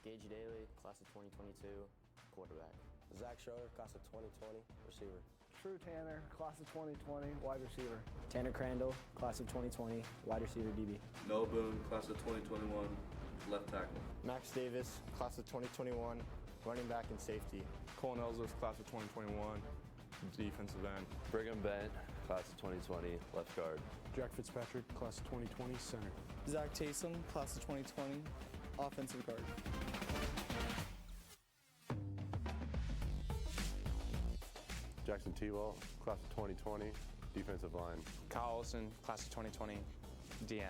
Gage Daly, class of 2022, quarterback. Zach Schroeder, class of 2020, receiver. True Tanner, class of 2020, wide receiver. Tanner Crandall, class of 2020, wide receiver DB. Noah Boone, class of 2021, left tackle. Max Davis, class of 2021, running back and safety. Colin Ellsworth, class of 2021, defensive end. Brigham Bent, class of 2020, left guard. Jack Fitzpatrick, class of 2020, center. Zach Taysom, class of 2020, offensive guard. Jackson Tewell, class of 2020, defensive line. Kyle Olson, class of 2020, DN.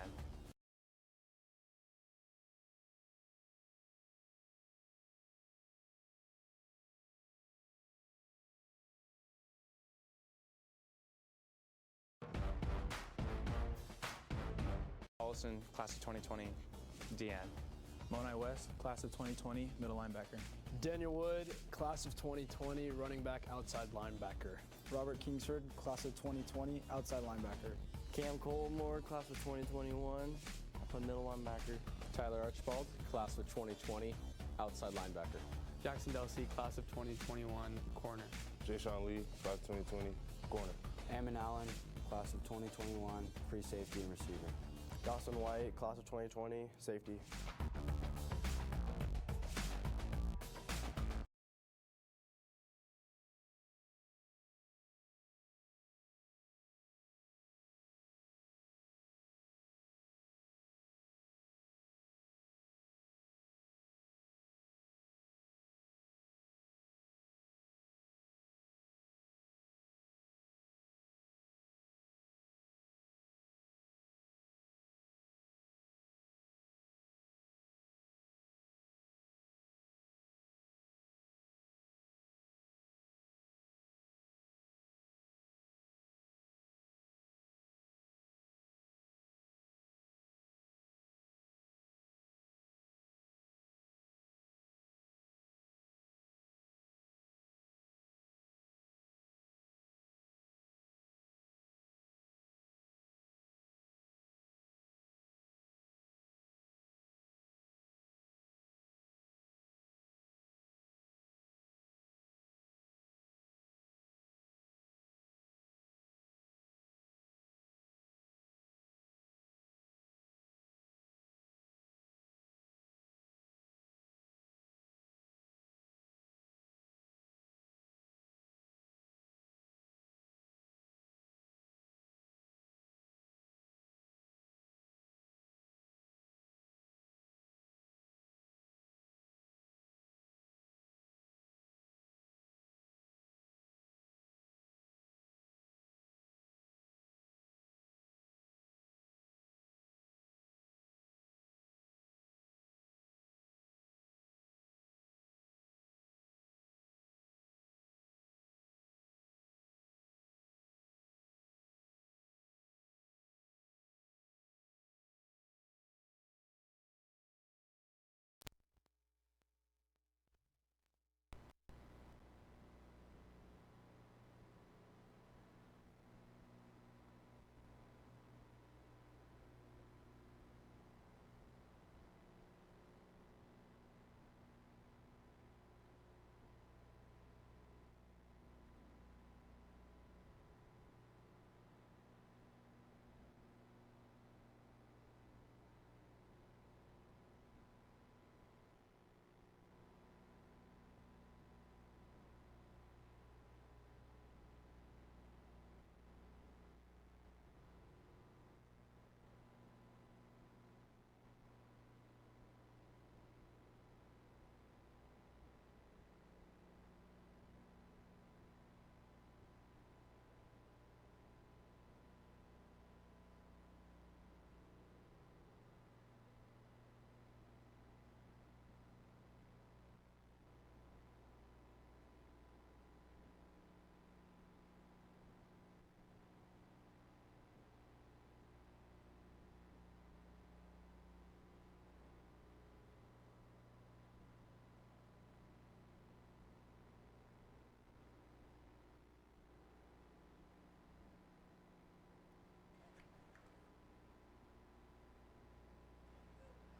Olson, class of 2020, DN. Monai West, class of 2020, middle linebacker. Daniel Wood, class of 2020, running back, outside linebacker. Robert Kingsford, class of 2020, outside linebacker. Cam Colmore, class of 2021, middle linebacker. Tyler Archibald, class of 2020, outside linebacker. Jackson Delsey, class of 2021, corner. Jay Sean Lee, class of 2020, corner. Ammon Allen, class of 2021, free safety and receiver. Dawson White, class of 2020, safety.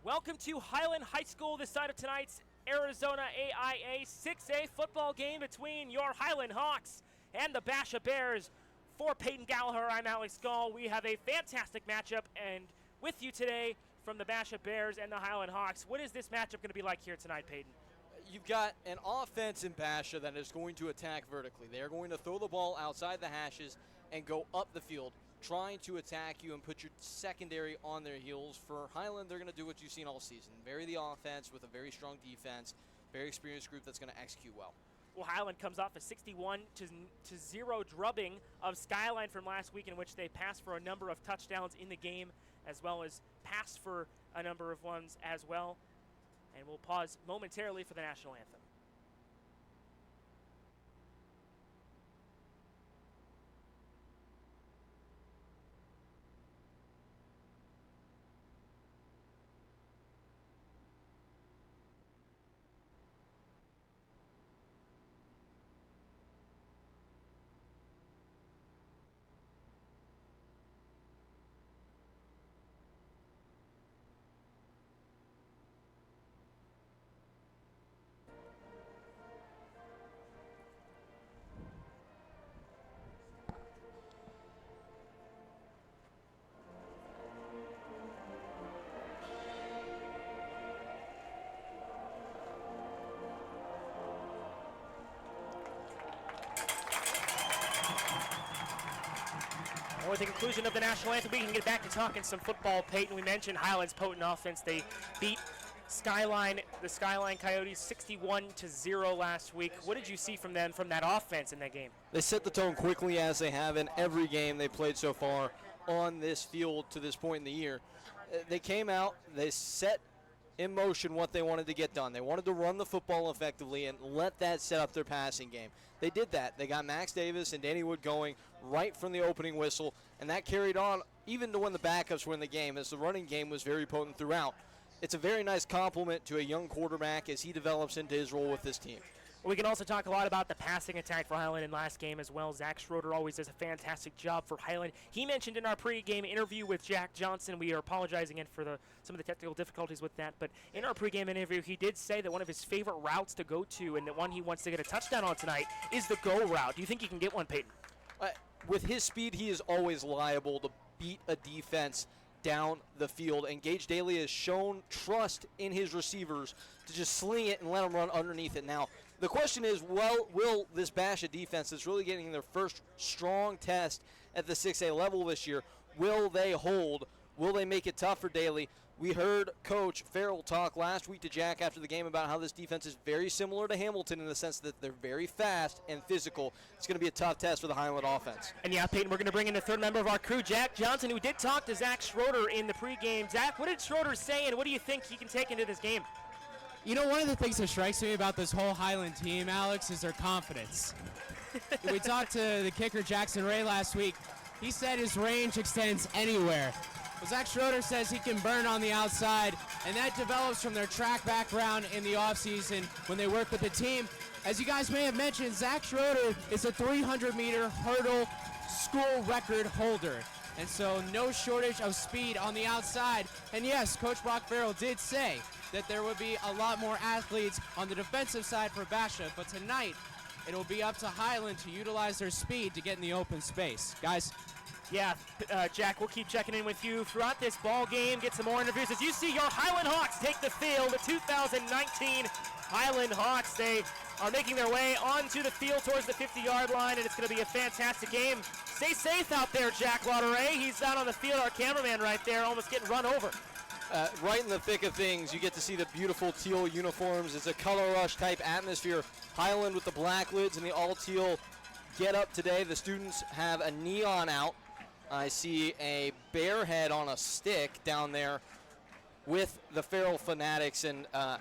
Welcome to Highland High School, this side of tonight's Arizona AIA 6A football game between your Highland Hawks and the Basha Bears. For Peyton Gallagher, I'm Alex Gall. We have a fantastic matchup, and with you today from the Basha Bears and the Highland Hawks, what is this matchup going to be like here tonight, Peyton? You've got an offense in Basha that is going to attack vertically. They are going to throw the ball outside the hashes and go up the field, trying to attack you and put your secondary on their heels. For Highland, they're going to do what you've seen all season. Vary the offense with a very strong defense, very experienced group that's going to execute well. Well, Highland comes off a 61-0 drubbing of Skyline from last week, in which they passed for a number of touchdowns in the game, as well as passed for a number of ones as well. And we'll pause momentarily for the national anthem. With the conclusion of the national anthem, we can get back to talking some football. Peyton, we mentioned Highland's potent offense. They beat the Skyline Coyotes 61-0 last week. What did you see from them, from that offense in that game? They set the tone quickly, as they have in every game they played so far on this field to this point in the year. They came out, they set in motion what they wanted to get done. They wanted to run the football effectively and let that set up their passing game. They did that. They got Max Davis and Danny Wood going right from the opening whistle, and that carried on even to when the backups were in the game, as the running game was very potent throughout. It's a very nice compliment to a young quarterback as he develops into his role with this team. We can also talk a lot about the passing attack for Highland in last game as well. Zach Schroeder always does a fantastic job for Highland. He mentioned in our pregame interview with Jack Johnson, we are apologizing for some of the technical difficulties with that, but in our pregame interview, he did say that one of his favorite routes to go to and the one he wants to get a touchdown on tonight is the go route. Do you think he can get one, Peyton? With his speed, he is always liable to beat a defense down the field, and Gage Daly has shown trust in his receivers to just sling it and let them run underneath it. Now, the question is, will this Basha defense that's really getting their first strong test at the 6A level this year, will they hold? Will they make it tough for Daly? We heard Coach Farrell talk last week to Jack after the game about how this defense is very similar to Hamilton in the sense that they're very fast and physical. It's going to be a tough test for the Highland offense. And yeah, Peyton, we're going to bring in the third member of our crew, Jack Johnson, who did talk to Zach Schroeder in the pregame. Zach, what did Schroeder say, and what do you think he can take into this game? You know, one of the things that strikes me about this whole Highland team, Alex, is their confidence. We talked to the kicker, Jackson Ray, last week. He said his range extends anywhere. Well, Zach Schroeder says he can burn on the outside, and that develops from their track background in the offseason when they work with the team. As you guys may have mentioned, Zach Schroeder is a 300-meter hurdle school record holder. And so no shortage of speed on the outside. And yes, Coach Brock Farrell did say that there would be a lot more athletes on the defensive side for Basha, but tonight it will be up to Highland to utilize their speed to get in the open space. Guys? Yeah, Jack, we'll keep checking in with you throughout this ball game, get some more interviews. As you see your Highland Hawks take the field, the 2019 Highland Hawks. They are making their way onto the field towards the 50-yard line, and it's going to be a fantastic game. Stay safe out there, Jack Lauderay. He's out on the field, our cameraman right there, almost getting run over. Right in the thick of things, you get to see the beautiful teal uniforms. It's a color rush type atmosphere. Highland with the black lids and the all teal get up today. The students have a neon out. I see a bear head on a stick down there with the Farrell Fanatics, and all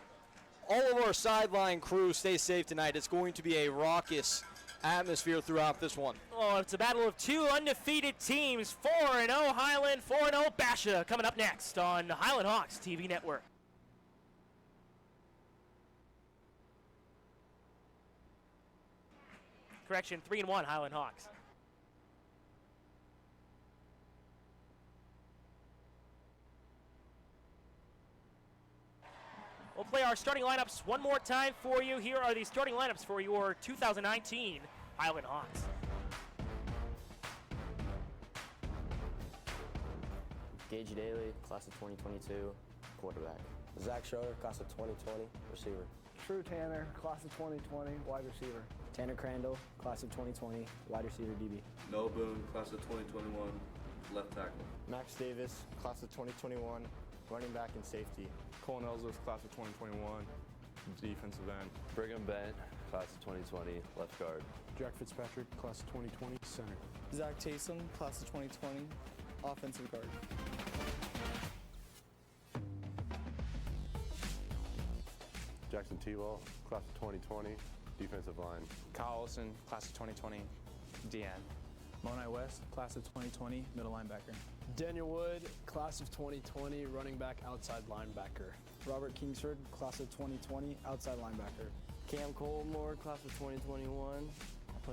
of our sideline crew stay safe tonight. It's going to be a raucous atmosphere throughout this one. Oh, it's a battle of two undefeated teams, 4-0 Highland, 4-0 Basha, coming up next on the Highland Hawks TV network. Correction, 3-1 Highland Hawks. We'll play our starting lineups one more time for you. Here are the starting lineups for your 2019 Highland Hawks. Gage Daly, class of 2022, quarterback. Zach Schroeder, class of 2020, receiver. True Tanner, class of 2020, wide receiver. Tanner Crandall, class of 2020, wide receiver DB. Noah Boone, class of 2021, left tackle. Max Davis, class of 2021, running back and safety. Colin Ellsworth, class of 2021, defensive end. Brigham Bent, class of 2020, left guard. Jack Fitzpatrick, class of 2020, center. Zach Taysom, class of 2020, offensive guard. Jackson T-Wall, class of 2020, defensive line. Kyle Olson, class of 2020, DN. Monai West, class of 2020, middle linebacker. Daniel Wood, class of 2020, running back, outside linebacker. Robert Kingsford, class of 2020, outside linebacker. Cam Colmore, class of 2021,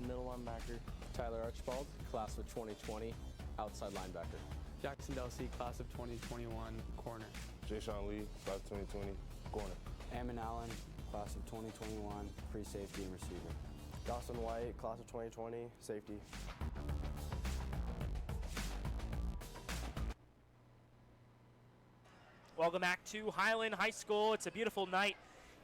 middle linebacker. Tyler Archibald, class of 2020, outside linebacker. Jackson Daly, class of 2021, corner. Jay Sean Lee, class of 2020, corner. Ammon Allen, class of 2021, free safety and receiver. Dawson White, class of 2020, safety. Welcome back to Highland High School. It's a beautiful night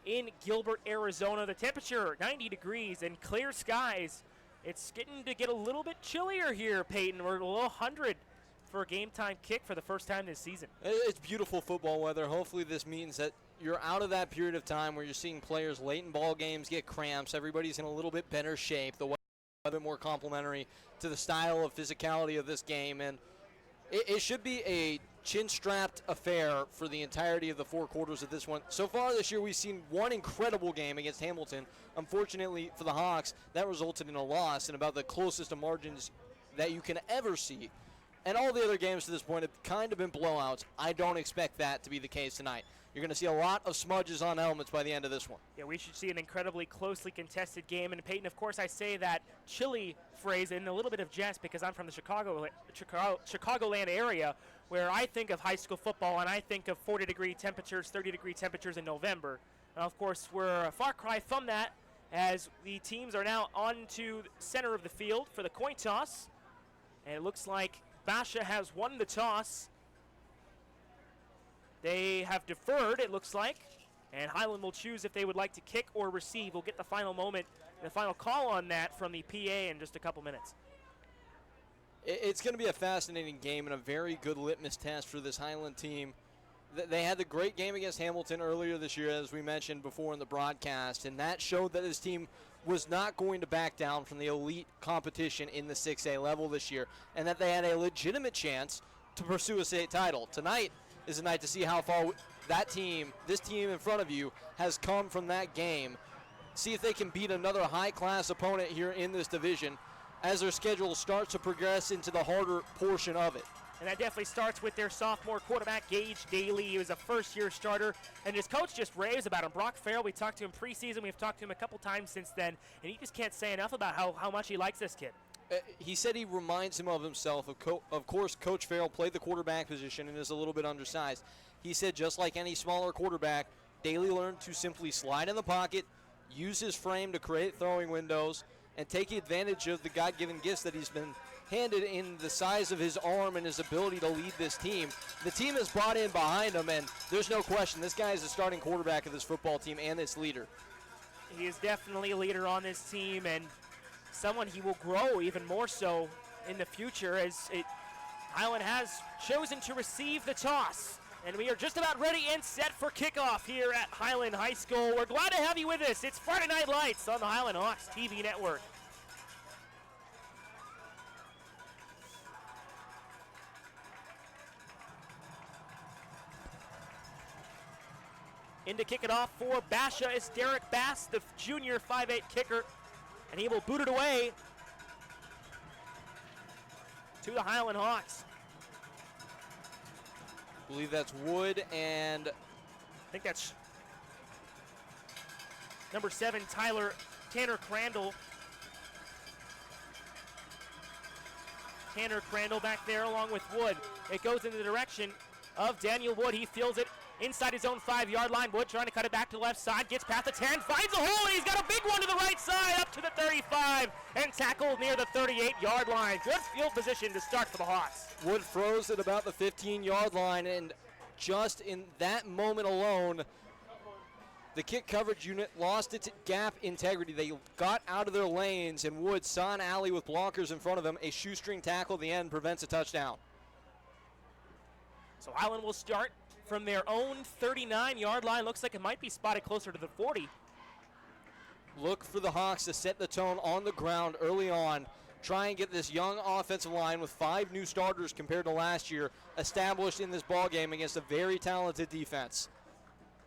in Gilbert, Arizona. The temperature 90 degrees and clear skies. It's getting to get a little bit chillier here, Peyton. We're below 100 for a game time kick for the first time this season. It's beautiful football weather. Hopefully this means that you're out of that period of time where you're seeing players late in ball games get cramps. Everybody's in a little bit better shape. The weather a bit more complementary to the style of physicality of this game, and it should be a chin-strapped affair for the entirety of the four quarters of this one. So far this year, we've seen one incredible game against Hamilton. Unfortunately for the Hawks, that resulted in a loss and about the closest to margins that you can ever see. And all the other games to this point have kind of been blowouts. I don't expect that to be the case tonight. You're going to see a lot of smudges on helmets by the end of this one. Yeah, we should see an incredibly closely contested game. And Peyton, of course, I say that chilly phrase in a little bit of jest because I'm from the Chicagoland area, where I think of high school football and I think of 40-degree temperatures, 30-degree temperatures in November. And of course, we're a far cry from that as the teams are now on to the center of the field for the coin toss. And it looks like Basha has won the toss. They have deferred, it looks like, and Highland will choose if they would like to kick or receive. We'll get the final moment, the final call on that from the PA in just a couple minutes. It's going to be a fascinating game and a very good litmus test for this Highland team. They had the great game against Hamilton earlier this year, as we mentioned before in the broadcast, and that showed that this team was not going to back down from the elite competition in the 6A level this year, and that they had a legitimate chance to pursue a state title. Tonight is a night to see how far that team, this team in front of you, has come from that game. See if they can beat another high-class opponent here in this division as their schedule starts to progress into the harder portion of it. And that definitely starts with their sophomore quarterback, Gage Daly. He was a first-year starter, and his coach just raves about him. Brock Farrell, we talked to him preseason. We've talked to him a couple times since then, and he just can't say enough about how much he likes this kid. He said he reminds him of himself. Of course, Coach Farrell played the quarterback position and is a little bit undersized. He said just like any smaller quarterback, Daly learned to simply slide in the pocket, use his frame to create throwing windows, and take advantage of the God-given gifts that he's been handed in the size of his arm and his ability to lead this team. The team is brought in behind him, and there's no question this guy is the starting quarterback of this football team and its leader. He is definitely a leader on this team, and someone he will grow even more so in the future as Highland has chosen to receive the toss. And we are just about ready and set for kickoff here at Highland High School. We're glad to have you with us. It's Friday Night Lights on the Highland Hawks TV network. In to kick it off for Basha is Derek Bass, the junior 5'8" kicker, and he will boot it away to the Highland Hawks. I believe that's Wood, and I think that's number 7, Tanner Crandall. Tanner Crandall back there along with Wood. It goes in the direction of Daniel Wood. He fields it inside his own 5-yard line. Wood trying to cut it back to the left side, gets past the 10, finds a hole, and he's got a big one to the right side, up to the 35, and tackled near the 38-yard line. Good field position to start for the Hawks. Wood froze at about the 15-yard line, and just in that moment alone, the kick coverage unit lost its gap integrity. They got out of their lanes, and Wood saw an alley with blockers in front of him. A shoestring tackle at the end prevents a touchdown. So Highland will start from their own 39-yard line. Looks like it might be spotted closer to the 40. Look for the Hawks to set the tone on the ground early on. Try and get this young offensive line with 5 new starters compared to last year established in this ball game against a very talented defense.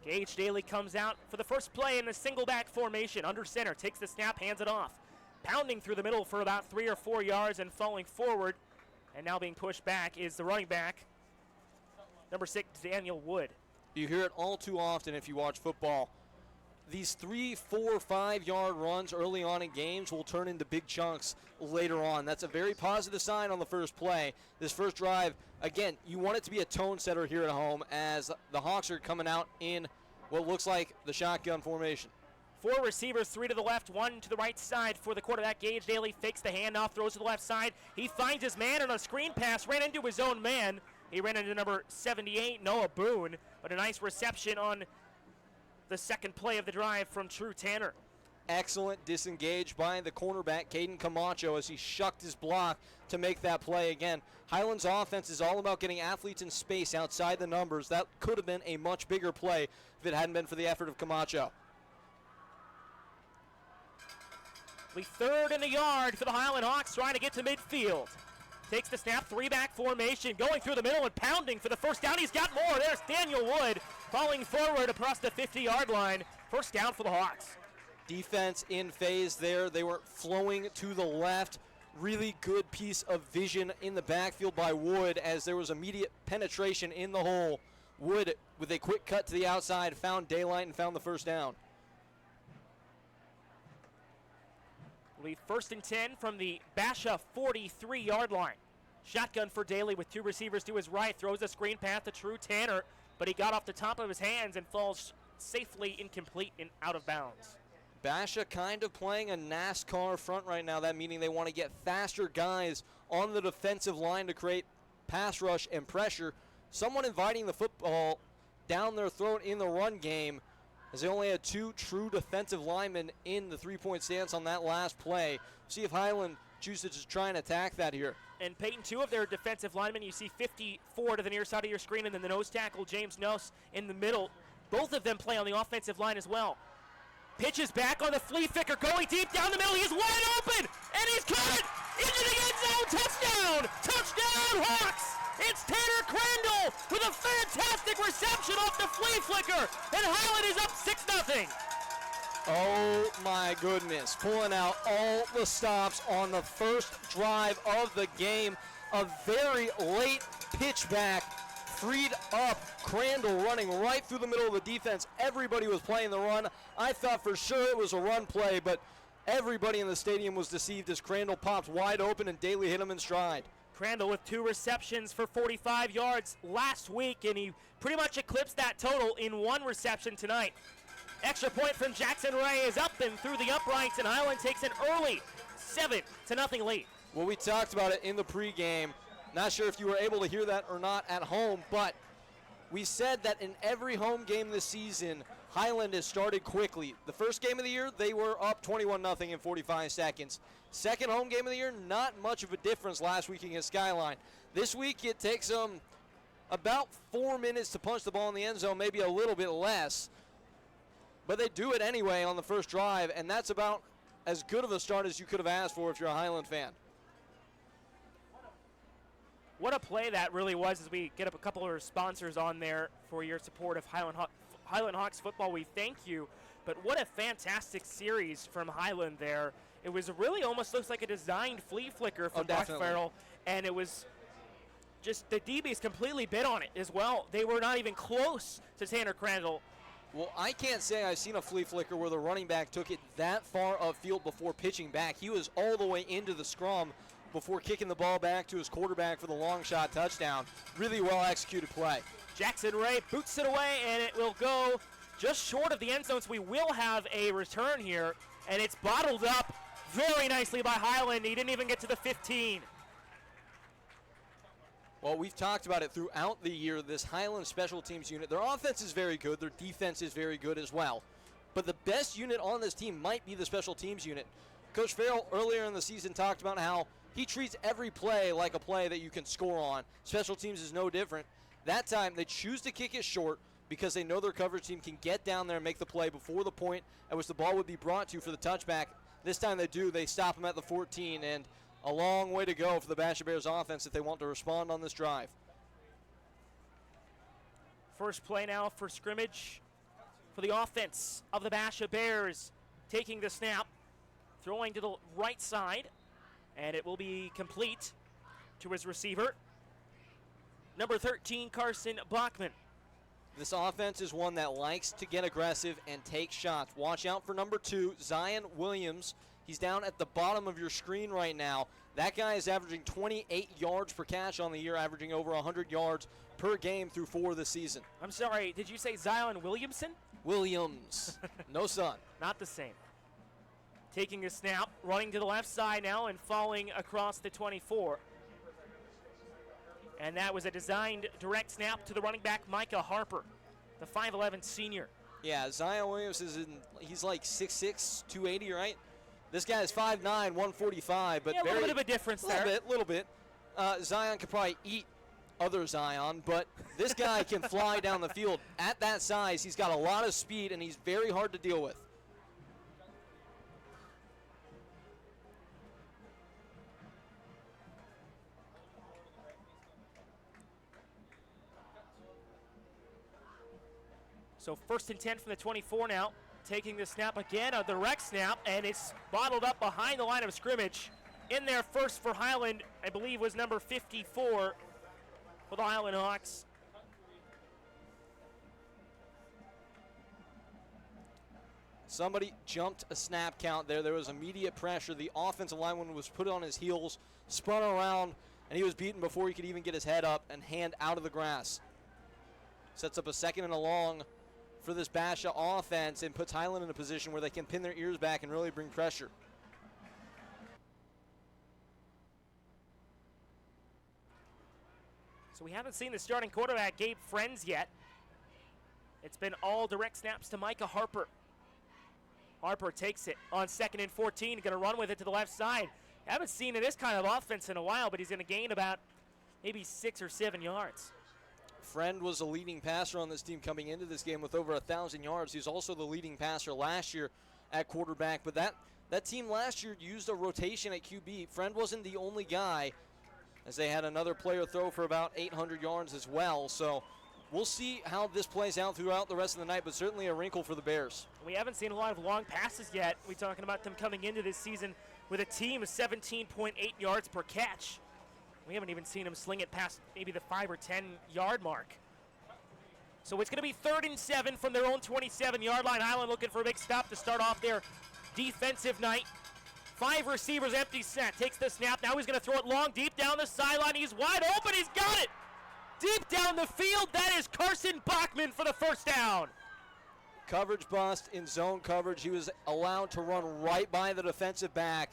Gage Daly comes out for the first play in a single back formation. Under center, takes the snap, hands it off. Pounding through the middle for about 3 or 4 yards and falling forward. And now being pushed back is the running back, number 6, Daniel Wood. You hear it all too often if you watch football. These 3, 4, 5-yard runs early on in games will turn into big chunks later on. That's a very positive sign on the first play. This first drive, again, you want it to be a tone setter here at home as the Hawks are coming out in what looks like the shotgun formation. 4 receivers, 3 to the left, 1 to the right side for the quarterback. Gage Daly fakes the handoff, throws to the left side. He finds his man on a screen pass, ran into his own man. He ran into number 78, Noah Boone, but a nice reception on the second play of the drive from True Tanner. Excellent disengage by the cornerback, Caden Camacho, as he shucked his block to make that play again. Highland's offense is all about getting athletes in space outside the numbers. That could have been a much bigger play if it hadn't been for the effort of Camacho. We 3rd and a yard for the Highland Hawks trying to get to midfield. Takes the snap, 3-back formation, going through the middle and pounding for the first down. He's got more. There's Daniel Wood falling forward across the 50-yard line. First down for the Hawks. Defense in phase there. They were flowing to the left. Really good piece of vision in the backfield by Wood as there was immediate penetration in the hole. Wood, with a quick cut to the outside, found daylight and found the first down. Lead 1st and 10 from the Basha 43-yard line. Shotgun for Daly with 2 receivers to his right. Throws a screen pass to True Tanner, but he got off the top of his hands and falls safely incomplete and out of bounds. Basha kind of playing a NASCAR front right now, that meaning they want to get faster guys on the defensive line to create pass rush and pressure. Someone inviting the football down their throat in the run game, as they only had 2 true defensive linemen in the 3-point stance on that last play. See if Highland chooses to try and attack that here. And Peyton, 2 of their defensive linemen, you see 54 to the near side of your screen, and then the nose tackle, James Nuss, in the middle. Both of them play on the offensive line as well. Pitches back on the flea flicker, going deep down the middle. He's wide open, and he's caught it into the end zone. Touchdown! Touchdown, Hawks! It's Tanner Crandall with a fantastic reception off the flea flicker, and Highland is up 6-0. Oh my goodness, pulling out all the stops on the first drive of the game. A very late pitch back, freed up Crandall running right through the middle of the defense. Everybody was playing the run. I thought for sure it was a run play, but everybody in the stadium was deceived as Crandall popped wide open and Daly hit him in stride. Crandall with 2 receptions for 45 yards last week, and he pretty much eclipsed that total in 1 reception tonight. Extra point from Jackson Ray is up and through the uprights, and Highland takes an early 7-0 lead. Well, we talked about it in the pregame. Not sure if you were able to hear that or not at home, but we said that in every home game this season, Highland has started quickly. The first game of the year, they were up 21-0 in 45 seconds. Second home game of the year, not much of a difference last week against Skyline. This week, it takes them about 4 minutes to punch the ball in the end zone, maybe a little bit less. But they do it anyway on the first drive, and that's about as good of a start as you could have asked for if you're a Highland fan. What a play that really was as we get up a couple of our sponsors on there for your support of Highland Hawks football. We thank you. But what a fantastic series from Highland there. It was really almost looks like a designed flea flicker from Buck Farrell, and it was just the DBs completely bid on it as well. They were not even close to Tanner Crandall. Well, I can't say I've seen a flea flicker where the running back took it that far upfield before pitching back. He was all the way into the scrum before kicking the ball back to his quarterback for the long shot touchdown. Really well executed play. Jackson Ray boots it away, and it will go just short of the end zone, so we will have a return here, and it's bottled up very nicely by Highland. He didn't even get to the 15. Well, we've talked about it throughout the year, this Highland special teams unit. Their offense is very good. Their defense is very good as well. But the best unit on this team might be the special teams unit. Coach Farrell earlier in the season talked about how he treats every play like a play that you can score on. Special teams is no different. That time, they choose to kick it short because they know their coverage team can get down there and make the play before the point at which the ball would be brought to for the touchback. This time they do. They stop them at the 14, and a long way to go for the Basha Bears offense if they want to respond on this drive. First play now for scrimmage for the offense of the Basha Bears. Taking the snap, throwing to the right side, and it will be complete to his receiver, number 13, Carson Bachmann. This offense is one that likes to get aggressive and take shots. Watch out for number 2, Zion Williams. He's down at the bottom of your screen right now. That guy is averaging 28 yards per catch on the year, averaging over 100 yards per game through 4 this season. I'm sorry, did you say Zion Williamson? Williams. No son. Not the same. Taking a snap, running to the left side now and falling across the 24. And that was a designed direct snap to the running back, Micah Harper, the 5'11 senior. Yeah, Zion Williams he's like 6'6", 280, right? This guy is 5'9", 145, but yeah, a little bit of a difference there. Little bit. Zion could probably eat other Zion, but this guy can fly down the field. At that size, he's got a lot of speed, and he's very hard to deal with. So 1st and 10 from the 24 now. Taking the snap again, a direct snap, and it's bottled up behind the line of scrimmage. In there first for Highland, I believe, was number 54 for the Highland Hawks. Somebody jumped a snap count there. There was immediate pressure. The offensive lineman was put on his heels, spun around, and he was beaten before he could even get his head up and hand out of the grass. Sets up a 2nd and a long for this Basha offense and puts Highland in a position where they can pin their ears back and really bring pressure. So we haven't seen the starting quarterback, Gabe Friends, yet. It's been all direct snaps to Micah Harper. Harper takes it on 2nd and 14, going to run with it to the left side. Haven't seen this kind of offense in a while, but he's going to gain about maybe 6 or 7 yards. Friend was a leading passer on this team coming into this game with over 1,000 yards. He was also the leading passer last year at quarterback, but that team last year used a rotation at QB. Friend wasn't the only guy, as they had another player throw for about 800 yards as well. So we'll see how this plays out throughout the rest of the night, but certainly a wrinkle for the Bears. We haven't seen a lot of long passes yet. We're talking about them coming into this season with a team of 17.8 yards per catch. We haven't even seen him sling it past maybe the 5 or 10 yard mark. So it's going to be 3rd and 7 from their own 27-yard line. Highland looking for a big stop to start off their defensive night. 5 receivers, empty set. Takes the snap. Now he's going to throw it long, deep down the sideline. He's wide open. He's got it. Deep down the field. That is Carson Bachmann for the first down. Coverage bust in zone coverage. He was allowed to run right by the defensive back.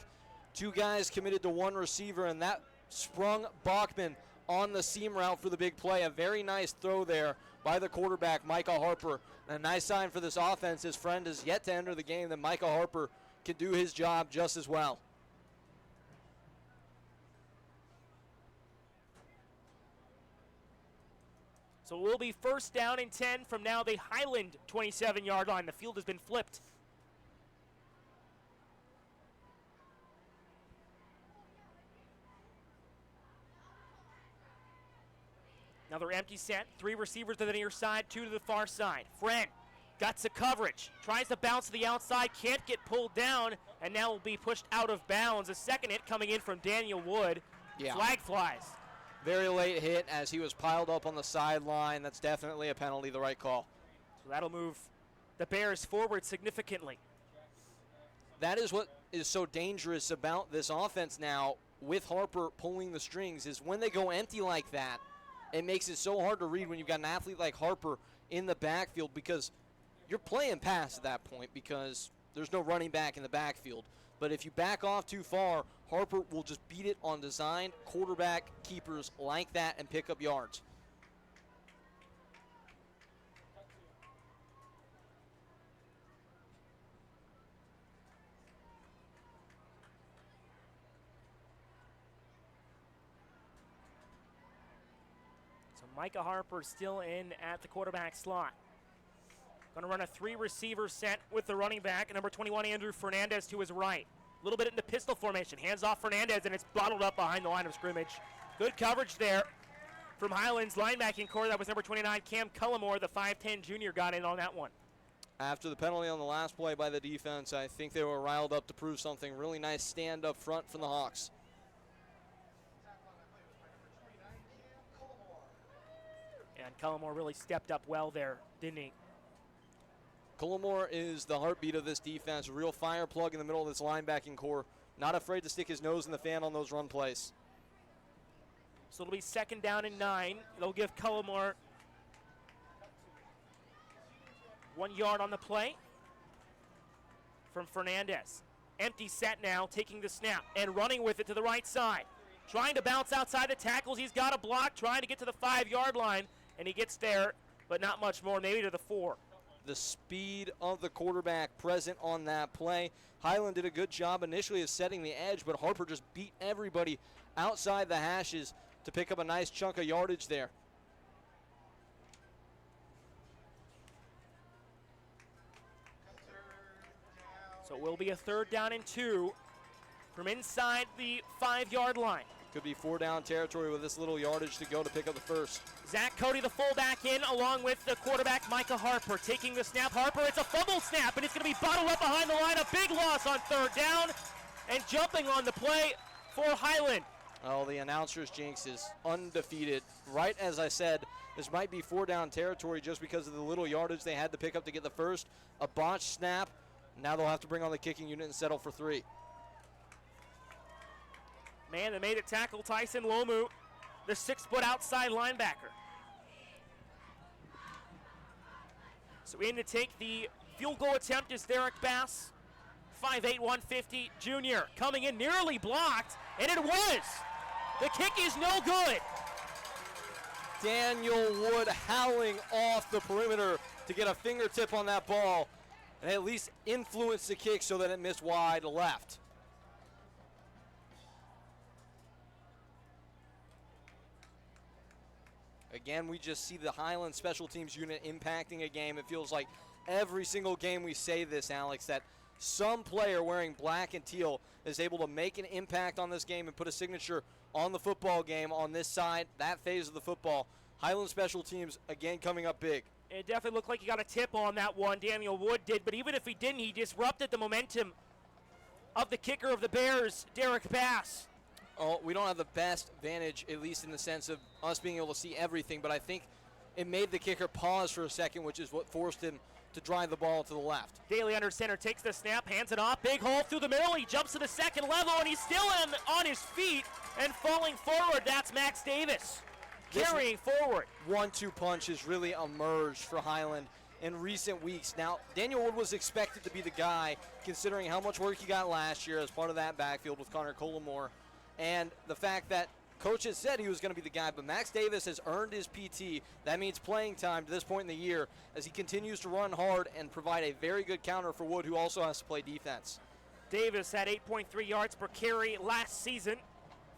2 guys committed to 1 receiver, and that sprung Bachmann on the seam route for the big play. A very nice throw there by the quarterback, Micah Harper. And a nice sign for this offense. His friend is yet to enter the game, that Micah Harper can do his job just as well. So it will be 1st down and 10 from now the Highland 27-yard line. The field has been flipped. Another empty set. 3 receivers to the near side, 2 to the far side. Friend guts the coverage. Tries to bounce to the outside. Can't get pulled down. And now will be pushed out of bounds. A second hit coming in from Daniel Wood. Yeah. Flag flies. Very late hit as he was piled up on the sideline. That's definitely a penalty, the right call. So that'll move the Bears forward significantly. That is what is so dangerous about this offense now with Harper pulling the strings, is when they go empty like that, it makes it so hard to read when you've got an athlete like Harper in the backfield, because you're playing pass at that point because there's no running back in the backfield. But if you back off too far, Harper will just beat it on design. Quarterback keepers like that and pick up yards. So Micah Harper still in at the quarterback slot. Going to run a 3-receiver set with the running back, number 21, Andrew Fernandez, to his right. A little bit into pistol formation. Hands off Fernandez, and it's bottled up behind the line of scrimmage. Good coverage there from Highland's linebacking core. That was number 29, Cam Cullimore, the 5'10 junior, got in on that one. After the penalty on the last play by the defense, I think they were riled up to prove something. Really nice stand up front from the Hawks. And Cullimore really stepped up well there, didn't he? Cullimore is the heartbeat of this defense, a real fire plug in the middle of this linebacking core. Not afraid to stick his nose in the fan on those run plays. So it'll be 2nd down and 9. They'll give Cullimore 1 yard on the play from Fernandez. Empty set now, taking the snap and running with it to the right side. Trying to bounce outside the tackles. He's got a block, trying to get to the 5-yard line, and he gets there, but not much more, maybe to the 4. The speed of the quarterback present on that play. Highland did a good job initially of setting the edge, but Harper just beat everybody outside the hashes to pick up a nice chunk of yardage there. So it will be a 3rd down and 2 from inside the 5-yard line. Could be 4-down territory with this little yardage to go to pick up the first. Zach Cody, the fullback, in along with the quarterback Micah Harper, taking the snap. Harper, it's a fumble snap, and it's going to be bottled up behind the line. A big loss on 3rd down, and jumping on the play for Highland. Oh, the announcer's jinx is undefeated. Right as I said, this might be 4-down territory just because of the little yardage they had to pick up to get the first. A botched snap. Now they'll have to bring on the kicking unit and settle for 3. Man that made it tackle, Tyson Lomu, the 6-foot outside linebacker. So in to take the field goal attempt is Derek Bass, 5'8", 150 junior, coming in nearly blocked, and it was. The kick is no good. Daniel Wood howling off the perimeter to get a fingertip on that ball and at least influence the kick so that it missed wide left. Again, we just see the Highland special teams unit impacting a game. It feels like every single game we say this, Alex, that some player wearing black and teal is able to make an impact on this game and put a signature on the football game on this side, that phase of the football. Highland special teams, again, coming up big. It definitely looked like he got a tip on that one, Daniel Wood did, but even if he didn't, he disrupted the momentum of the kicker of the Bears, Derek Bass. Oh, we don't have the best vantage, at least in the sense of us being able to see everything, but I think it made the kicker pause for a second, which is what forced him to drive the ball to the left. Daly under center, takes the snap, hands it off, big hole through the middle, he jumps to the 2nd level, and he's still on his feet and falling forward. That's Max Davis carrying forward. 1-2 punch has really emerged for Highland in recent weeks. Now, Daniel Wood was expected to be the guy, considering how much work he got last year as part of that backfield with Connor Cullimore, and the fact that Coach has said he was going to be the guy, but Max Davis has earned his PT. That means playing time to this point in the year as he continues to run hard and provide a very good counter for Wood, who also has to play defense. Davis had 8.3 yards per carry last season,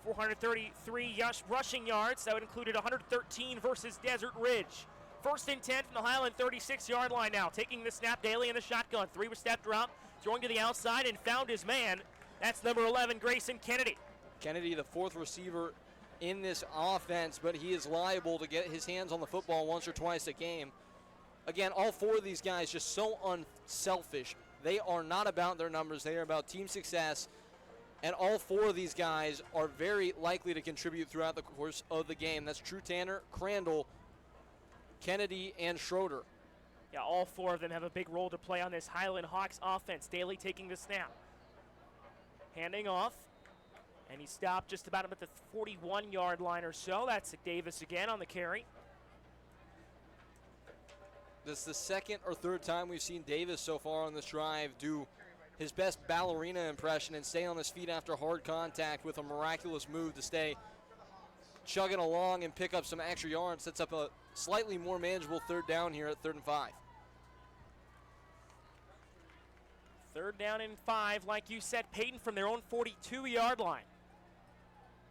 433 rushing yards. That would included 113 versus Desert Ridge. 1st and 10 from the Highland 36-yard line now. Taking the snap, Daly in the shotgun. 3-step drop, throwing to the outside and found his man. That's number 11, Grayson Kennedy. Kennedy, the 4th receiver in this offense, but he is liable to get his hands on the football once or twice a game. Again, all 4 of these guys just so unselfish. They are not about their numbers. They are about team success. And all 4 of these guys are very likely to contribute throughout the course of the game. That's True Tanner, Crandall, Kennedy, and Schroeder. Yeah, all 4 of them have a big role to play on this Highland Hawks offense. Daly taking the snap. Handing off. And he stopped just about at the 41-yard line or so. That's Davis again on the carry. This is the second or third time we've seen Davis so far on this drive do his best ballerina impression and stay on his feet after hard contact with a miraculous move to stay chugging along and pick up some extra yards. Sets up a slightly more manageable third down here at 3rd and 5. 3rd down and 5, like you said, Peyton, from their own 42-yard line.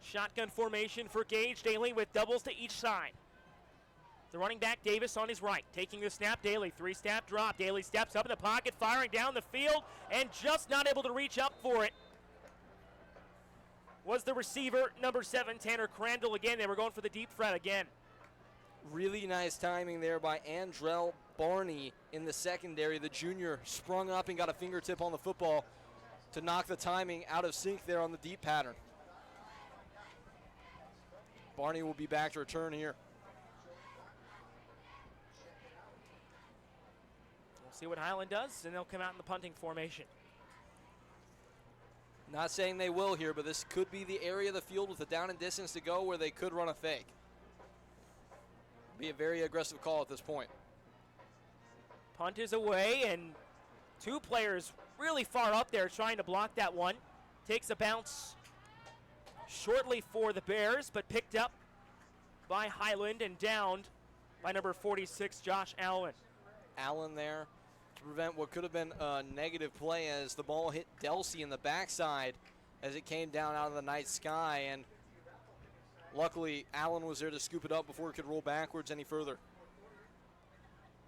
Shotgun formation for Gage Daly with doubles to each side. The running back Davis on his right, taking the snap. Daly, 3-step drop. Daly steps up in the pocket, firing down the field, and just not able to reach up for it was the receiver, number 7, Tanner Crandall. Again, they were going for the deep threat again. Really nice timing there by Andrell Barney in the secondary. The junior sprung up and got a fingertip on the football to knock the timing out of sync there on the deep pattern. Barney will be back to return here. We'll see what Highland does, and they'll come out in the punting formation. Not saying they will here, but this could be the area of the field with a down and distance to go where they could run a fake. Be a very aggressive call at this point. Punt is away, and 2 players really far up there trying to block that one. Takes a bounce shortly for the Bears, but picked up by Highland and downed by number 46, Josh Allen. Allen there to prevent what could have been a negative play as the ball hit Delsey in the backside as it came down out of the night sky, and luckily Allen was there to scoop it up before it could roll backwards any further.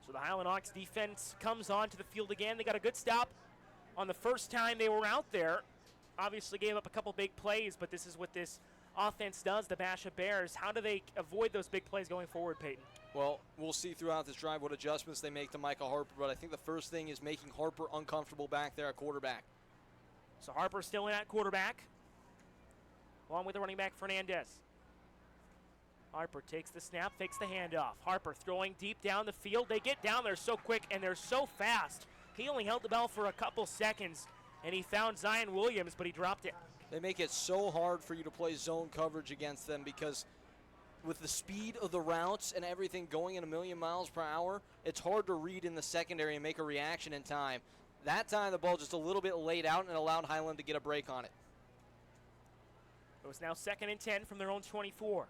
So the Highland Hawks defense comes onto the field again. They got a good stop on the first time they were out there. Obviously gave up a couple big plays, but this is what this offense does, the Basha Bears. How do they avoid those big plays going forward, Peyton? Well, we'll see throughout this drive what adjustments they make to Micah Harper, but I think the first thing is making Harper uncomfortable back there at quarterback. So Harper still in at quarterback, along with the running back Fernandez. Harper takes the snap, fakes the handoff. Harper throwing deep down the field. They get down there so quick and they're so fast. He only held the ball for a couple seconds, and he found Zion Williams, but he dropped it. They make it so hard for you to play zone coverage against them because with the speed of the routes and everything going at 1,000,000 miles per hour, it's hard to read in the secondary and make a reaction in time. That time the ball just a little bit laid out and allowed Highland to get a break on it. It was now 2nd and 10 from their own 24.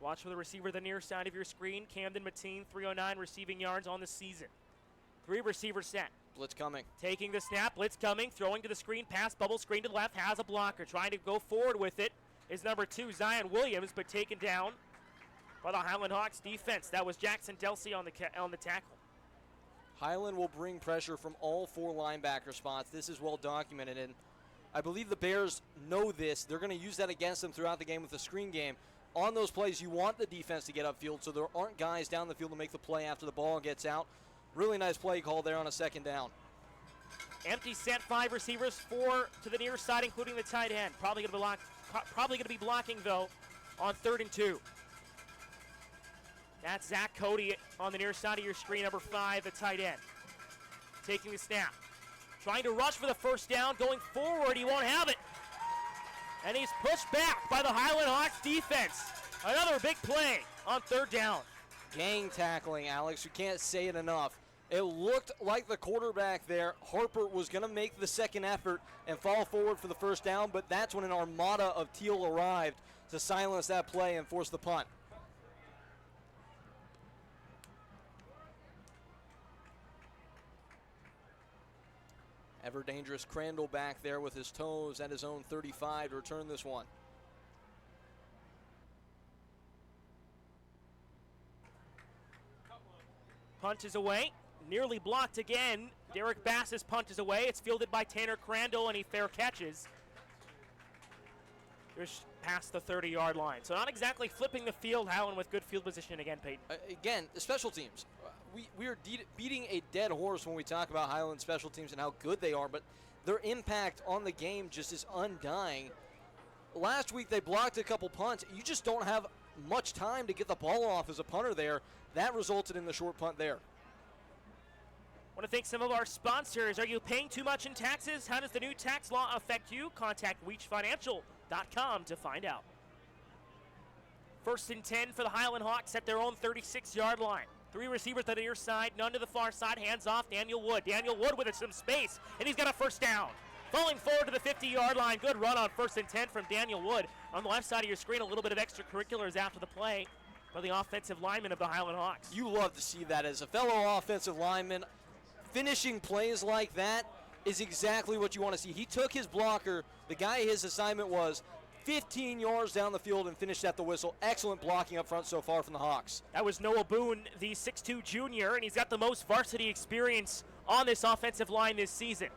Watch for the receiver the near side of your screen. Camden Mateen, 309 receiving yards on the season. 3 receivers set. Blitz coming. Taking the snap, blitz coming, throwing to the screen, pass, bubble screen to the left, has a blocker. Trying to go forward with it is number 2, Zion Williams, but taken down by the Highland Hawks defense. That was Jackson Delsey on the tackle. Highland will bring pressure from all 4 linebacker spots. This is well documented, and I believe the Bears know this. They're going to use that against them throughout the game with the screen game. On those plays, you want the defense to get upfield so there aren't guys down the field to make the play after the ball gets out. Really nice play call there on a 2nd down. Empty set, 5 receivers, 4 to the near side, including the tight end. Probably going to be blocking, though, on 3rd and 2. That's Zach Cody on the near side of your screen, number 5, the tight end. Taking the snap. Trying to rush for the first down, going forward, he won't have it. And he's pushed back by the Highland Hawks defense. Another big play on 3rd down. Gang tackling, Alex. You can't say it enough. It looked like the quarterback there, Harper, was going to make the second effort and fall forward for the first down, but that's when an armada of Teal arrived to silence that play and force the punt. Ever dangerous Crandall back there with his toes at his own 35 to return this one. Punt is away. Nearly blocked again. Derek Bass's punt is away. It's fielded by Tanner Crandall, and he fair catches. Just past the 30-yard line. So not exactly flipping the field. Highland with good field position again, Peyton. Again, the special teams. We are beating a dead horse when we talk about Highland special teams and how good they are, but their impact on the game just is undying. Last week they blocked a couple punts. You just don't have much time to get the ball off as a punter there. That resulted in the short punt there. Want to thank some of our sponsors. Are you paying too much in taxes? How does the new tax law affect you? Contact WeechFinancial.com to find out. 1st and 10 for the Highland Hawks at their own 36-yard line. 3 receivers to the near side, none to the far side. Hands off, Daniel Wood. Daniel Wood with some space, and he's got a first down. Falling forward to the 50-yard line. Good run on 1st and 10 from Daniel Wood. On the left side of your screen, a little bit of extracurriculars after the play for the offensive lineman of the Highland Hawks. You love to see that. As a fellow offensive lineman, finishing plays like that is exactly what you want to see. He took his blocker, the guy his assignment was, 15 yards down the field and finished at the whistle. Excellent blocking up front so far from the Hawks. That was Noah Boone, the 6'2 junior, and he's got the most varsity experience on this offensive line this season.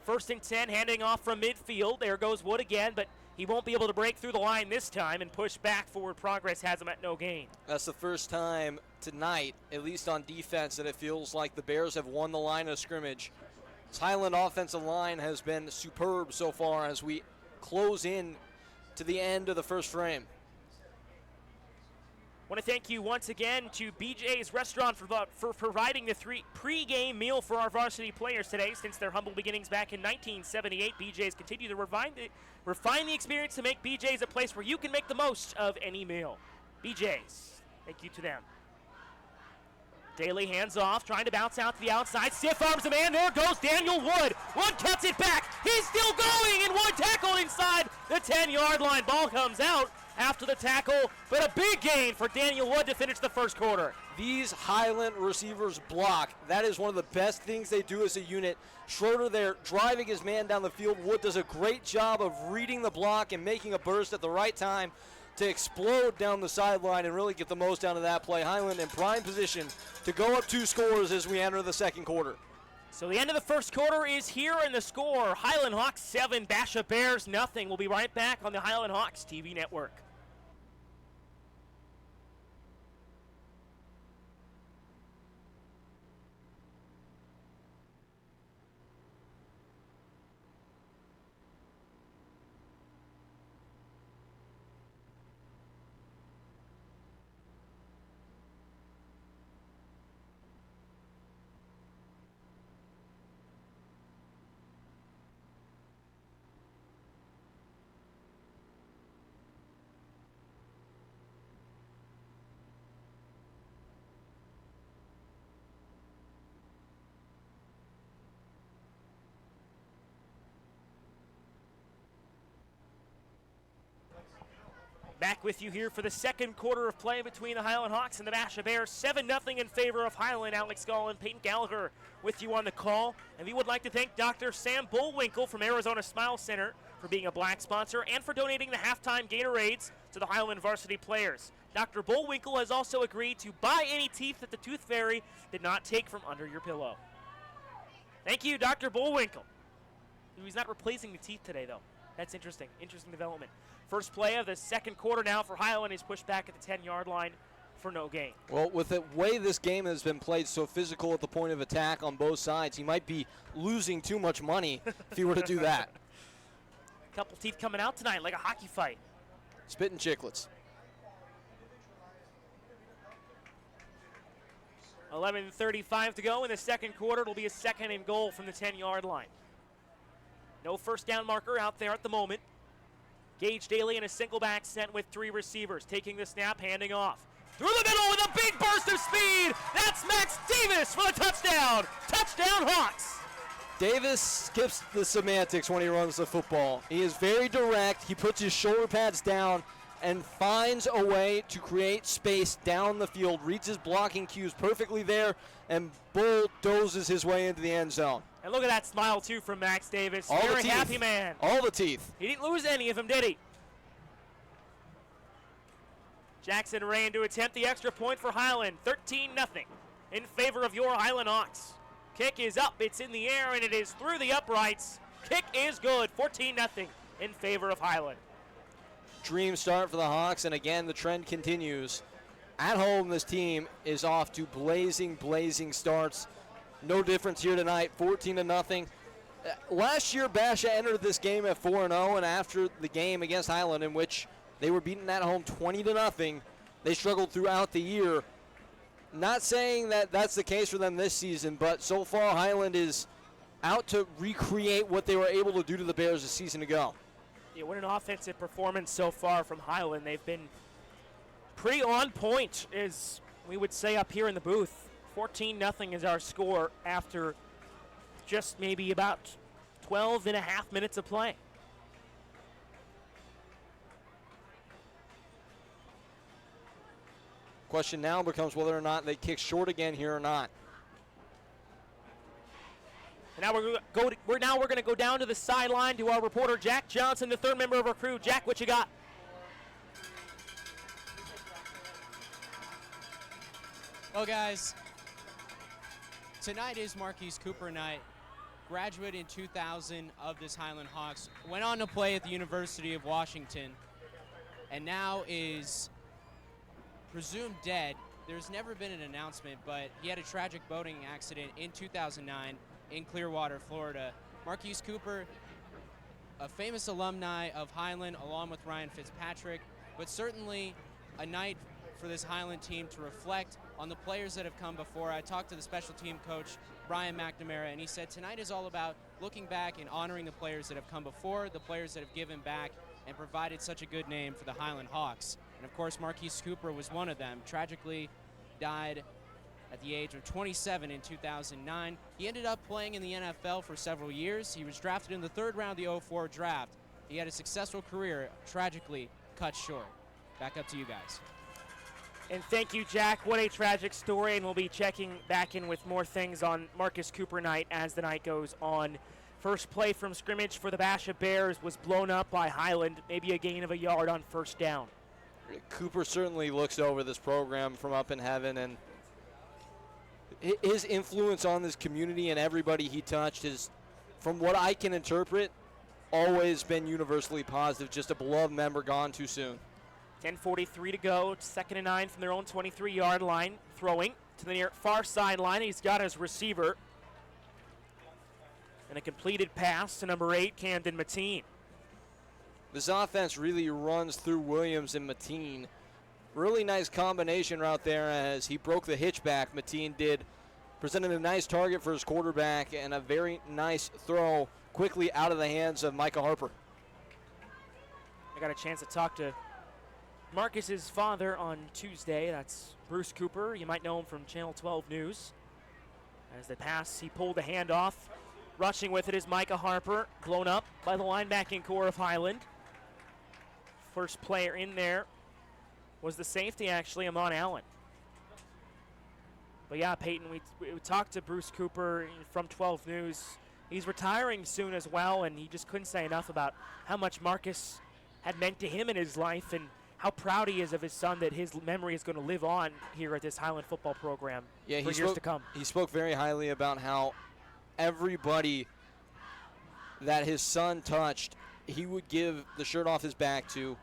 1st and 10, handing off from midfield. There goes Wood again, but he won't be able to break through the line this time and push back. Forward progress has him at no gain. That's the first time tonight, at least on defense, that it feels like the Bears have won the line of scrimmage. This Highland offensive line has been superb so far as we close in to the end of the first frame. Want to thank you once again to BJ's Restaurant for providing the pre-game meal for our varsity players today. Since their humble beginnings back in 1978, BJ's continue to refine the experience to make BJ's a place where you can make the most of any meal. BJ's, thank you to them. Daly hands off, trying to bounce out to the outside. Stiff arms a man. There goes Daniel Wood. Wood cuts it back. He's still going, and Wood tackled inside the 10-yard line. Ball comes out after the tackle, but a big gain for Daniel Wood to finish the first quarter. These Highland receivers block. That is one of the best things they do as a unit. Schroeder there driving his man down the field. Wood does a great job of reading the block and making a burst at the right time to explode down the sideline and really get the most out of that play. Highland in prime position to go up 2 scores as we enter the second quarter. So the end of the first quarter is here, and the score, Highland Hawks 7, Basha Bears nothing. We'll be right back on the Highland Hawks TV network. Back with you here for the second quarter of play between the Highland Hawks and the Basha Bears. 7-0 in favor of Highland. Alex Gall and Peyton Gallagher with you on the call. And we would like to thank Dr. Sam Bullwinkle from Arizona Smile Center for being a black sponsor and for donating the halftime Gatorades to the Highland varsity players. Dr. Bullwinkle has also agreed to buy any teeth that the Tooth Fairy did not take from under your pillow. Thank you, Dr. Bullwinkle. He's not replacing the teeth today, though. That's interesting. Interesting development. First play of the second quarter now for Highland is pushed back at the 10-yard line for no gain. Well, with the way this game has been played, so physical at the point of attack on both sides, he might be losing too much money if he were to do that. Couple teeth coming out tonight like a hockey fight. Spitting chiclets. 11:35 to go in the second quarter. It'll be a 2nd and goal from the 10-yard line. No first down marker out there at the moment. Gage Daly in a single back set with 3 receivers. Taking the snap, handing off. Through the middle with a big burst of speed. That's Max Davis for the touchdown. Touchdown Hawks. Davis skips the semantics when he runs the football. He is very direct. He puts his shoulder pads down and finds a way to create space down the field. Reads his blocking cues perfectly there and bulldozes his way into the end zone. And look at that smile, too, from Max Davis. All Very the teeth. happy man. All the teeth. He didn't lose any of them, did he? Jackson Rain to attempt the extra point for Highland. 13-0 in favor of your Highland Hawks. Kick is up. It's in the air, and it is through the uprights. Kick is good. 14-0 in favor of Highland. Dream start for the Hawks, and again, the trend continues. At home, this team is off to blazing starts. No difference here tonight, 14-0. Last year, Basha entered this game at 4-0, and after the game against Highland, in which they were beaten at home 20-0, they struggled throughout the year. Not saying that that's the case for them this season, but so far Highland is out to recreate what they were able to do to the Bears a season ago. Yeah, what an offensive performance so far from Highland. They've been pretty on point, as we would say up here in the booth. 14-0 is our score after just maybe about 12 and a half minutes of play. Question now becomes whether or not they kick short again here or not. And now we're going to go down to the sideline to our reporter Jack Johnson, the third member of our crew. Jack, what you got? Well, guys, tonight is Marquise Cooper night. Graduate in 2000 of this Highland Hawks. Went on to play at the University of Washington, and now is presumed dead. There's never been an announcement, but he had a tragic boating accident in 2009 in Clearwater, Florida. Marquise Cooper, a famous alumni of Highland, along with Ryan Fitzpatrick, but certainly a night for this Highland team to reflect on the players that have come before. I talked to the special team coach, Brian McNamara, and he said tonight is all about looking back and honoring the players that have come before, the players that have given back and provided such a good name for the Highland Hawks. And of course, Marquise Cooper was one of them. Tragically died at the age of 27 in 2009. He ended up playing in the NFL for several years. He was drafted in the third round of the 2004 draft. He had a successful career, tragically cut short. Back up to you guys. And thank you, Jack. What a tragic story, and we'll be checking back in with more things on Marcus Cooper night as the night goes on. First play from scrimmage for the Basha Bears was blown up by Highland, maybe a gain of a yard on first down. Cooper certainly looks over this program from up in heaven, and his influence on this community and everybody he touched is, from what I can interpret, always been universally positive. Just a beloved member gone too soon. 10:43 to go, 2nd and 9 from their own 23-yard line. Throwing to the near far sideline. He's got his receiver. And a completed pass to number 8, Camden Mateen. This offense really runs through Williams and Mateen. Really nice combination right there as he broke the hitchback. Mateen did, presented a nice target for his quarterback and a very nice throw quickly out of the hands of Micah Harper. I got a chance to talk to Marcus's father on Tuesday. That's Bruce Cooper. You might know him from Channel 12 News. As the pass, he pulled the handoff. Rushing with it is Micah Harper, blown up by the linebacking core of Highland. First player in there was the safety, actually, Amon Allen. But yeah, Peyton, we talked to Bruce Cooper from 12 News. He's retiring soon as well, and he just couldn't say enough about how much Marcus had meant to him in his life and how proud he is of his son, that his memory is going to live on here at this Highland football program for years to come. He spoke very highly about how everybody that his son touched, he would give the shirt off his back to.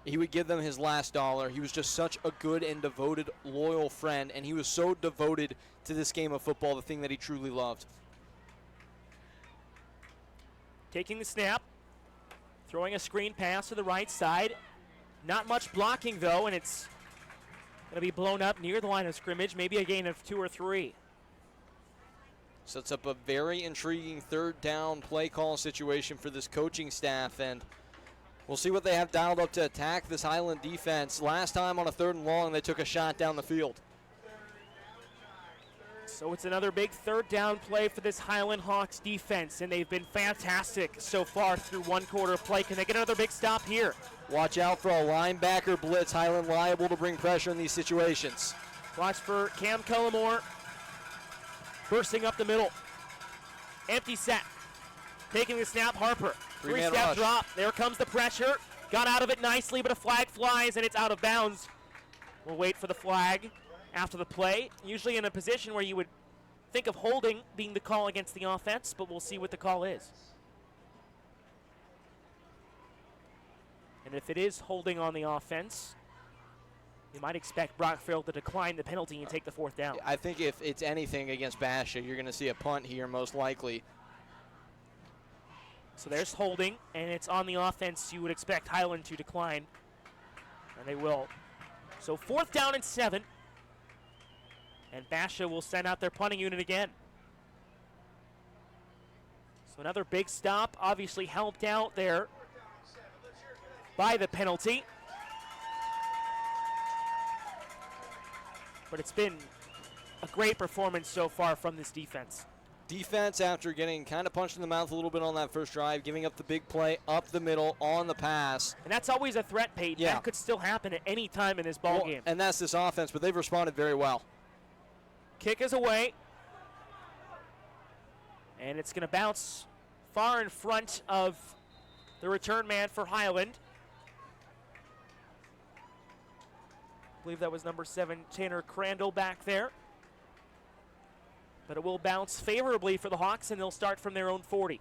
He would give them his last dollar. He was just such a good and devoted, loyal friend, and he was so devoted to this game of football, the thing that he truly loved. Taking the snap, throwing a screen pass to the right side. Not much blocking, though, and it's going to be blown up near the line of scrimmage, maybe a gain of 2 or 3. Sets up a very intriguing third down play call situation for this coaching staff, and we'll see what they have dialed up to attack this Highland defense. Last time on a 3rd and long, they took a shot down the field. So it's another big 3rd down play for this Highland Hawks defense, and they've been fantastic so far through one quarter of play. Can they get another big stop here? Watch out for a linebacker blitz. Highland liable to bring pressure in these situations. Watch for Cam Cullimore bursting up the middle. Empty set. Taking the snap, Harper. 3-step drop. There comes the pressure. Got out of it nicely, but a flag flies, and it's out of bounds. We'll wait for the flag after the play. Usually in a position where you would think of holding being the call against the offense, but we'll see what the call is. And if it is holding on the offense, you might expect Brockfield to decline the penalty and take the 4th down. I think if it's anything against Basha, you're going to see a punt here most likely. So there's holding, and it's on the offense. You would expect Highland to decline, and they will. So 4th down and 7. And Basha will send out their punting unit again. So another big stop, obviously helped out there by the penalty. But it's been a great performance so far from this defense. Defense, after getting kind of punched in the mouth a little bit on that first drive, giving up the big play up the middle on the pass. And that's always a threat, Peyton. Yeah. That could still happen at any time in this ball game. And that's this offense, but they've responded very well. Kick is away. And it's going to bounce far in front of the return man for Highland. I believe that was number 7, Tanner Crandall, back there. But it will bounce favorably for the Hawks, and they'll start from their own 40.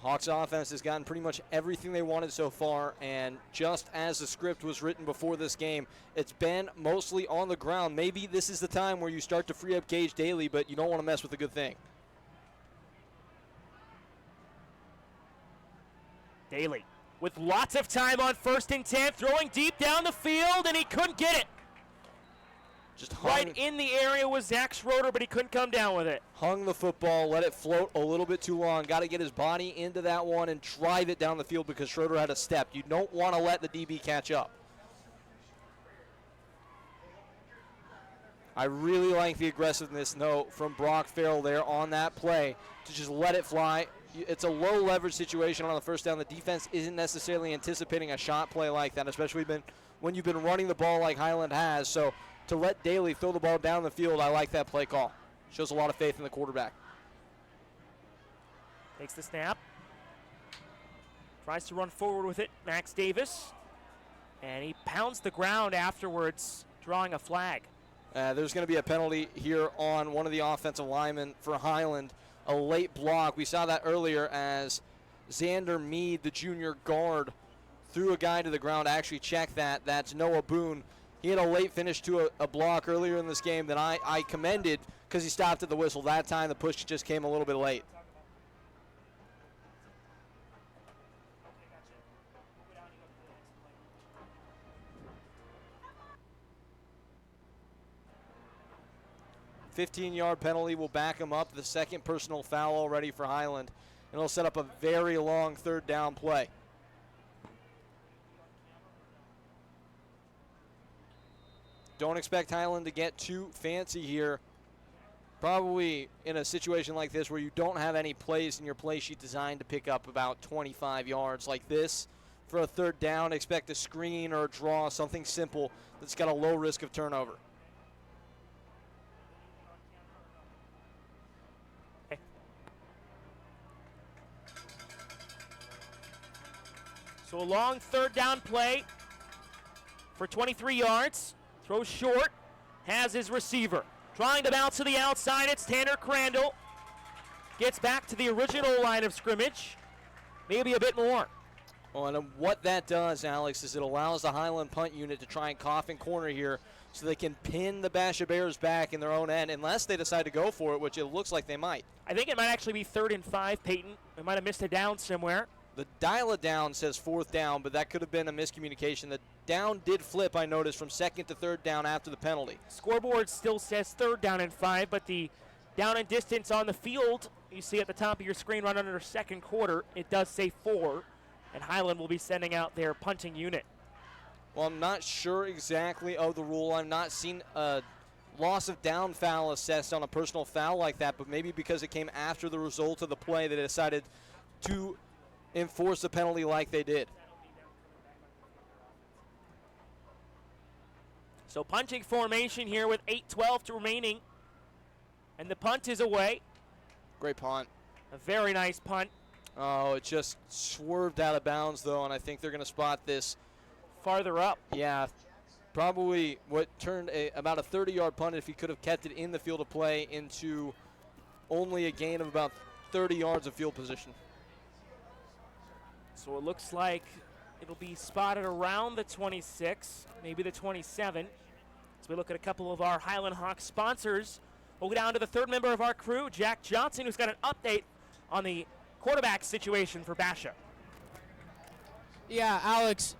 Hawks offense has gotten pretty much everything they wanted so far, and just as the script was written before this game, it's been mostly on the ground. Maybe this is the time where you start to free up Gage Daly, but you don't want to mess with a good thing. Daly with lots of time on 1st and 10, throwing deep down the field, and he couldn't get it. Just right in the area was Zach Schroeder, but he couldn't come down with it. Hung the football, let it float a little bit too long. Got to get his body into that one and drive it down the field because Schroeder had a step. You don't want to let the DB catch up. I really like the aggressiveness, though, from Brock Farrell there on that play to just let it fly. It's a low leverage situation on the first down. The defense isn't necessarily anticipating a shot play like that, especially when you've been running the ball like Highland has. So to let Daly throw the ball down the field, I like that play call. Shows a lot of faith in the quarterback. Takes the snap. Tries to run forward with it, Max Davis. And he pounds the ground afterwards, drawing a flag. There's going to be a penalty here on one of the offensive linemen for Highland. A late block. We saw that earlier as Xander Mead, the junior guard, threw a guy to the ground. Actually checked that. That's Noah Boone. He had a late finish to a block earlier in this game that I commended because he stopped at the whistle. That time the push just came a little bit late. $15-yard penalty will back him up. The second personal foul already for Highland. And it'll set up a very long 3rd down play. Don't expect Highland to get too fancy here. Probably in a situation like this where you don't have any plays in your play sheet designed to pick up about 25 yards like this. For a 3rd down, expect a screen or a draw, something simple that's got a low risk of turnover. So a long 3rd down play for 23 yards. Throws short, has his receiver. Trying to bounce to the outside, it's Tanner Crandall. Gets back to the original line of scrimmage, maybe a bit more. Well, and what that does, Alex, is it allows the Highland punt unit to try and cough in corner here so they can pin the Basha Bears back in their own end unless they decide to go for it, which it looks like they might. I think it might actually be 3rd and 5, Peyton. We might have missed a down somewhere. The dial-it-down says 4th down, but that could have been a miscommunication. The down did flip, I noticed, from 2nd to 3rd down after the penalty. Scoreboard still says 3rd down and 5, but the down and distance on the field, you see at the top of your screen right under 2nd quarter, it does say 4, and Highland will be sending out their punting unit. Well, I'm not sure exactly of the rule. I've not seen a loss of down foul assessed on a personal foul like that, but maybe because it came after the result of the play, they decided to enforce the penalty like they did. So punting formation here with 8:12 remaining. And the punt is away. Great punt. A very nice punt. Oh, it just swerved out of bounds, though, and I think they're going to spot this farther up. Yeah, probably what turned about a 30-yard punt if he could have kept it in the field of play into only a gain of about 30 yards of field position. So it looks like it'll be spotted around the 26, maybe the 27. As we look at a couple of our Highland Hawks sponsors, we'll go down to the 3rd member of our crew, Jack Johnson, who's got an update on the quarterback situation for Basha. Yeah, Alex,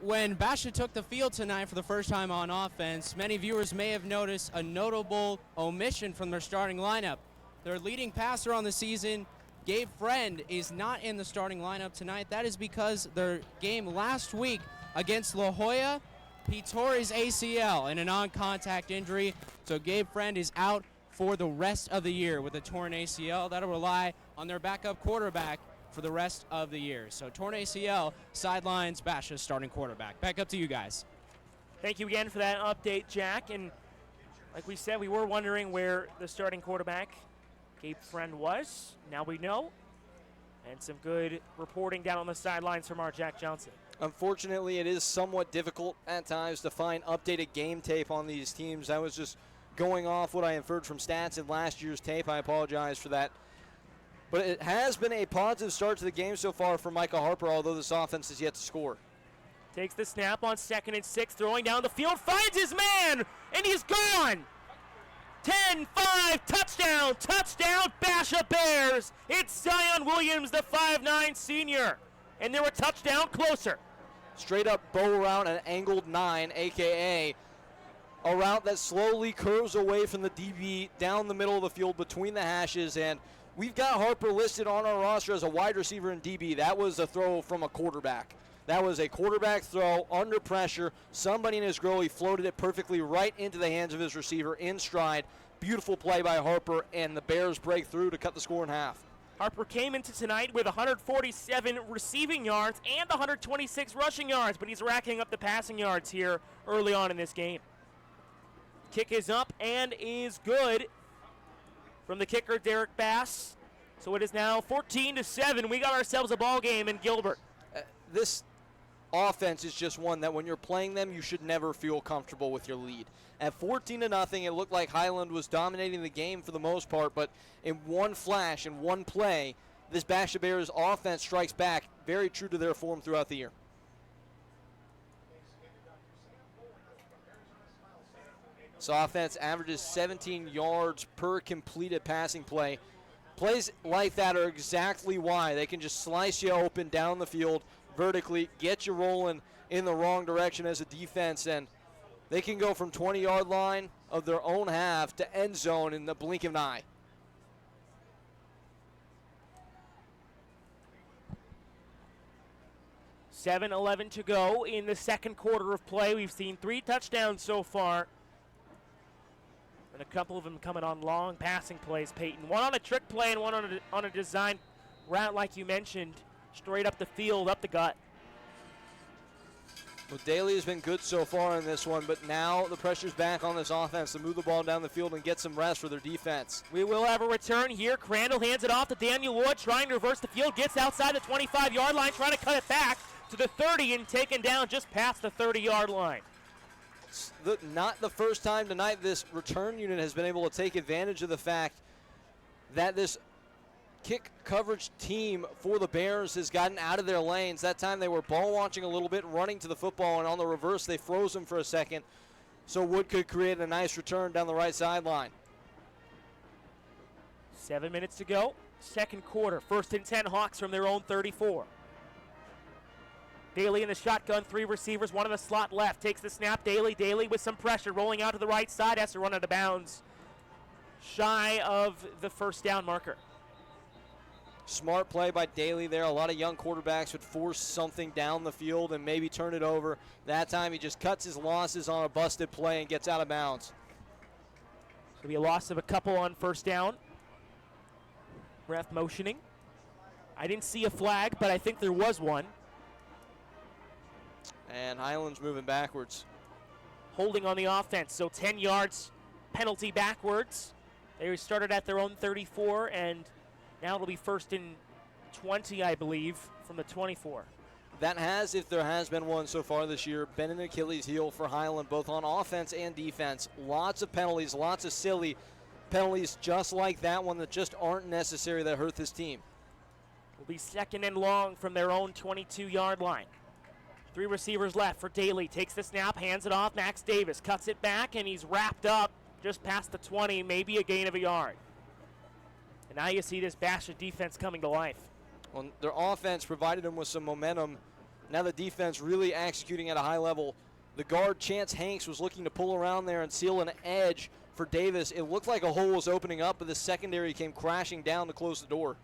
When Basha took the field tonight for the first time on offense, many viewers may have noticed a notable omission from their starting lineup. Their leading passer on the season, Gabe Friend, is not in the starting lineup tonight. That is because their game last week against La Jolla, he tore his ACL in a non-contact injury, so Gabe Friend is out for the rest of the year with a torn ACL. That'll rely on their backup quarterback for the rest of the year. So torn ACL sidelines Basha's starting quarterback. Back up to you guys. Thank you again for that update, Jack. And like we said, we were wondering where the starting quarterback, Gabe Friend, was. Now we know. And some good reporting down on the sidelines from our Jack Johnson. Unfortunately, it is somewhat difficult at times to find updated game tape on these teams. I was just going off what I inferred from stats in last year's tape. I apologize for that. But it has been a positive start to the game so far for Micah Harper, although this offense is yet to score. Takes the snap on 2nd and 6, throwing down the field, finds his man, and he's gone. 10-5, touchdown, Basha Bears. It's Zion Williams, the 5'9 senior. And they're a touchdown closer. Straight up bow route, an angled 9, a.k.a. a route that slowly curves away from the DB down the middle of the field between the hashes, and we've got Harper listed on our roster as a wide receiver and DB. That was a throw from a quarterback. That was a quarterback throw under pressure. Somebody in his grill, he floated it perfectly right into the hands of his receiver in stride. Beautiful play by Harper, and the Bears break through to cut the score in half. Harper came into tonight with 147 receiving yards and 126 rushing yards, but he's racking up the passing yards here early on in this game. Kick is up and is good from the kicker, Derek Bass. So it is now 14-7. We got ourselves a ball game in Gilbert. This offense is just one that when you're playing them, you should never feel comfortable with your lead. At 14-0, it looked like Highland was dominating the game for the most part, but in one flash, in one play, this Basha Bears offense strikes back, very true to their form throughout the year. This offense averages 17 yards per completed passing play. Plays like that are exactly why they can just slice you open down the field vertically, get you rolling in the wrong direction as a defense, and they can go from 20-yard line of their own half to end zone in the blink of an eye. $7:11 to go in the second quarter of play. We've seen 3 touchdowns so far, and a couple of them coming on long passing plays, Peyton. One on a trick play and one on a design route, like you mentioned, straight up the field, up the gut. Well, Daly has been good so far in this one, but now the pressure's back on this offense to move the ball down the field and get some rest for their defense. We will have a return here. Crandall hands it off to Daniel Wood, trying to reverse the field, gets outside the 25-yard line, trying to cut it back to the 30 and taken down just past the 30-yard line. Not the first time tonight this return unit has been able to take advantage of the fact that this kick coverage team for the Bears has gotten out of their lanes. That time they were ball watching a little bit, running to the football, and on the reverse they froze him for a second so Wood could create a nice return down the right sideline. 7 minutes to go, second quarter. 1st and 10 Hawks from their own 34. Daly in the shotgun, 3 receivers, 1 in the slot left. Takes the snap, Daly with some pressure, rolling out to the right side, has to run out of bounds. Shy of the first down marker. Smart play by Daly there. A lot of young quarterbacks would force something down the field and maybe turn it over. That time he just cuts his losses on a busted play and gets out of bounds. It's going to be a loss of a couple on first down. Ref motioning. I didn't see a flag, but I think there was one. And Highland's moving backwards. Holding on the offense, so 10 yards penalty backwards. They started at their own 34, and now it'll be 1st and 20, I believe, from the 24. That has, if there has been one so far this year, been an Achilles heel for Highland, both on offense and defense. Lots of penalties, lots of silly penalties just like that one that just aren't necessary that hurt this team. Will be 2nd and long from their own 22-yard line. 3 receivers left for Daly. Takes the snap, hands it off. Max Davis cuts it back, and he's wrapped up just past the 20, maybe a gain of a yard. And now you see this Basha defense coming to life. Well, their offense provided them with some momentum Now the defense really executing at a high level. The guard, Chance Hanks, was looking to pull around there and seal an edge for Davis. It looked like a hole was opening up, but the secondary came crashing down to close the door.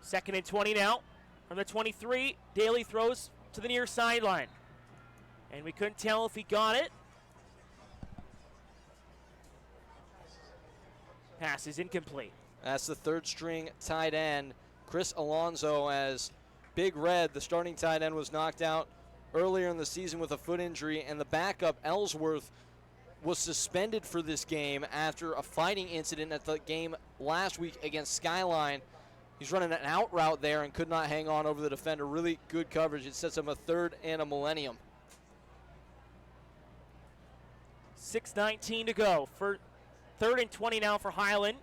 Second and 20 now from the 23. Daly throws to the near sideline. And we couldn't tell if he got it. Pass is incomplete. That's the third string tight end, Chris Alonso, as Big Red, the starting tight end, was knocked out earlier in the season with a foot injury, and the backup, Ellsworth, was suspended for this game after a fighting incident at the game last week against Skyline. He's running an out route there and could not hang on over the defender. Really good coverage. It sets him a 3rd and a millennium. 6:19 to go for 3rd and 20 now for Highland.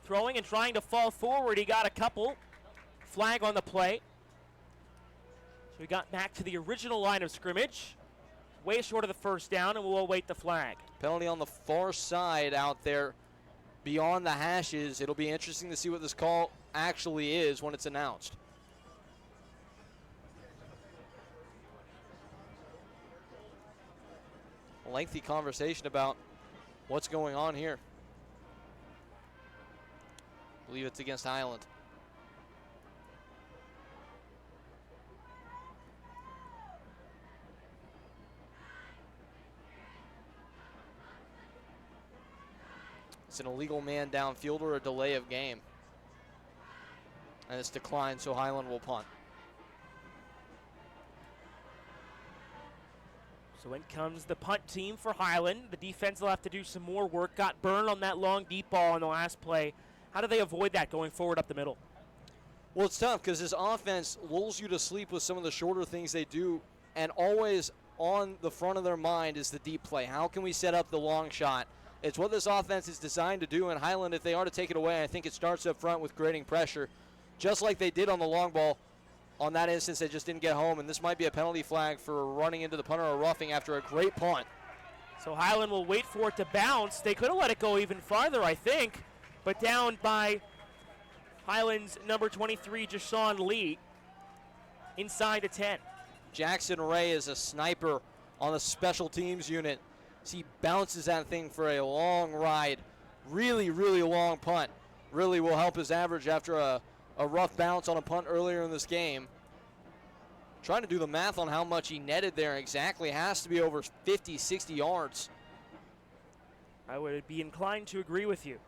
Throwing and trying to fall forward. He got a couple. Flag on the play. So we got back to the original line of scrimmage. Way short of the first down, and we'll await the flag. Penalty on the far side out there beyond the hashes. It'll be interesting to see what this call actually is when it's announced. A lengthy conversation about what's going on here. I believe it's against Highland. It's an illegal man downfield or a delay of game. And it's declined, so Highland will punt. So in comes the punt team for Highland. The defense will have to do some more work. Got burned on that long deep ball on the last play. How do they avoid that going forward up the middle? Well, it's tough because this offense lulls you to sleep with some of the shorter things they do, and always on the front of their mind is the deep play. How can we set up the long shot? It's what this offense is designed to do, and Highland, if they are to take it away, I think it starts up front with creating pressure, just like they did on the long ball. On that instance, they just didn't get home, and this might be a penalty flag for running into the punter or roughing after a great punt. So Highland will wait for it to bounce. They could have let it go even farther, I think, but down by Highland's number 23, Jashawn Lee, inside the 10. Jackson Ray is a sniper on the special teams unit. He bounces that thing for a long ride. Really, really long punt. Really will help his average after a rough bounce on a punt earlier in this game. Trying to do the math on how much he netted there exactly. Has to be over 50, 60 yards. I would be inclined to agree with you.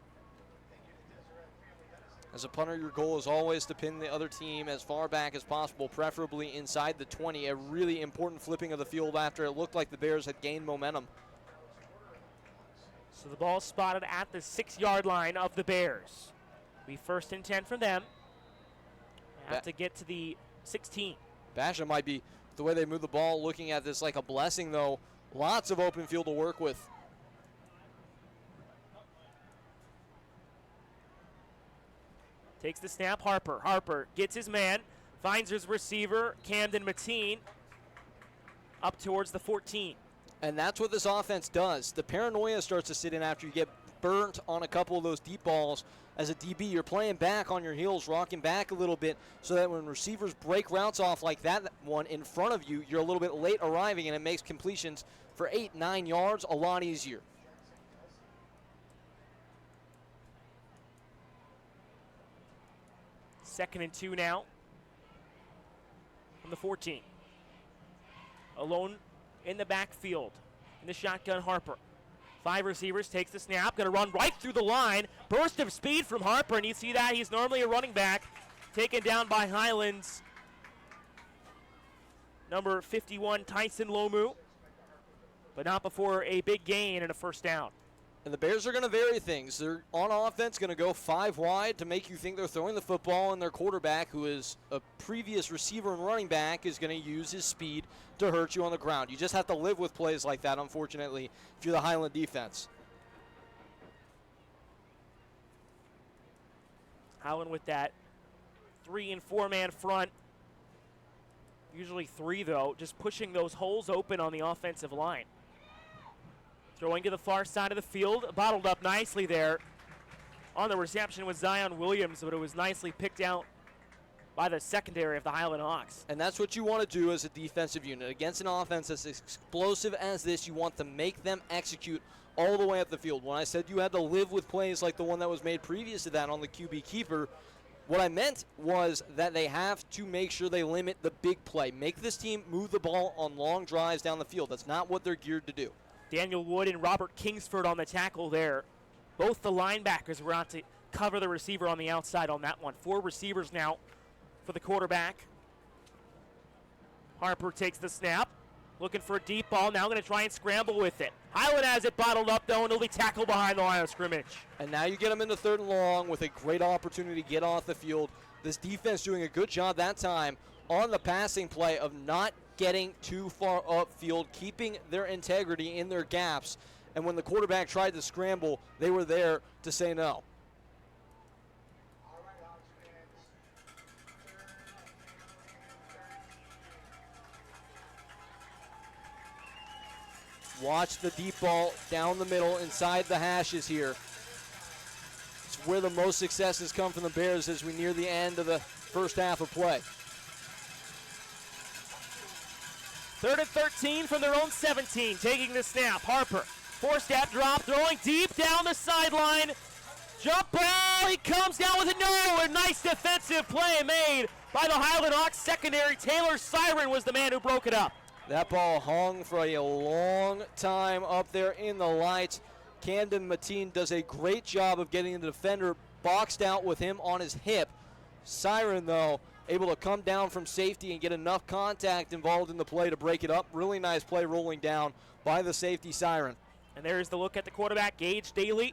As a punter, your goal is always to pin the other team as far back as possible, preferably inside the 20. A really important flipping of the field after it looked like the Bears had gained momentum. So the ball spotted at the 6-yard line of the Bears. Be 1st and 10 for them. Have to get to the 16. Basha might be, the way they move the ball, looking at this like a blessing, though. Lots of open field to work with. Takes the snap, Harper. Harper gets his man, finds his receiver, Camden Mateen, up towards the 14. And that's what this offense does. The paranoia starts to sit in after you get burnt on a couple of those deep balls. As a DB, you're playing back on your heels, rocking back a little bit, so that when receivers break routes off like that one in front of you, you're a little bit late arriving, and it makes completions for 8, 9 yards a lot easier. Second and 2 now from the 14. Alone in the backfield in the shotgun, Harper. 5 receivers, takes the snap, going to run right through the line. Burst of speed from Harper, and you see that he's normally a running back. Taken down by Highlands. Number 51, Tyson Lomu. But not before a big gain and a first down. And the Bears are going to vary things. They're on offense going to go 5 wide to make you think they're throwing the football, and their quarterback, who is a previous receiver and running back, is going to use his speed to hurt you on the ground. You just have to live with plays like that, unfortunately, if you're the Highland defense. Highland with that 3 and 4 man front. Usually 3, though, just pushing those holes open on the offensive line. Throwing to the far side of the field, bottled up nicely there. On the reception was Zion Williams, but it was nicely picked out by the secondary of the Highland Hawks. And that's what you want to do as a defensive unit. Against an offense as explosive as this, you want to make them execute all the way up the field. When I said you had to live with plays like the one that was made previous to that on the QB keeper, what I meant was that they have to make sure they limit the big play. Make this team move the ball on long drives down the field. That's not what they're geared to do. Daniel Wood and Robert Kingsford on the tackle there. Both the linebackers were out to cover the receiver on the outside on that one. 4 receivers now for the quarterback. Harper takes the snap, looking for a deep ball. Now going to try and scramble with it. Highland has it bottled up, though, and he'll be tackled behind the line of scrimmage. And now you get them into 3rd and long with a great opportunity to get off the field. This defense doing a good job that time on the passing play of not getting too far upfield, keeping their integrity in their gaps. And when the quarterback tried to scramble, they were there to say no. Watch the deep ball down the middle inside the hashes here. It's where the most success has come from the Bears as we near the end of the first half of play. 3rd and 13 from their own 17, taking the snap. Harper, 4-step drop, throwing deep down the sideline. Jump ball, he comes down with it. No, a nice defensive play made by the Highland Hawks secondary. Taylor Siren was the man who broke it up. That ball hung for a long time up there in the lights. Camden Mateen does a great job of getting the defender boxed out with him on his hip. Siren, though, able to come down from safety and get enough contact involved in the play to break it up. Really nice play rolling down by the safety, Siren. And there's the look at the quarterback, Gage Daly,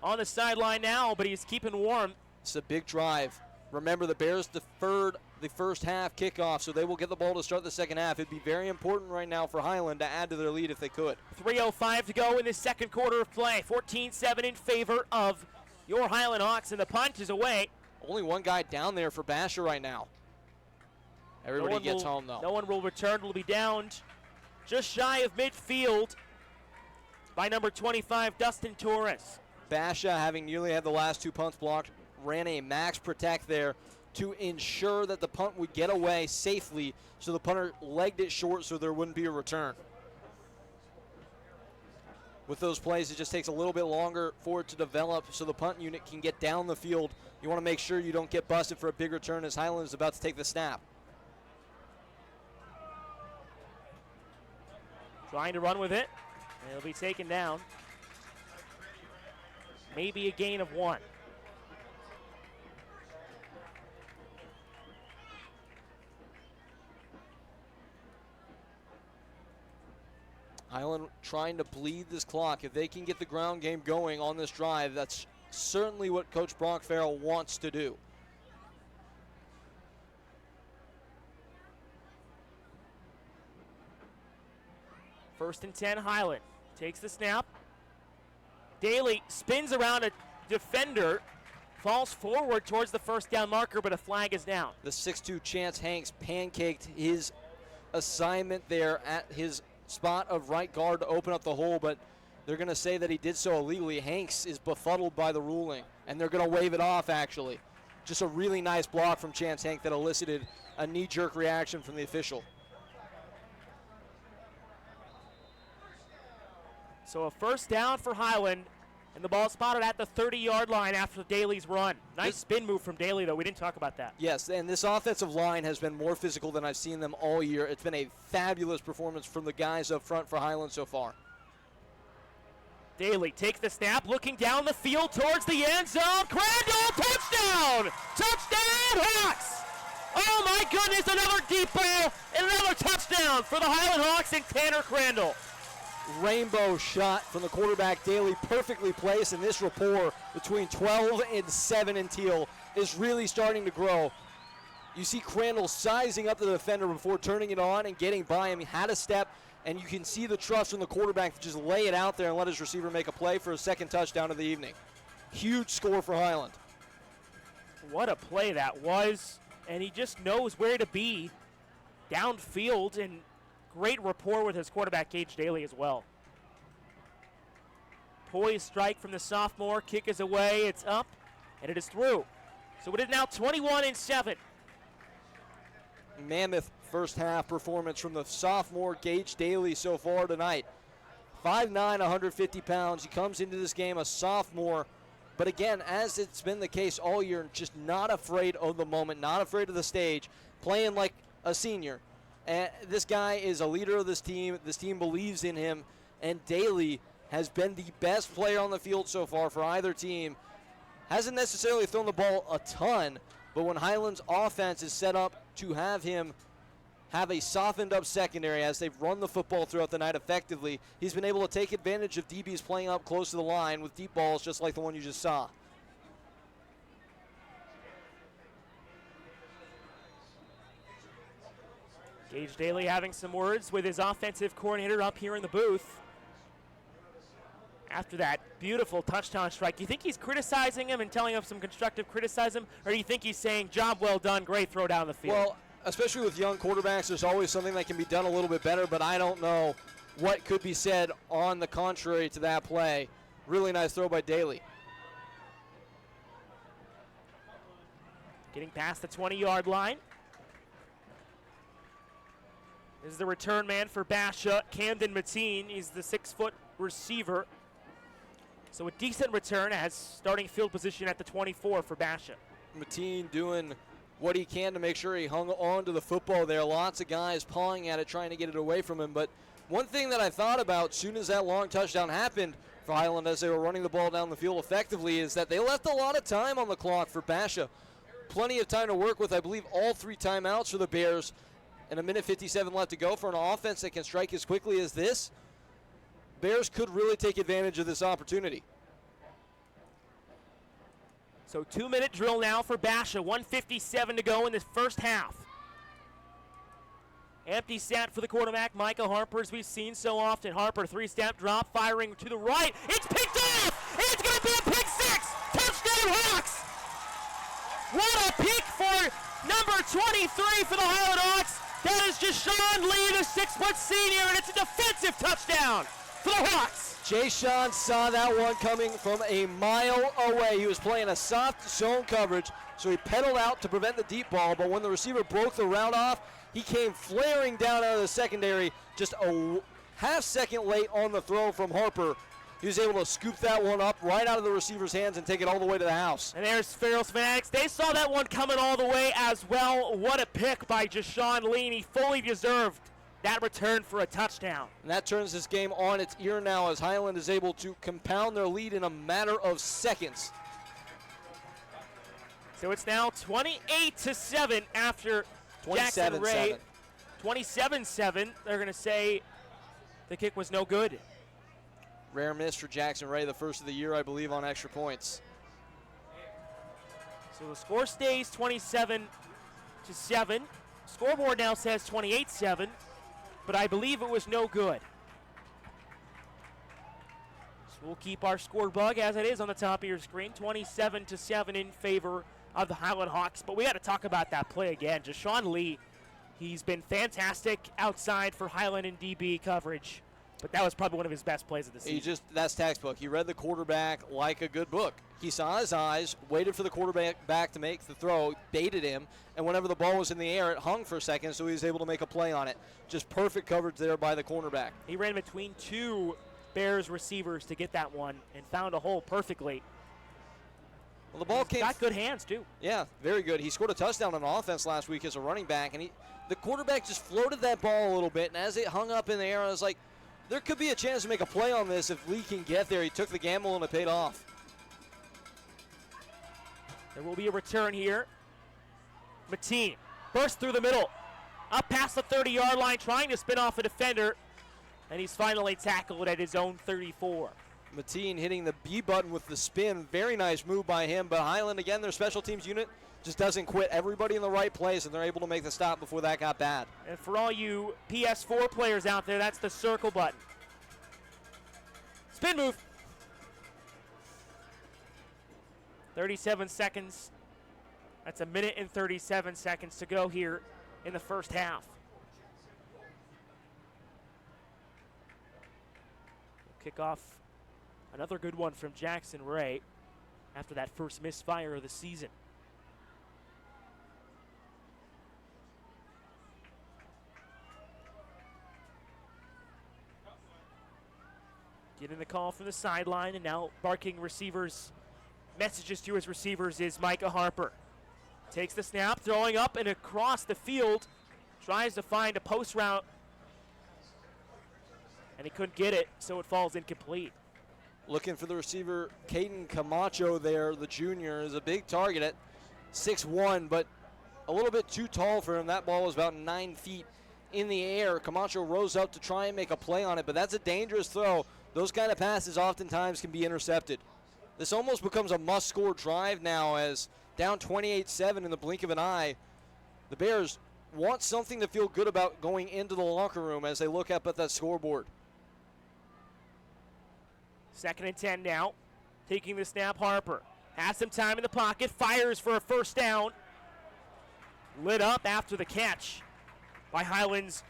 on the sideline now, but he's keeping warm. It's a big drive. Remember, the Bears deferred the first half kickoff, so they will get the ball to start the second half. It'd be very important right now for Highland to add to their lead if they could. 3:05 to go in the second quarter of play. 14-7 in favor of your Highland Hawks, and the punt is away. Only one guy down there for Basha right now. Everybody gets home, though. No one will return. Will be downed just shy of midfield by number 25, Dustin Torres. Basha, having nearly had the last 2 punts blocked, ran a max protect there to ensure that the punt would get away safely, so the punter legged it short so there wouldn't be a return. With those plays, it just takes a little bit longer for it to develop so the punt unit can get down the field. You want to make sure you don't get busted for a big return as Highland is about to take the snap. Trying to run with it, and it'll be taken down. Maybe a gain of 1. Highland trying to bleed this clock. If they can get the ground game going on this drive, that's certainly what Coach Brock Farrell wants to do. First and 10, Highland takes the snap. Daly spins around a defender, falls forward towards the first down marker, but a flag is down. The 6'2 Chance Hanks pancaked his assignment there at his spot of right guard to open up the hole, but they're going to say that he did so illegally. Hanks is befuddled by the ruling, and they're going to wave it off, actually. Just a really nice block from Chance Hank that elicited a knee-jerk reaction from the official. So a first down for Highland, and the ball spotted at the 30-yard line after Daly's run. Nice spin move from Daly, though. We didn't talk about that. Yes, and this offensive line has been more physical than I've seen them all year. It's been a fabulous performance from the guys up front for Highland so far. Daly takes the snap, looking down the field towards the end zone. Crandall, touchdown! Touchdown, Hawks! Oh, my goodness, another deep ball and another touchdown for the Highland Hawks and Tanner Crandall. Rainbow shot from the quarterback, Daly, perfectly placed, and this rapport between 12 and 7 and Teal is really starting to grow. You see Crandall sizing up the defender before turning it on and getting by him. He had a step, and you can see the trust from the quarterback to just lay it out there and let his receiver make a play for a second touchdown of the evening. Huge score for Highland. What a play that was, and he just knows where to be downfield, and great rapport with his quarterback, Gage Daly, as well. poised strike from the sophomore. Kick is away. It's up, and it is through. So it is now 21-7. Mammoth first half performance from the sophomore Gage Daly so far tonight. 5'9", 150 pounds. He comes into this game a sophomore, but again, as it's been the case all year, just not afraid of the moment, not afraid of the stage, playing like a senior. And this guy is a leader of this team. This team believes in him, and Daly has been the best player on the field so far for either team. Hasn't necessarily thrown the ball a ton, but when Highland's offense is set up to have him have a softened up secondary as they've run the football throughout the night effectively, he's been able to take advantage of DBs playing up close to the line with deep balls just like the one you just saw. Gage Daly having some words with his offensive coordinator up here in the booth. After that beautiful touchdown strike, do you think he's criticizing him and telling him some constructive criticism, or do you think he's saying, job well done, great throw down the field? Well, especially with young quarterbacks, there's always something that can be done a little bit better, but I don't know what could be said on the contrary to that play. Really nice throw by Daly. Getting past the 20-yard line. This is the return man for Basha, Camden Mateen. He's the 6-foot receiver. So a decent return as starting field position at the 24 for Basha. Mateen doing what he can to make sure he hung on to the football there. Lots of guys pawing at it, trying to get it away from him. But one thing that I thought about as soon as that long touchdown happened for Highland as they were running the ball down the field effectively is that they left a lot of time on the clock for Basha. Plenty of time to work with. I believe all 3 timeouts for the Bears and 1:57 left to go for an offense that can strike as quickly as this. Bears could really take advantage of this opportunity. So 2-minute drill now for Basha. 1:57 to go in this first half. Empty set for the quarterback, Micah Harper, as we've seen so often. Harper, 3-step drop, firing to the right. It's picked off! It's going to be a pick 6! Touchdown Hawks! What a pick for number 23 for the Highland Hawks. That is Jashawn Lee, the 6-foot senior, and it's a defensive touchdown for the Hawks. Jay Sean saw that one coming from a mile away. He was playing a soft zone coverage, so he pedaled out to prevent the deep ball, but when the receiver broke the route off, he came flaring down out of the secondary, just a half-second late on the throw from Harper. He was able to scoop that one up right out of the receiver's hands and take it all the way to the house. And there's Farrell's Fanatics. They saw that one coming all the way as well. What a pick by Jashawn Lee. He fully deserved that return for a touchdown. And that turns this game on its ear now as Highland is able to compound their lead in a matter of seconds. So it's now 28-7 after Jackson Ray. 27-7. They're going to say the kick was no good. Rare miss for Jackson Ray, the first of the year, I believe, on extra points. So the score stays 27-7. Scoreboard now says 28-7, but I believe it was no good. So we'll keep our score bug as it is on the top of your screen, 27-7 in favor of the Highland Hawks. But we got to talk about that play again. Jashawn Lee, he's been fantastic outside for Highland and DB coverage. But that was probably one of his best plays of the season. That's textbook. He read the quarterback like a good book. He saw his eyes, waited for the quarterback back to make the throw, baited him, and whenever the ball was in the air, it hung for a second, so he was able to make a play on it. Just perfect coverage there by the cornerback. He ran between 2 Bears receivers to get that one and found a hole perfectly. Well, the ball He's got good hands, too. Yeah, very good. He scored a touchdown on offense last week as a running back, and the quarterback just floated that ball a little bit, and as it hung up in the air, I was like, there could be a chance to make a play on this if Lee can get there. He took the gamble and it paid off. There will be a return here. Mateen burst through the middle, up past the 30-yard line, trying to spin off a defender, and he's finally tackled at his own 34. Mateen hitting the B button with the spin. Very nice move by him, but Highland, again, their special teams unit just doesn't quit. Everybody in the right place, and they're able to make the stop before that got bad. And for all you PS4 players out there, that's the circle button. Spin move. 37 seconds. That's 1 minute and 37 seconds to go here in the first half. Kickoff Another good one from Jackson Ray after that first misfire of the season. Getting the call from the sideline, and now barking messages to his receivers is Micah Harper. Takes the snap, throwing up and across the field. Tries to find a post route, and he couldn't get it, so it falls incomplete. Looking for the receiver, Caden Camacho there, the junior, is a big target at 6'1", but a little bit too tall for him. That ball was about 9 feet in the air. Camacho rose up to try and make a play on it, but that's a dangerous throw. Those kind of passes oftentimes can be intercepted. This almost becomes a must-score drive now, as down 28-7 in the blink of an eye. The Bears want something to feel good about going into the locker room as they look up at that scoreboard. 2nd and 10 now. Taking the snap, Harper has some time in the pocket, fires for a first down. Lit up after the catch by Highland's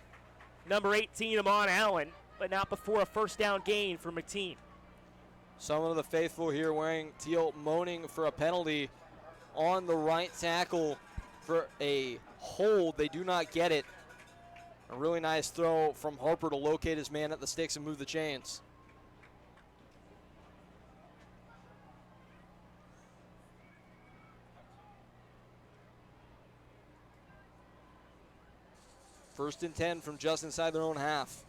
number 18, Amon Allen, but not before a first down gain for McTeen. Some of the faithful here wearing teal moaning for a penalty on the right tackle for a hold. They do not get it. A really nice throw from Harper to locate his man at the sticks and move the chains. First and 10 from just inside their own half.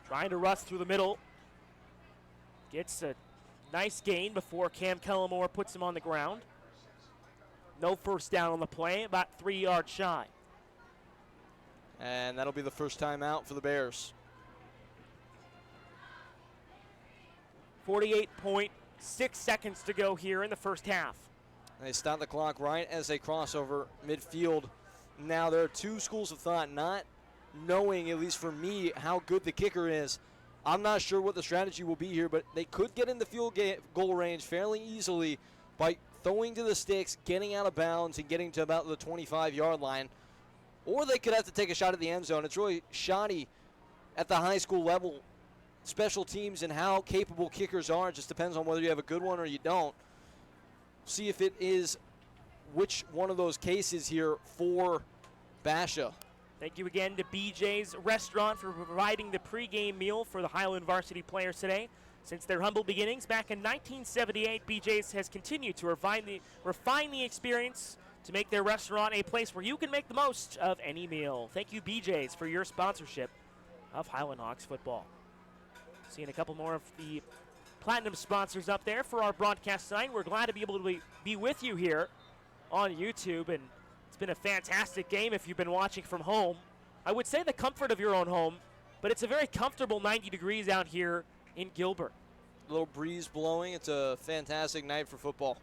Trying to rush through the middle. Gets a nice gain before Cam Kellamore puts him on the ground. No first down on the play, about 3 yards shy. And that'll be the first time out for the Bears. 48.6 seconds to go here in the first half. They stop the clock right as they cross over midfield. Now there are two schools of thought, not knowing, at least for me, how good the kicker is. I'm not sure what the strategy will be here, but they could get in the field goal range fairly easily by throwing to the sticks, getting out of bounds, and getting to about the 25-yard line. Or they could have to take a shot at the end zone. It's really shoddy at the high school level. Special teams and how capable kickers are, it just depends on whether you have a good one or you don't. See if it is which one of those cases here for Basha. Thank you again to BJ's Restaurant for providing the pregame meal for the Highland varsity players today. Since their humble beginnings back in 1978, BJ's has continued to refine the experience to make their restaurant a place where you can make the most of any meal. Thank you, BJ's, for your sponsorship of Highland Hawks football. Seeing a couple more of the platinum sponsors up there for our broadcast tonight. We're glad to be able to be with you here on YouTube, and it's been a fantastic game if you've been watching from home. I would say the comfort of your own home, but it's a very comfortable 90 degrees out here in Gilbert. A little breeze blowing. It's a fantastic night for football.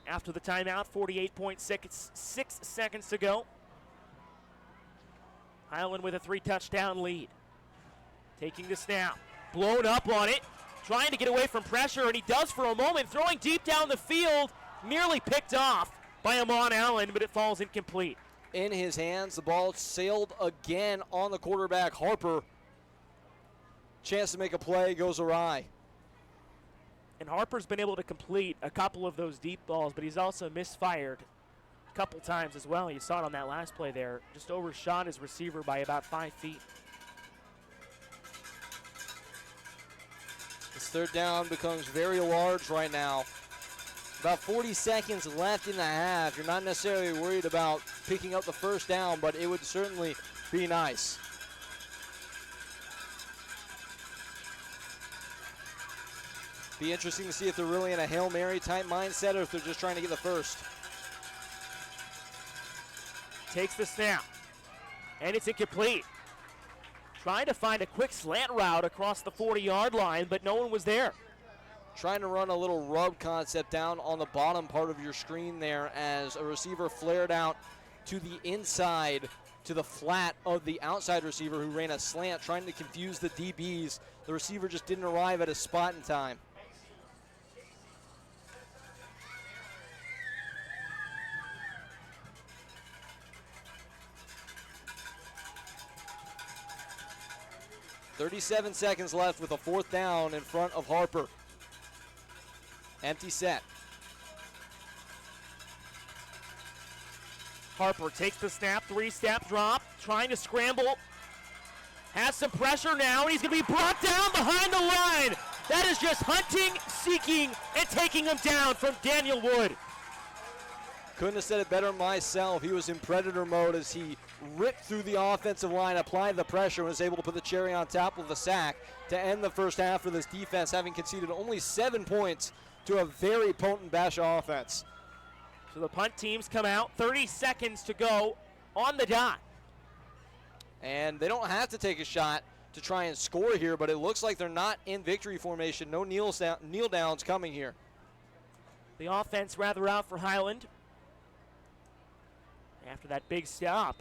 After the timeout, 48.6 seconds to go. Highland with a 3-touchdown lead. Taking the snap. Blown up on it. Trying to get away from pressure, and he does for a moment. Throwing deep down the field. Nearly picked off by Amon Allen, but it falls incomplete. In his hands, the ball sailed again on the quarterback, Harper. Chance to make a play goes awry. And Harper's been able to complete a couple of those deep balls, but he's also misfired a couple times as well. You saw it on that last play there. Just overshot his receiver by about 5 feet. This third down becomes very large right now. About 40 seconds left in the half. You're not necessarily worried about picking up the first down, but it would certainly be nice. Be interesting to see if they're really in a Hail Mary type mindset or if they're just trying to get the first. Takes the snap, and it's incomplete. Trying to find a quick slant route across the 40-yard line, but no one was there. Trying to run a little rub concept down on the bottom part of your screen there as a receiver flared out to the inside to the flat of the outside receiver who ran a slant, trying to confuse the DBs. The receiver just didn't arrive at a spot in time. 37 seconds left with a 4th down in front of Harper. Empty set. Harper takes the snap, 3-step drop, trying to scramble. Has some pressure now, and he's going to be brought down behind the line. That is just hunting, seeking, and taking him down from Daniel Wood. Couldn't have said it better myself. He was in predator mode as he ripped through the offensive line, applied the pressure, and was able to put the cherry on top with a sack to end the first half for this defense, having conceded only 7 points to a very potent Basha offense. So the punt teams come out, 30 seconds to go on the dot. And they don't have to take a shot to try and score here, but it looks like they're not in victory formation. No kneel downs coming here. The offense rather out for Highland. After that big stop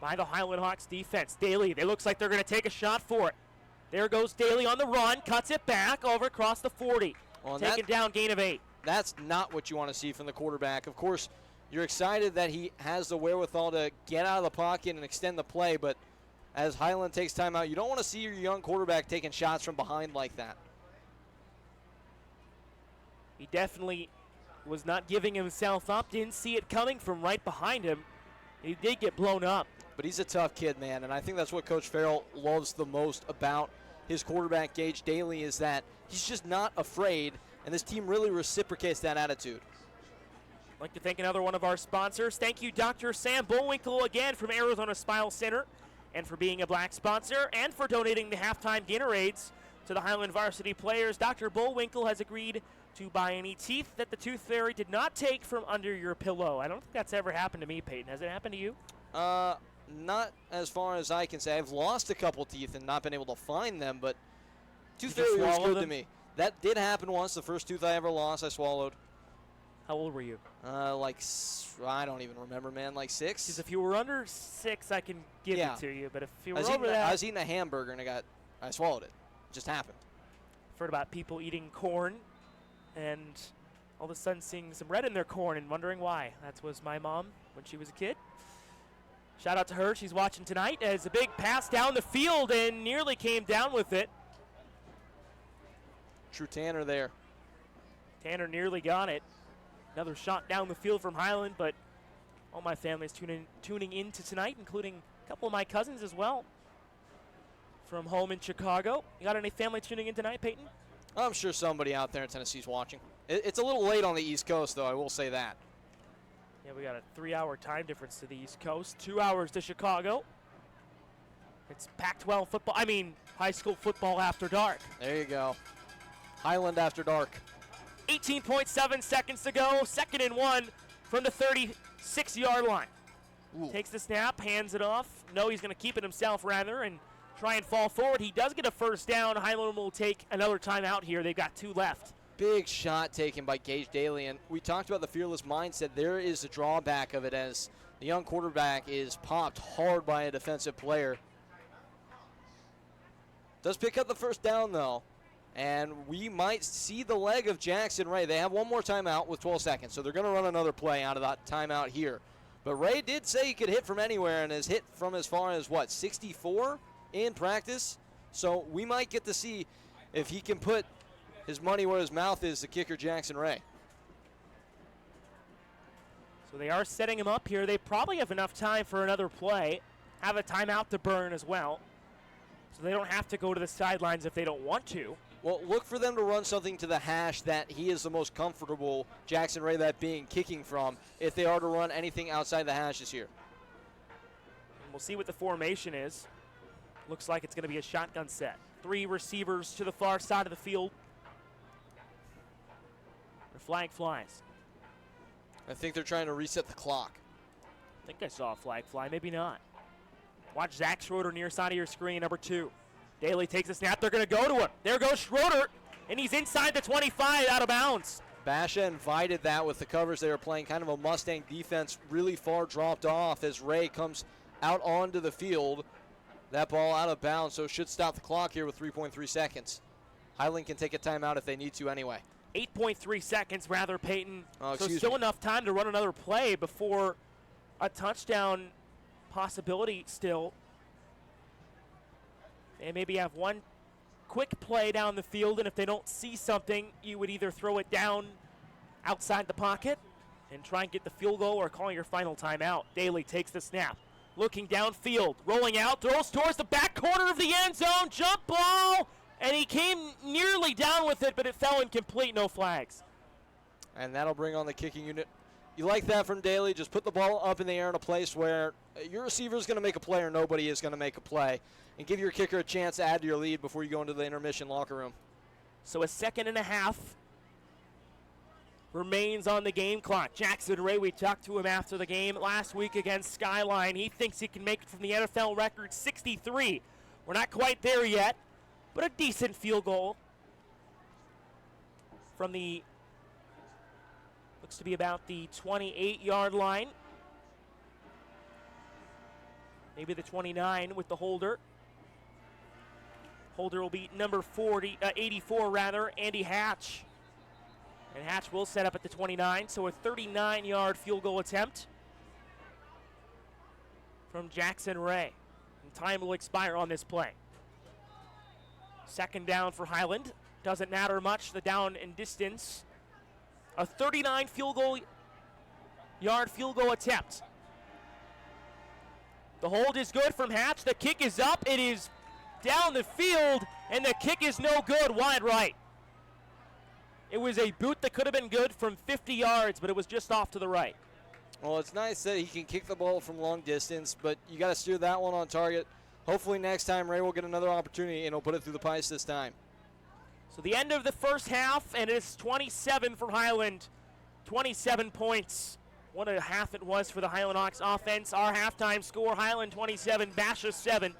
by the Highland Hawks defense. Daly, it looks like they're going to take a shot for it. There goes Daly on the run, cuts it back over across the 40. Taken down, gain of 8. That's not what you want to see from the quarterback. Of course, you're excited that he has the wherewithal to get out of the pocket and extend the play, but as Highland takes time out, you don't want to see your young quarterback taking shots from behind like that. He definitely was not giving himself up, didn't see it coming from right behind him. He did get blown up. But he's a tough kid, man, and I think that's what Coach Farrell loves the most about his quarterback, Gage Daly, is that he's just not afraid, and this team really reciprocates that attitude. I'd like to thank another one of our sponsors. Thank you, Dr. Sam Bullwinkle, again from Arizona Spinal Center, and for being a black sponsor, and for donating the halftime Gatorades to the Highland varsity players. Dr. Bullwinkle has agreed to buy any teeth that the tooth fairy did not take from under your pillow. I don't think that's ever happened to me, Peyton. Has it happened to you? Not as far as I can say. I've lost a couple teeth and not been able to find them, but tooth fairy was good to me. That did happen once. The first tooth I ever lost, I swallowed. How old were you? I don't even remember, man. Like 6? Because if you were under 6, I can give it to you. But if you were over I that, was eating a hamburger and I swallowed it. It just happened. I've heard about people eating corn and all of a sudden seeing some red in their corn and wondering why. That was my mom when she was a kid. Shout out to her. She's watching tonight as a big pass down the field and nearly came down with it. True Tanner there. Tanner nearly got it. Another shot down the field from Highland, but all my family's tuning into tonight, including a couple of my cousins as well from home in Chicago. You got any family tuning in tonight, Peyton? I'm sure somebody out there in Tennessee's watching. It's a little late on the East Coast, though, I will say that. Yeah, we got a 3-hour time difference to the East Coast, 2 hours to Chicago. It's Pac-12 football, high school football after dark. There you go. Highland after dark. 18.7 seconds to go, 2nd and 1 from the 36-yard line. Ooh. Takes the snap, hands it off. No, he's going to keep it himself rather and try and fall forward. He does get a first down. Highland will take another timeout here. They've got 2 left. Big shot taken by Gage Daly, and we talked about the fearless mindset. There is a drawback of it as the young quarterback is popped hard by a defensive player. Does pick up the first down, though, and we might see the leg of Jackson Ray. They have one more timeout with 12 seconds, so they're going to run another play out of that timeout here. But Ray did say he could hit from anywhere and has hit from as far as, 64 in practice? So we might get to see if he can put his money where his mouth is, the kicker Jackson Ray. So they are setting him up here. They probably have enough time for another play. Have a timeout to burn as well. So they don't have to go to the sidelines if they don't want to. Well, look for them to run something to the hash that he is the most comfortable, Jackson Ray, that being kicking from, if they are to run anything outside the hashes here. And we'll see what the formation is. Looks like it's going to be a shotgun set. 3 receivers to the far side of the field. The flag flies. I think they're trying to reset the clock. I think I saw a flag fly, maybe not. Watch Zach Schroeder near side of your screen, number 2. Daly takes a snap, they're going to go to him. There goes Schroeder, and he's inside the 25, out of bounds. Basha invited that with the covers they were playing, kind of a Mustang defense, really far dropped off as Ray comes out onto the field. That ball out of bounds, so it should stop the clock here with 3.3 seconds. Highland can take a timeout if they need to anyway. 8.3 seconds, rather, Peyton. So still enough time to run another play before a touchdown possibility still. They maybe have one quick play down the field, and if they don't see something, you would either throw it down outside the pocket and try and get the field goal or call your final timeout. Daly takes the snap. Looking downfield, rolling out, throws towards the back corner of the end zone, jump ball, and he came nearly down with it, but it fell incomplete, no flags. And that'll bring on the kicking unit. You like that from Daly, just put the ball up in the air in a place where your receiver is going to make a play or nobody is going to make a play, and give your kicker a chance to add to your lead before you go into the intermission locker room. So a 2.5 seconds remains on the game clock. Jackson Ray, we talked to him after the game last week against Skyline. He thinks he can make it from the NFL record 63. We're not quite there yet, but a decent field goal from the, looks to be about the 28-yard line. Maybe the 29 with the holder. Holder will be number 84 rather, Andy Hatch. And Hatch will set up at the 29, so a 39-yard field goal attempt from Jackson Ray. And time will expire on this play. Second down for Highland. Doesn't matter much, the down and distance. A 39 yard field goal attempt. The hold is good from Hatch. The kick is up. It is down the field, and the kick is no good, wide right. It was a boot that could have been good from 50 yards, but it was just off to the right. Well, it's nice that he can kick the ball from long distance, but you got to steer that one on target. Hopefully next time Ray will get another opportunity and he'll put it through the pipes this time. So the end of the first half, and it's 27 for Highland. 27 points. What a half it was for the Highland Hawks offense. Our halftime score, Highland 27, Basha 7.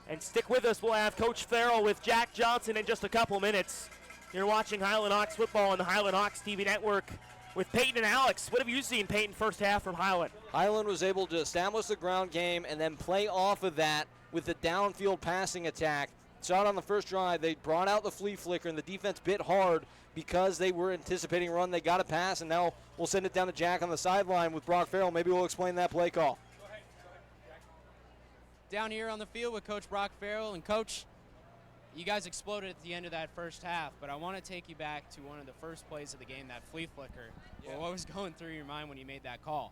And stick with us, we'll have Coach Farrell with Jack Johnson in just a couple minutes. You're watching Highland Hawks football on the Highland Hawks TV network with Peyton and Alex. What have you seen, Peyton, first half from Highland? Highland was able to establish the ground game and then play off of that with the downfield passing attack. Saw it on the first drive. They brought out the flea flicker, and the defense bit hard because they were anticipating run. They got a pass, and now we'll send it down to Jack on the sideline with Brock Farrell. Maybe we'll explain that play call. Down here on the field with Coach Brock Farrell. And, Coach, you guys exploded at the end of that first half, but I want to take you back to one of the first plays of the game, that flea flicker. Yeah. Well, what was going through your mind when you made that call?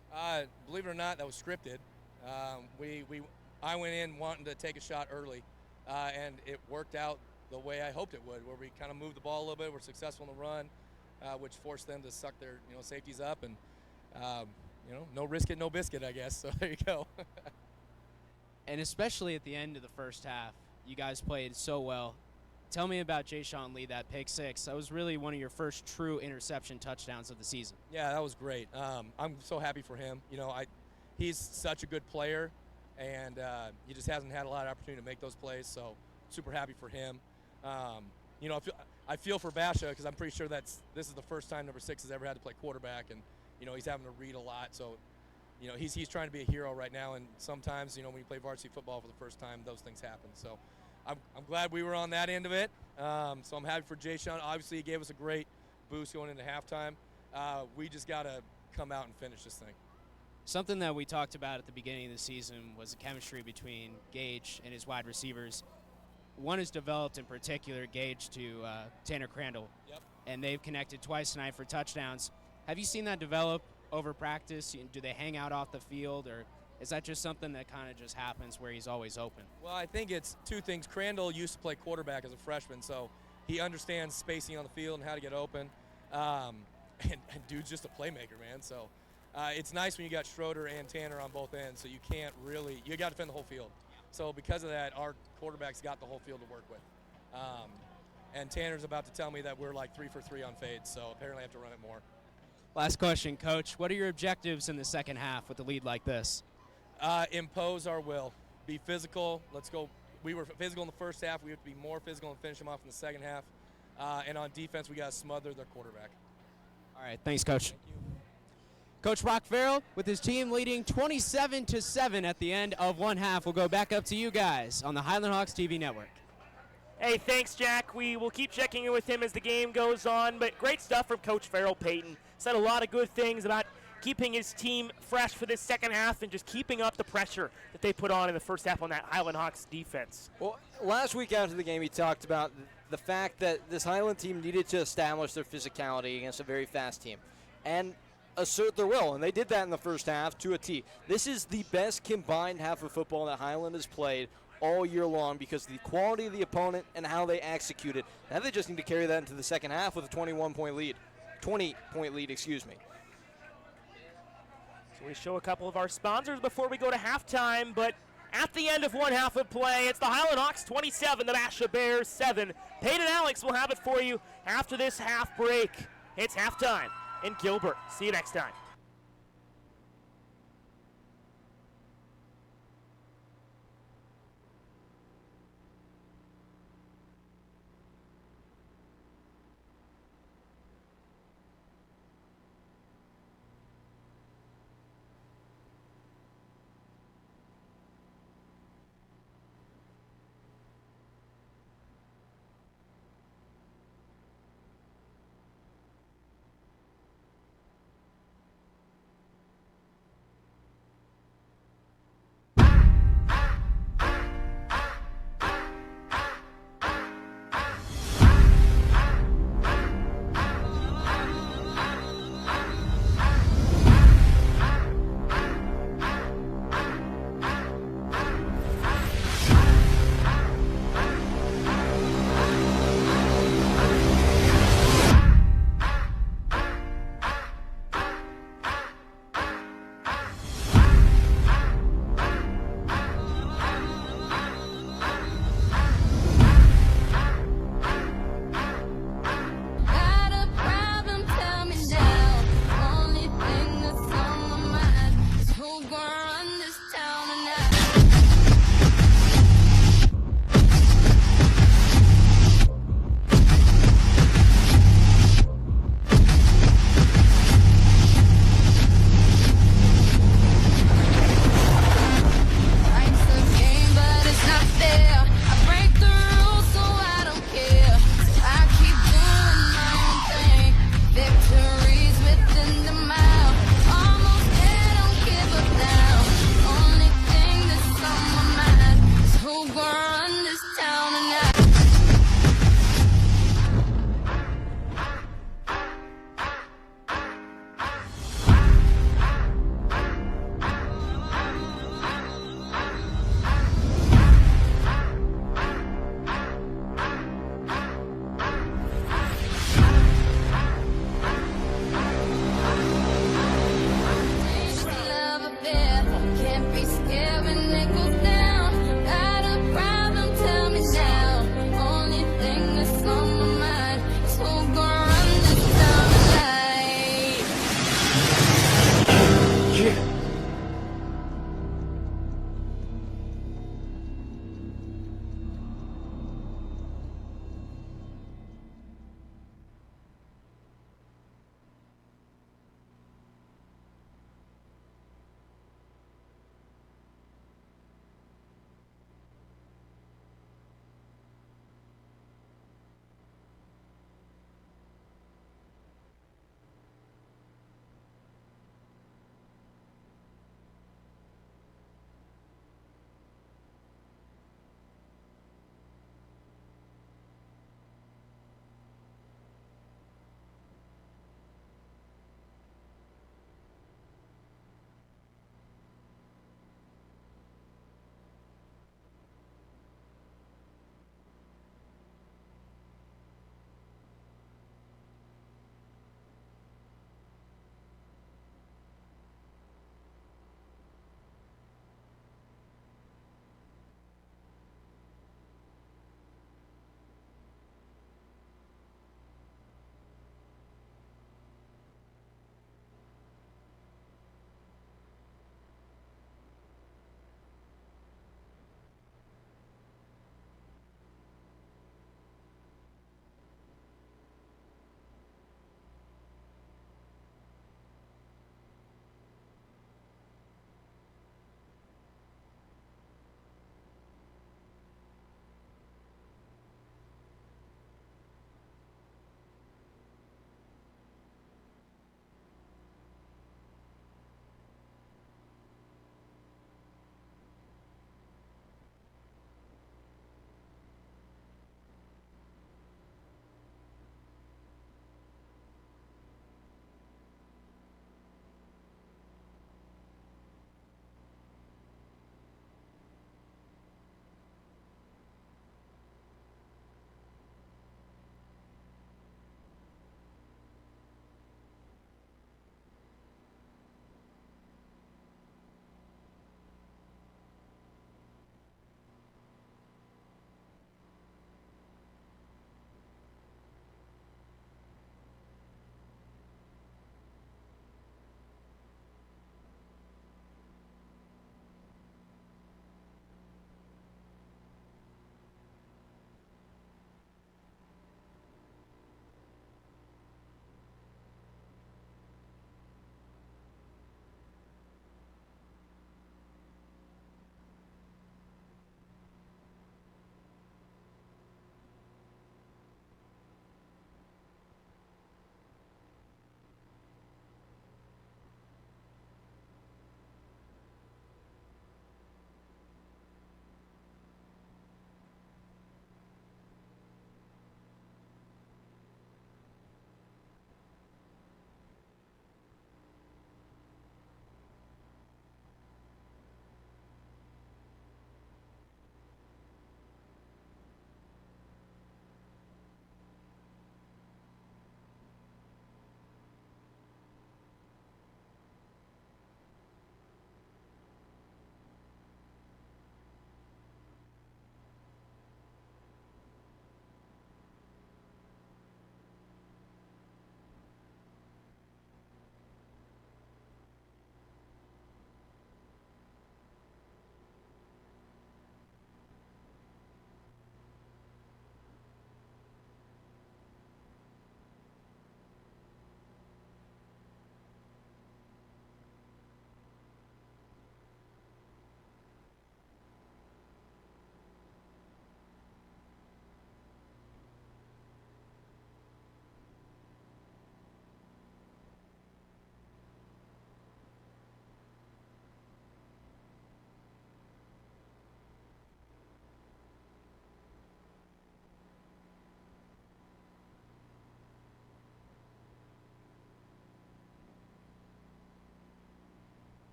Believe it or not, that was scripted. I went in wanting to take a shot early, and it worked out the way I hoped it would, where we kind of moved the ball a little bit. We're successful in the run, which forced them to suck their safeties up, and no risk it, no biscuit, I guess. So there you go. And especially at the end of the first half, you guys played so well. Tell me about Jay-Sean Lee, that pick six. That was really one of your first true interception touchdowns of the season. Yeah, that was great. I'm so happy for him. He's such a good player, and he just hasn't had a lot of opportunity to make those plays, so super happy for him. I feel for Basha because I'm pretty sure this is the first time number 6 has ever had to play quarterback, and he's having to read a lot, so he's trying to be a hero right now, and sometimes when you play varsity football for the first time, those things happen. So I'm glad we were on that end of it. So I'm happy for Jay Sean. Obviously, he gave us a great boost going into halftime. We just got to come out and finish this thing. Something that we talked about at the beginning of the season was the chemistry between Gage and his wide receivers. One is developed in particular, Gage to Tanner Crandall. Yep. And they've connected twice tonight for touchdowns. Have you seen that develop over practice? Do they hang out off the field, or is that just something that kind of just happens where he's always open? Well, I think it's two things. Crandall used to play quarterback as a freshman, so he understands spacing on the field and how to get open. And dude's just a playmaker, man. So it's nice when you got Schroeder and Tanner on both ends, so you got to defend the whole field. So because of that, our quarterback's got the whole field to work with. And Tanner's about to tell me that we're like 3 for 3 on fades, so apparently I have to run it more. Last question, Coach. What are your objectives in the second half with a lead like this? Impose our will. Be physical. Let's go. We were physical in the first half. We have to be more physical and finish them off in the second half. And on defense, we got to smother their quarterback. All right. Thanks, Coach. Thank you. Coach Brock Farrell with his team leading 27-7 at the end of one half. We'll go back up to you guys on the Highland Hawks TV network. Hey, thanks, Jack. We will keep checking in with him as the game goes on, but great stuff from Coach Farrell. Peyton said a lot of good things about keeping his team fresh for this second half and just keeping up the pressure that they put on in the first half on that Highland Hawks defense. Well, last week after the game, he talked about the fact that this Highland team needed to establish their physicality against a very fast team and assert their will, and they did that in the first half to a T. This is the best combined half of football that Highland has played all year long because of the quality of the opponent and how they executed. Now they just need to carry that into the second half with a 20-point lead, excuse me. So we show a couple of our sponsors before we go to halftime, but at the end of one half of play, it's the Highland Hawks 27, the Basha Bears 7. Peyton and Alex will have it for you after this half break. It's halftime in Gilbert. See you next time.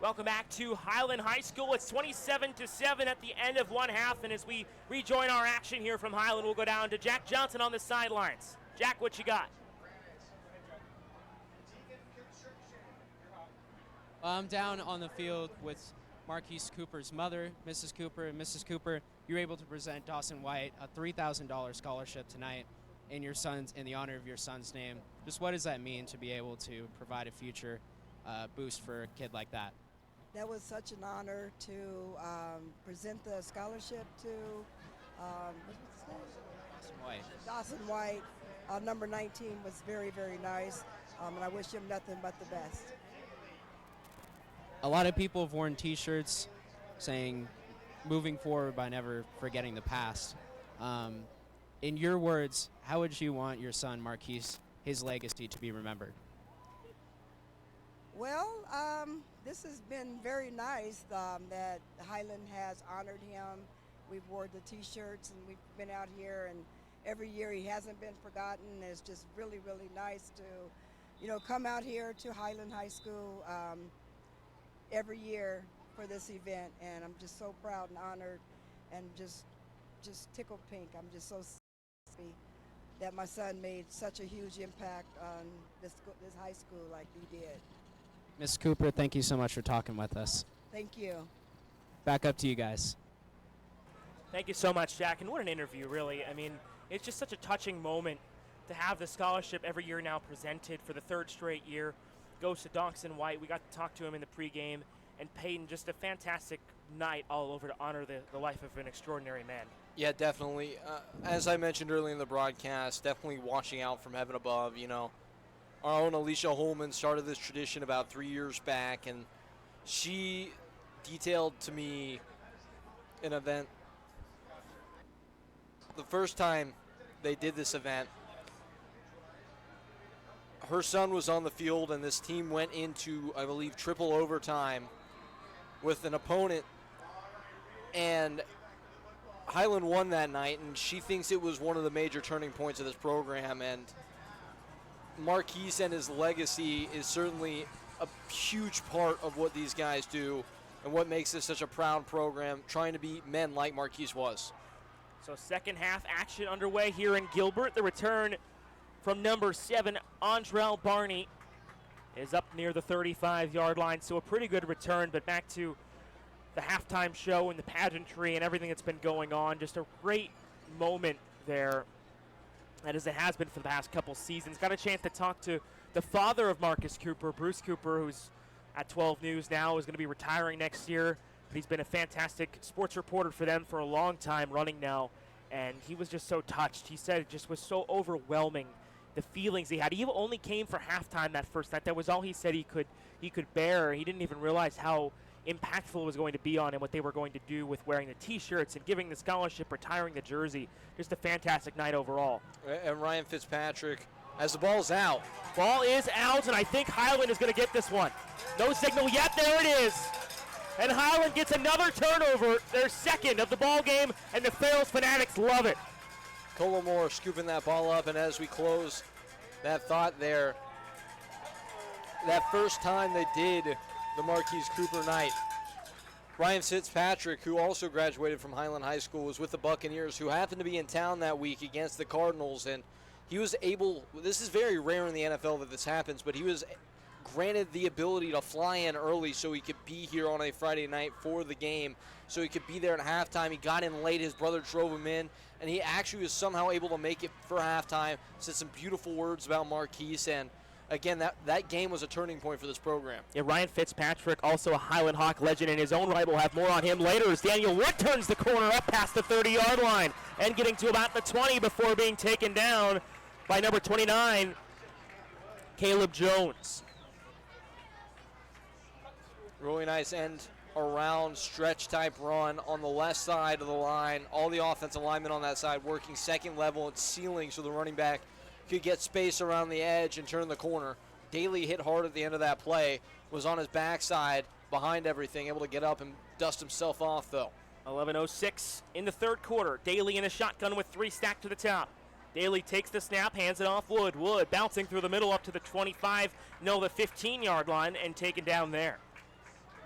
Welcome back to Highland High School. It's 27-7 at the end of one half, and as we rejoin our action here from Highland, we'll go down to Jack Johnson on the sidelines. Jack, what you got? I'm down on the field with Marquise Cooper's mother, Mrs. Cooper. And Mrs. Cooper, you're able to present Dawson White a $3,000 scholarship tonight in the honor of your son's name. Just what does that mean to be able to provide a future boost for a kid like that? That was such an honor to present the scholarship to Dawson White. Number 19 was very, very nice, and I wish him nothing but the best. A lot of people have worn T-shirts saying, moving forward by never forgetting the past. In your words, how would you want your son, Marquise, his legacy to be remembered? Well, this has been very nice that Highland has honored him. We've worn the T-shirts and we've been out here, and every year he hasn't been forgotten. It's just really, really nice to, come out here to Highland High School every year for this event, and I'm just so proud and honored and just tickled pink. I'm just so happy that my son made such a huge impact on this high school like he did. Ms. Cooper, thank you so much for talking with us. Thank you. Back up to you guys. Thank you so much, Jack, and what an interview, really. I mean, it's just such a touching moment to have the scholarship every year now presented for the third straight year. Goes to Dawson White. We got to talk to him in the pregame, and Peyton, just a fantastic night all over to honor the life of an extraordinary man. Yeah, definitely. As I mentioned earlier in the broadcast, definitely watching out from heaven above. Our own Alicia Holman started this tradition about 3 years back, and she detailed to me an event. The first time they did this event, her son was on the field, and this team went into, I believe, triple overtime with an opponent, and Highland won that night, and she thinks it was one of the major turning points of this program, and Marquise and his legacy is certainly a huge part of what these guys do and what makes this such a proud program, trying to be men like Marquise was. So second half action underway here in Gilbert. The return from number 7, Andrell Barney, is up near the 35-yard line. So a pretty good return, but back to the halftime show and the pageantry and everything that's been going on. Just a great moment there, and as it has been for the past couple seasons. Got a chance to talk to the father of Marcus Cooper, Bruce Cooper, who's at 12 News now, is going to be retiring next year. But he's been a fantastic sports reporter for them for a long time running now, and he was just so touched. He said it just was so overwhelming, the feelings he had. He only came for halftime that first night. That was all he said he could bear. He didn't even realize how impactful it was going to be on him, what they were going to do with wearing the T-shirts and giving the scholarship, retiring the jersey. Just a fantastic night overall. And Ryan Fitzpatrick, as the ball's out. Ball is out, and I think Highland is going to get this one. No signal yet. There it is. And Highland gets another turnover, their second of the ball game, and the Farrell's Fanatics love it. Colomore scooping that ball up, and as we close that thought there, that first time they did the Marquise Cooper night, Ryan Fitzpatrick, who also graduated from Highland High School, was with the Buccaneers, who happened to be in town that week against the Cardinals, and he was able, this is very rare in the NFL that this happens, but he was granted the ability to fly in early so he could be here on a Friday night for the game, so he could be there at halftime. He got in late, his brother drove him in, and he actually was somehow able to make it for halftime, said some beautiful words about Marquise, and again, that game was a turning point for this program. Yeah, Ryan Fitzpatrick, also a Highland Hawk legend in his own right. We'll have more on him later as Daniel Wood turns the corner up past the 30-yard line and getting to about the 20 before being taken down by number 29, Caleb Jones. Really nice end around stretch type run on the left side of the line. All the offensive linemen on that side working second level and sealing so the running back could get space around the edge and turn the corner. Daly hit hard at the end of that play, was on his backside behind everything, able to get up and dust himself off though. 11:06 in the third quarter. Daly in a shotgun with 3 stacked to the top. Daly takes the snap, hands it off Wood. Wood bouncing through the middle up to the 25, no, the 15-yard line, and taken down there.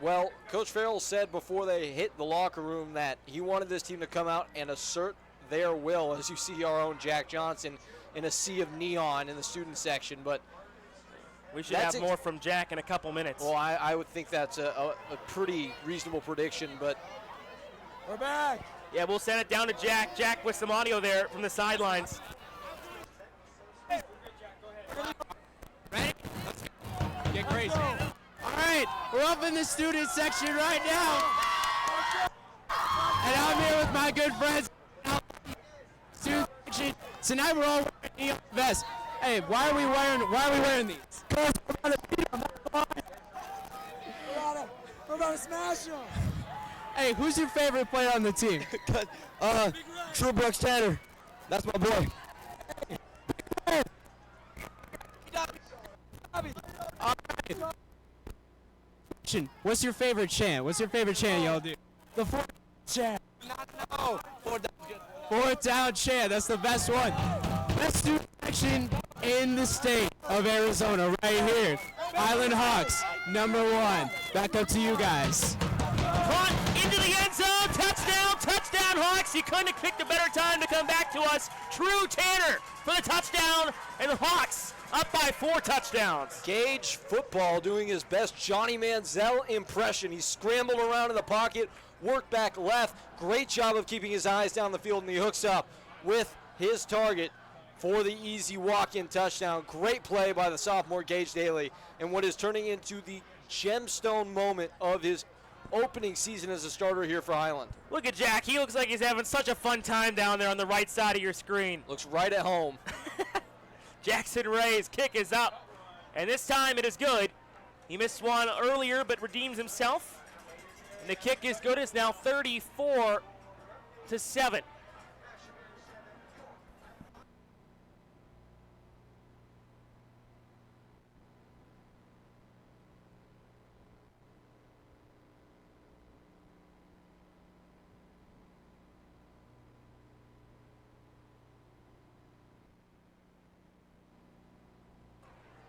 Well, Coach Farrell said before they hit the locker room that he wanted this team to come out and assert their will, as you see our own Jack Johnson in a sea of neon in the student section. But we should have more from Jack in a couple minutes. Well, I would think that's a pretty reasonable prediction, but we're back. Yeah, we'll send it down to Jack. Jack with some audio there from the sidelines. Ready? Let's get crazy. All right, we're up in the student section right now. And I'm here with my good friends. Student section. Tonight we're all wearing neon vests. Hey, why are we wearing these? Because we're about to beat them. We're about to smash them. Hey, who's your favorite player on the team? True Brooks Tanner. That's my boy. All right. What's your favorite chant? What's your favorite chant y'all do? The fourth chant. No. Fourth down chant. That's the best one. Best student action in the state of Arizona right here. Highland Hawks, #1. Back up to you guys. Caught into the end zone. Touchdown Hawks. You couldn't have picked a better time to come back to us. True Tanner for the touchdown, and the Hawks up by 4 touchdowns. Gage football doing his best Johnny Manziel impression. He scrambled around in the pocket, worked back left. Great job of keeping his eyes down the field, and he hooks up with his target for the easy walk-in touchdown. Great play by the sophomore Gage Daly, and what is turning into the gemstone moment of his opening season as a starter here for Highland. Look at Jack. He looks like he's having such a fun time down there on the right side of your screen. Looks right at home. Jackson Ray's kick is up, and this time it is good. He missed one earlier but redeems himself, and the kick is good. It's now 34-7.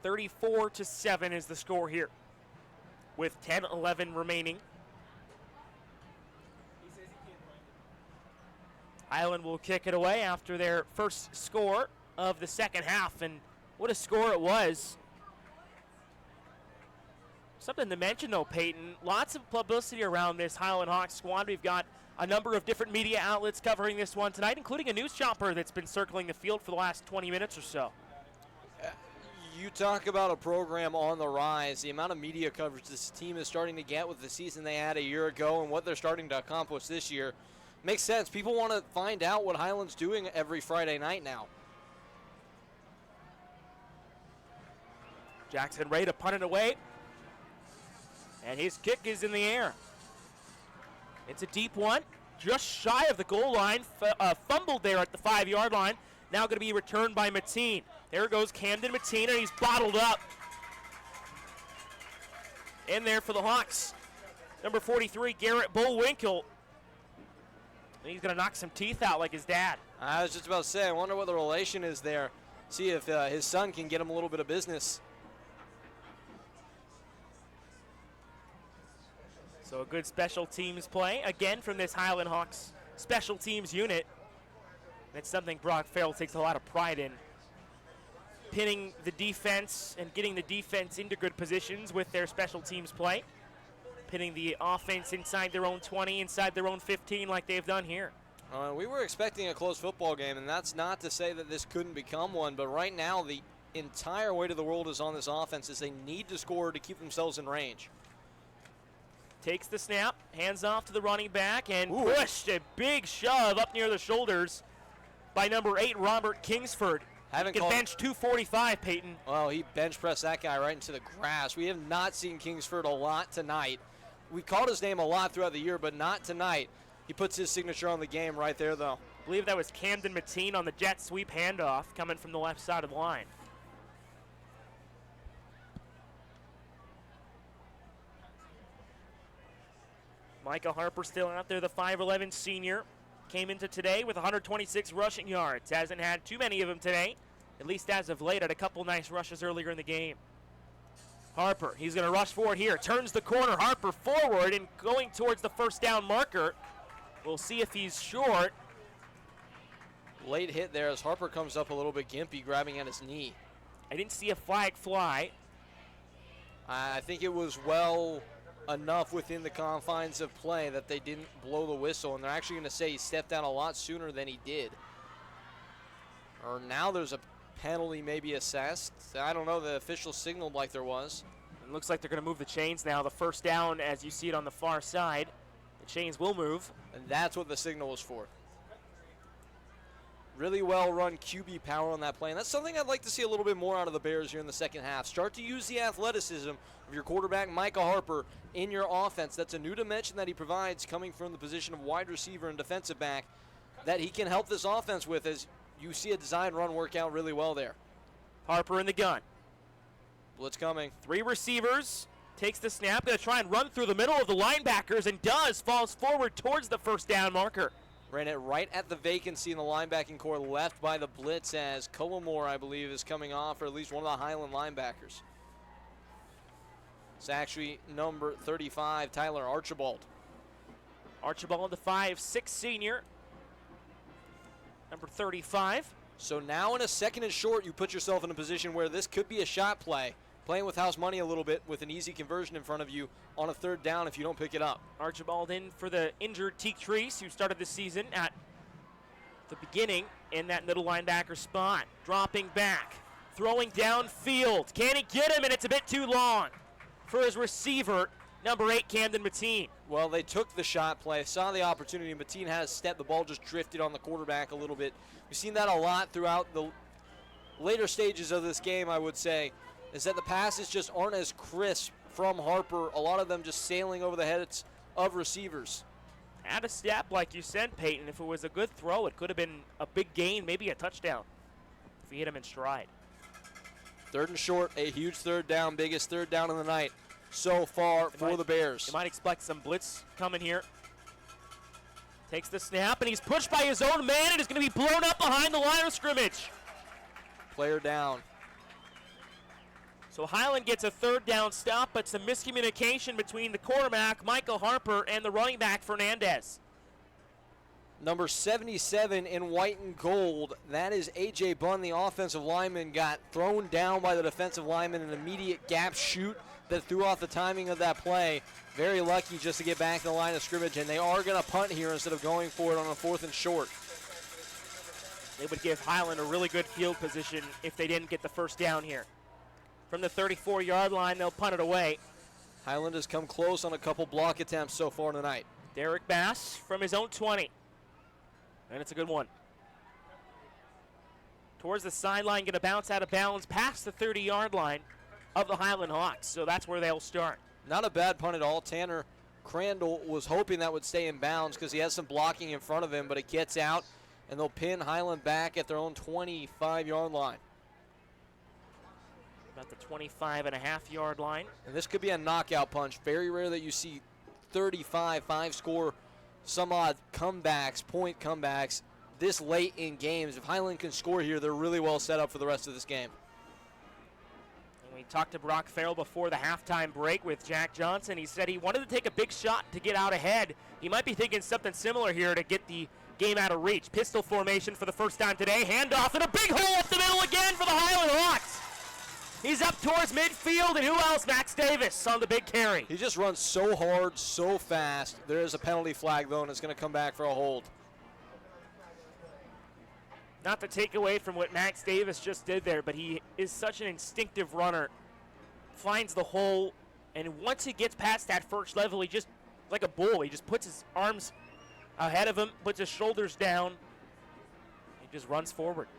(34-7) is the score here, with 10:11 remaining. Highland will kick it away after their first score of the second half, and what a score it was. Something to mention though, Peyton, lots of publicity around this Highland Hawks squad. We've got a number of different media outlets covering this one tonight, including a news chopper that's been circling the field for the last 20 minutes or so. You talk about a program on the rise, the amount of media coverage this team is starting to get with the season they had a year ago and what they're starting to accomplish this year. Makes sense. People want to find out what Highland's doing every Friday night now. Jackson Ray to punt it away, and his kick is in the air. It's a deep one, just shy of the goal line, fumbled there at the 5-yard line. Now going to be returned by Mateen. There goes Camden Mateen, and he's bottled up. In there for the Hawks, number 43, Garrett Bullwinkle. He's going to knock some teeth out like his dad. I was just about to say, I wonder what the relation is there. See if his son can get him a little bit of business. So a good special teams play, again from this Highland Hawks special teams unit. It's something Brock Farrell takes a lot of pride in. Pinning the defense and getting the defense into good positions with their special teams play. Pinning the offense inside their own 20, inside their own 15 like they've done here. We were expecting a close football game, and that's not to say that this couldn't become one, but right now the entire weight of the world is on this offense as they need to score to keep themselves in range. Takes the snap, hands off to the running back, and pushed a big shove up near the shoulders by number 8, Robert Kingsford. He can bench 245, Peyton. Well, he bench pressed that guy right into the grass. We have not seen Kingsford a lot tonight. We called his name a lot throughout the year, but not tonight. He puts his signature on the game right there, though. I believe that was Camden Mateen on the jet sweep handoff coming from the left side of the line. Micah Harper still out there, the 5'11 senior. Came into today with 126 rushing yards. Hasn't had too many of them today, at least as of late. Had a couple nice rushes earlier in the game. Harper, he's going to rush forward here. Turns the corner. Harper forward and going towards the first down marker. We'll see if he's short. Late hit there as Harper comes up a little bit gimpy, grabbing at his knee. I didn't see a flag fly. I think it was well enough within the confines of play that they didn't blow the whistle, and they're actually going to say he stepped down a lot sooner than he did. Or now there's a penalty maybe assessed. I don't know, the official signaled like there was. It looks like they're going to move the chains now. The first down, as you see it on the far side, the chains will move. And that's what the signal was for. Really well run QB power on that play, and that's something I'd like to see a little bit more out of the Bears here in the second half. Start to use the athleticism of your quarterback, Micah Harper, in your offense. That's a new dimension that he provides coming from the position of wide receiver and defensive back that he can help this offense with, as you see a design run work out really well there. Harper in the gun. Blitz coming. 3 receivers. Takes the snap, going to try and run through the middle of the linebackers, and does. Falls forward towards the first down marker. Ran it right at the vacancy in the linebacking core, left by the blitz, as Cullimore, I believe, is coming off, or at least one of the Highland linebackers. It's actually number 35, Tyler Archibald. Archibald, the 5'6" senior. Number 35. So now in a second and short, you put yourself in a position where this could be a shot play. Playing with house money a little bit with an easy conversion in front of you on a third down if you don't pick it up. Archibald in for the injured Teak Treese, who started the season at the beginning in that middle linebacker spot. Dropping back, throwing downfield. Can he get him? And it's a bit too long for his receiver, number 8, Camden Mateen. Well, they took the shot play, saw the opportunity. Mateen had a step. The ball just drifted on the quarterback a little bit. We've seen that a lot throughout the later stages of this game, I would say, is that the passes just aren't as crisp from Harper. A lot of them just sailing over the heads of receivers. Had a step, like you said, Peyton. If it was a good throw, it could have been a big gain, maybe a touchdown, if he hit him in stride. Third and short, a huge third down, biggest third down of the night so far for the Bears. You might expect some blitz coming here. Takes the snap, and he's pushed by his own man, and is going to be blown up behind the line of scrimmage. Player down. So Highland gets a third down stop, but some miscommunication between the quarterback, Michael Harper, and the running back, Fernandez. Number 77 in white and gold, that is A.J. Bunn, the offensive lineman, got thrown down by the defensive lineman, an immediate gap shoot that threw off the timing of that play. Very lucky just to get back to the line of scrimmage, and they are going to punt here instead of going for it on a 4th and short. They would give Highland a really good field position if they didn't get the first down here. From the 34-yard line, they'll punt it away. Highland has come close on a couple block attempts so far tonight. Derek Bass from his own 20. And it's a good one. Towards the sideline, going to bounce out of bounds past the 30-yard line of the Highland Hawks. So that's where they'll start. Not a bad punt at all. Tanner Crandall was hoping that would stay in bounds because he has some blocking in front of him, but it gets out, and they'll pin Highland back at their own 25-yard line. About the 25.5-yard line. And this could be a knockout punch. Very rare that you see 35, 5-score, some odd comebacks, point comebacks this late in games. If Highland can score here, they're really well set up for the rest of this game. And we talked to Brock Farrell before the halftime break with Jack Johnson. He said he wanted to take a big shot to get out ahead. He might be thinking something similar here to get the game out of reach. Pistol formation for the first time today. Handoff and a big hole up the middle again for the Highland Hawks. He's up towards midfield, and who else? Max Davis on the big carry. He just runs so hard, so fast. There is a penalty flag, though, and it's going to come back for a hold. Not to take away from what Max Davis just did there, but he is such an instinctive runner. Finds the hole, and once he gets past that first level, he just, like a bull, he just puts his arms ahead of him, puts his shoulders down, he just runs forward.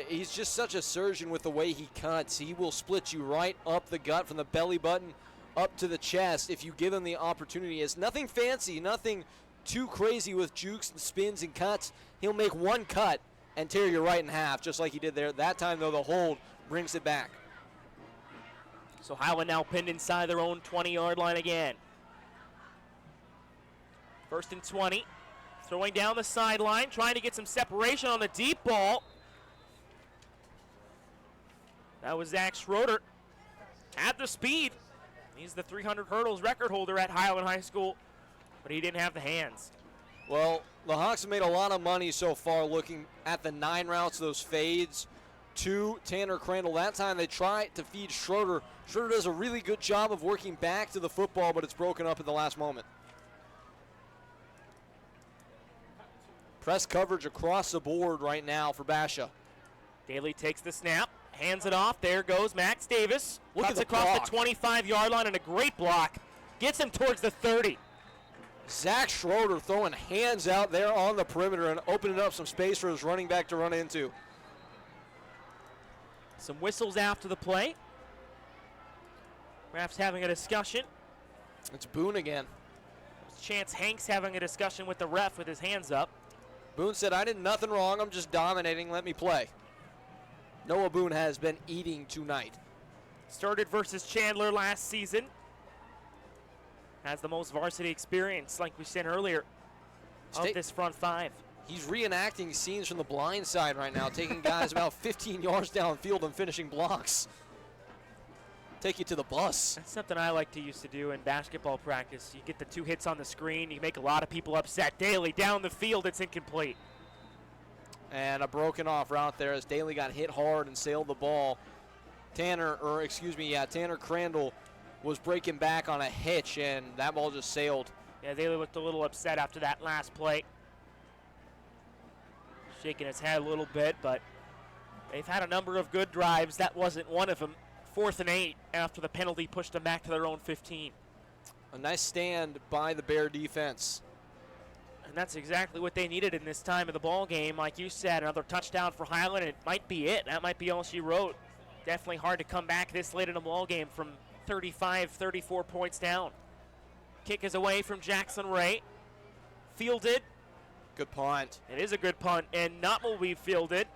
He's just such a surgeon with the way he cuts. He will split you right up the gut from the belly button up to the chest if you give him the opportunity. It's nothing fancy, nothing too crazy with jukes and spins and cuts. He'll make one cut and tear you right in half, just like he did there. That time, though, the hold brings it back. So Highland now pinned inside their own 20-yard line again. 1st and 20. Throwing down the sideline, trying to get some separation on the deep ball. That was Zach Schroeder. had the speed. He's the 300 hurdles record holder at Highland High School, but he didn't have the hands. Well, the Hawks have made a lot of money so far looking at the 9 routes, those fades to Tanner Crandall. That time they try to feed Schroeder. Schroeder does a really good job of working back to the football, but it's broken up at the last moment. Press coverage across the board right now for Basha. Daly takes the snap, hands it off. There goes Max Davis. Cuts across block. the 25-yard line, and a great block. Gets him towards the 30. Zach Schroeder throwing hands out there on the perimeter and opening up some space for his running back to run into. Some whistles after the play. Refs having a discussion. It's Boone again. Chance Hanks having a discussion with the ref with his hands up. Boone said, I did nothing wrong. I'm just dominating. Let me play. Noah Boone has been eating tonight. Started versus Chandler last season. Has the most varsity experience, like we said earlier, of this front 5. He's reenacting scenes from the blind side right now, taking guys about 15 yards downfield and finishing blocks. Take you to the bus. That's something I like to used to do in basketball practice. You get the 2 hits on the screen, you make a lot of people upset. Daly down the field, it's incomplete. And a broken off route there as Daly got hit hard and sailed the ball. Tanner Crandall was breaking back on a hitch, and that ball just sailed. Yeah, Daly looked a little upset after that last play. Shaking his head a little bit, but they've had a number of good drives. That wasn't one of them. 4th and 8 after the penalty pushed them back to their own 15. A nice stand by the Bear defense. And that's exactly what they needed in this time of the ball game. Like you said, another touchdown for Highland, and it might be it. That might be all she wrote. Definitely hard to come back this late in the ball game from 35, 34 points down. Kick is away from Jackson Ray. Fielded. Good punt. It is a good punt, and not will be fielded.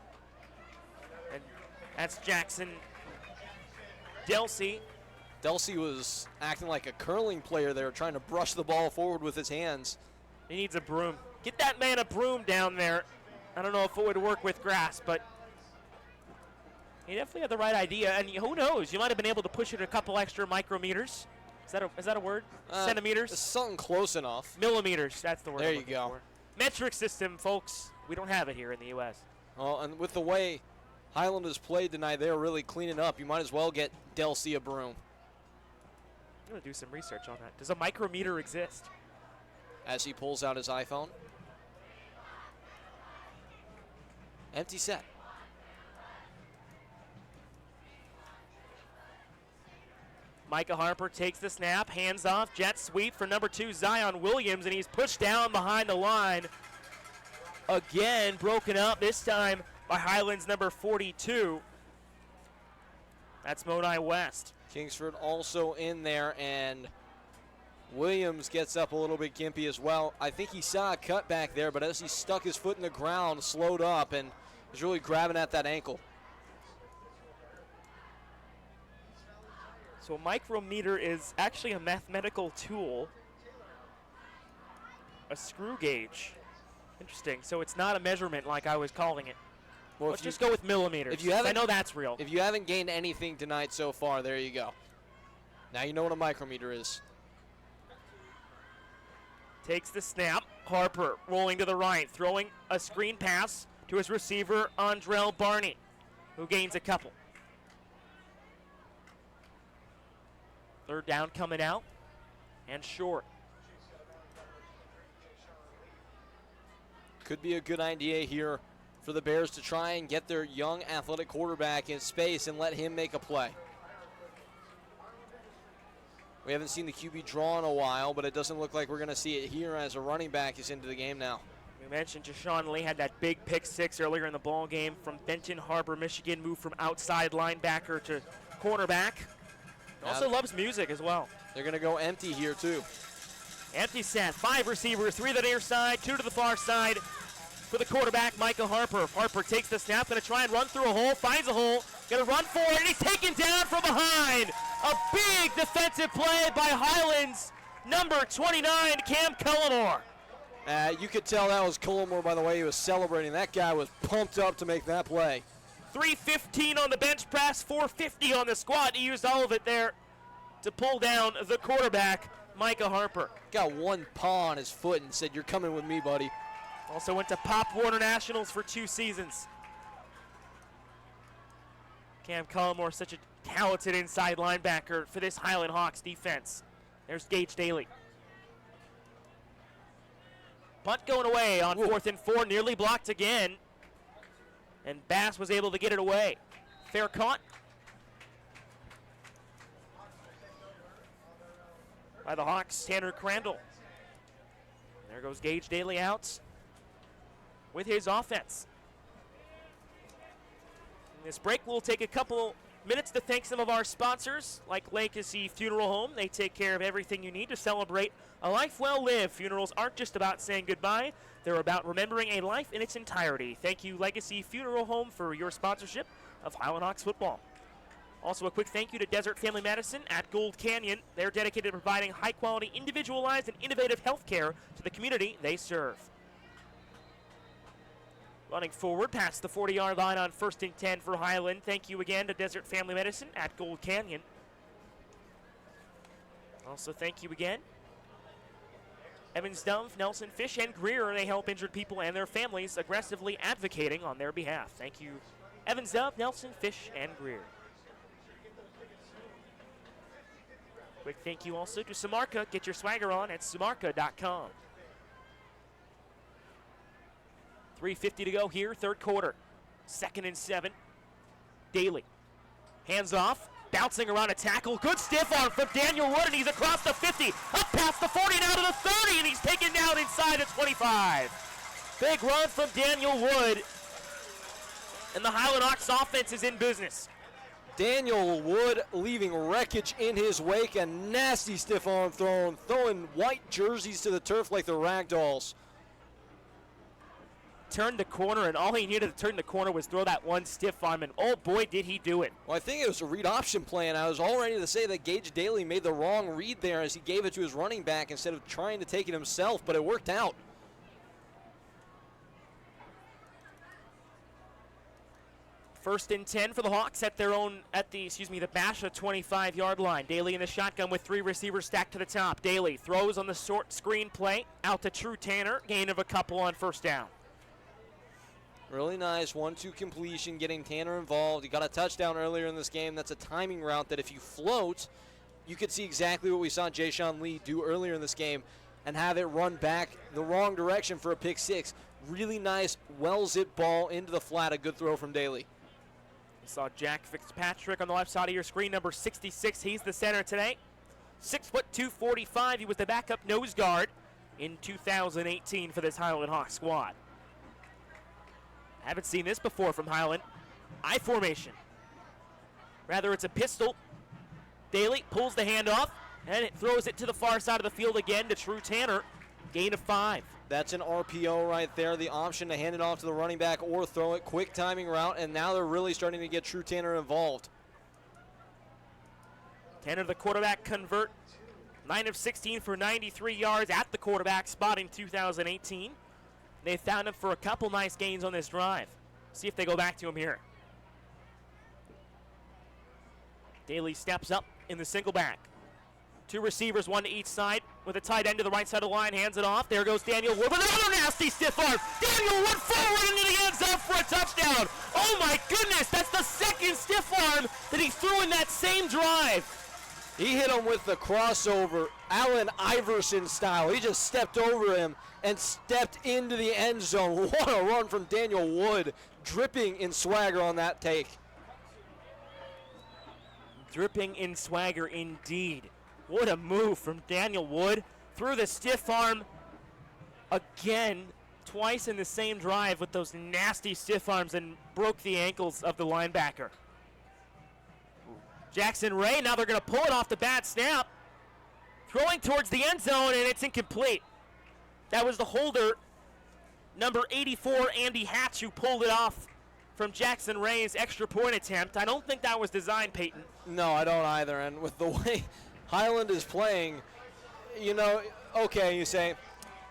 And that's Jackson Delsey. Delsey was acting like a curling player there, trying to brush the ball forward with his hands. He needs a broom. Get that man a broom down there. I don't know if it would work with grass, but he definitely had the right idea. And who knows? You might have been able to push it a couple extra micrometers. Is that a word? Centimeters? Something close enough. Millimeters. That's the word. There you go. For. Metric system, folks. We don't have it here in the U.S. Well, and with the way Highland has played tonight, they're really cleaning up. You might as well get Delsey a broom. I'm going to do some research on that. Does a micrometer exist? As he pulls out his iPhone. Empty set. Micah Harper takes the snap, hands off, jet sweep for number 2, Zion Williams, and he's pushed down behind the line. Again, broken up, this time by Highland's number 42. That's Moדי West. Kingsford also in there, and Williams gets up a little bit gimpy as well. I think he saw a cut back there, but as he stuck his foot in the ground, slowed up, and was really grabbing at that ankle. So a micrometer is actually a mathematical tool, a screw gauge. Interesting. So it's not a measurement like I was calling it. Well, let's just go with millimeters. I know that's real. If you haven't gained anything tonight so far, there you go. Now you know what a micrometer is. Takes the snap. Harper rolling to the right, throwing a screen pass to his receiver, Andrell Barney, who gains a couple. 3rd down coming out, and short. Could be a good idea here for the Bears to try and get their young athletic quarterback in space and let him make a play. We haven't seen the QB draw in a while, but it doesn't look like we're going to see it here as a running back is into the game now. We mentioned Jashawn Lee had that big pick 6 earlier in the ball game from Benton Harbor, Michigan, moved from outside linebacker to cornerback. Also loves music as well. They're going to go empty here too. Empty set, 5 receivers, 3 to the near side, 2 to the far side for the quarterback, Micah Harper. Harper takes the snap, going to try and run through a hole, finds a hole, going to run for it, and he's taken down from behind. A big defensive play by Highlands, number 29, Cam Cullimore. You could tell that was Cullimore by the way he was celebrating. That guy was pumped up to make that play. 315 on the bench press, 450 on the squat. He used all of it there to pull down the quarterback, Micah Harper. Got one paw on his foot and said, "You're coming with me, buddy." Also went to Pop Warner Nationals for 2 seasons. Cam Cullimore, such a talented inside linebacker for this Highland Hawks defense. There's Gage Daly. Punt going away on 4th and 4, nearly blocked again. And Bass was able to get it away. Fair caught by the Hawks, Tanner Crandall. There goes Gage Daly out with his offense. In this break, we'll take a couple minutes to thank some of our sponsors, like Legacy Funeral Home. They take care of everything you need to celebrate a life well lived. Funerals aren't just about saying goodbye, they're about remembering a life in its entirety. Thank you, Legacy Funeral Home, for your sponsorship of Highland Hawks football. Also, a quick thank you to Desert Family Medicine at Gold Canyon. They're dedicated to providing high-quality, individualized, and innovative health care to the community they serve. Running forward past the 40-yard line on 1st and 10 for Highland. Thank you again to Desert Family Medicine at Gold Canyon. Also, thank you again, Evans Dove, Nelson Fish, and Greer. They help injured people and their families, aggressively advocating on their behalf. Thank you, Evans Dove, Nelson Fish, and Greer. Quick thank you also to Samarka. Get your swagger on at samarka.com. 3:50 to go here, 3rd quarter. 2nd and 7. Daly. Hands off. Bouncing around a tackle. Good stiff arm from Daniel Wood, and he's across the 50. Up past the 40, now to the 30, and he's taken down inside the 25. Big run from Daniel Wood. And the Highland Hawks offense is in business. Daniel Wood leaving wreckage in his wake. A nasty stiff arm thrown, throwing white jerseys to the turf like the ragdolls. Turned the corner, and all he needed to turn the corner was throw that one stiff arm, and oh boy, did he do it. Well, I think it was a read option play, and I was all ready to say that Gage Daly made the wrong read there as he gave it to his running back instead of trying to take it himself, but it worked out. First and 10 for the Hawks at their own, the Basha 25-yard line. Daly in the shotgun with 3 receivers stacked to the top. Daly throws on the short screen play out to True Tanner, gain of a couple on 1st down. Really nice 1-2 completion, getting Tanner involved. He got a touchdown earlier in this game. That's a timing route that if you float, you could see exactly what we saw Jay-Sean Lee do earlier in this game and have it run back the wrong direction for a pick 6. Really nice, well-zipped ball into the flat. A good throw from Daly. You saw Jack Fitzpatrick on the left side of your screen, number 66. He's the center today. 6'2", 245. He was the backup nose guard in 2018 for this Highland Hawks squad. Haven't seen this before from Highland. I formation. Rather, it's a pistol. Daly pulls the handoff, and it throws it to the far side of the field again to True Tanner. Gain of 5. That's an RPO right there, the option to hand it off to the running back or throw it. Quick timing route, and now they're really starting to get True Tanner involved. Tanner, the quarterback, convert. 9 of 16 for 93 yards at the quarterback spot in 2018. They found him for a couple nice gains on this drive. See if they go back to him here. Daly steps up in the single back. 2 receivers, 1 to each side, with a tight end to the right side of the line, hands it off. There goes Daniel Wood with another nasty stiff arm. Daniel Wood forward into the end zone for a touchdown. Oh my goodness, that's the 2nd stiff arm that he threw in that same drive. He hit him with the crossover, Allen Iverson style. He just stepped over him and stepped into the end zone. What a run from Daniel Wood, dripping in swagger on that take. Dripping in swagger indeed. What a move from Daniel Wood. Threw the stiff arm again, twice in the same drive with those nasty stiff arms, and broke the ankles of the linebacker. Jackson Ray, now they're going to pull it off the bad snap. Throwing towards the end zone, and it's incomplete. That was the holder, number 84, Andy Hatch, who pulled it off from Jackson Ray's extra point attempt. I don't think that was designed, Peyton. No, I don't either. And with the way Highland is playing, you know, okay, you say,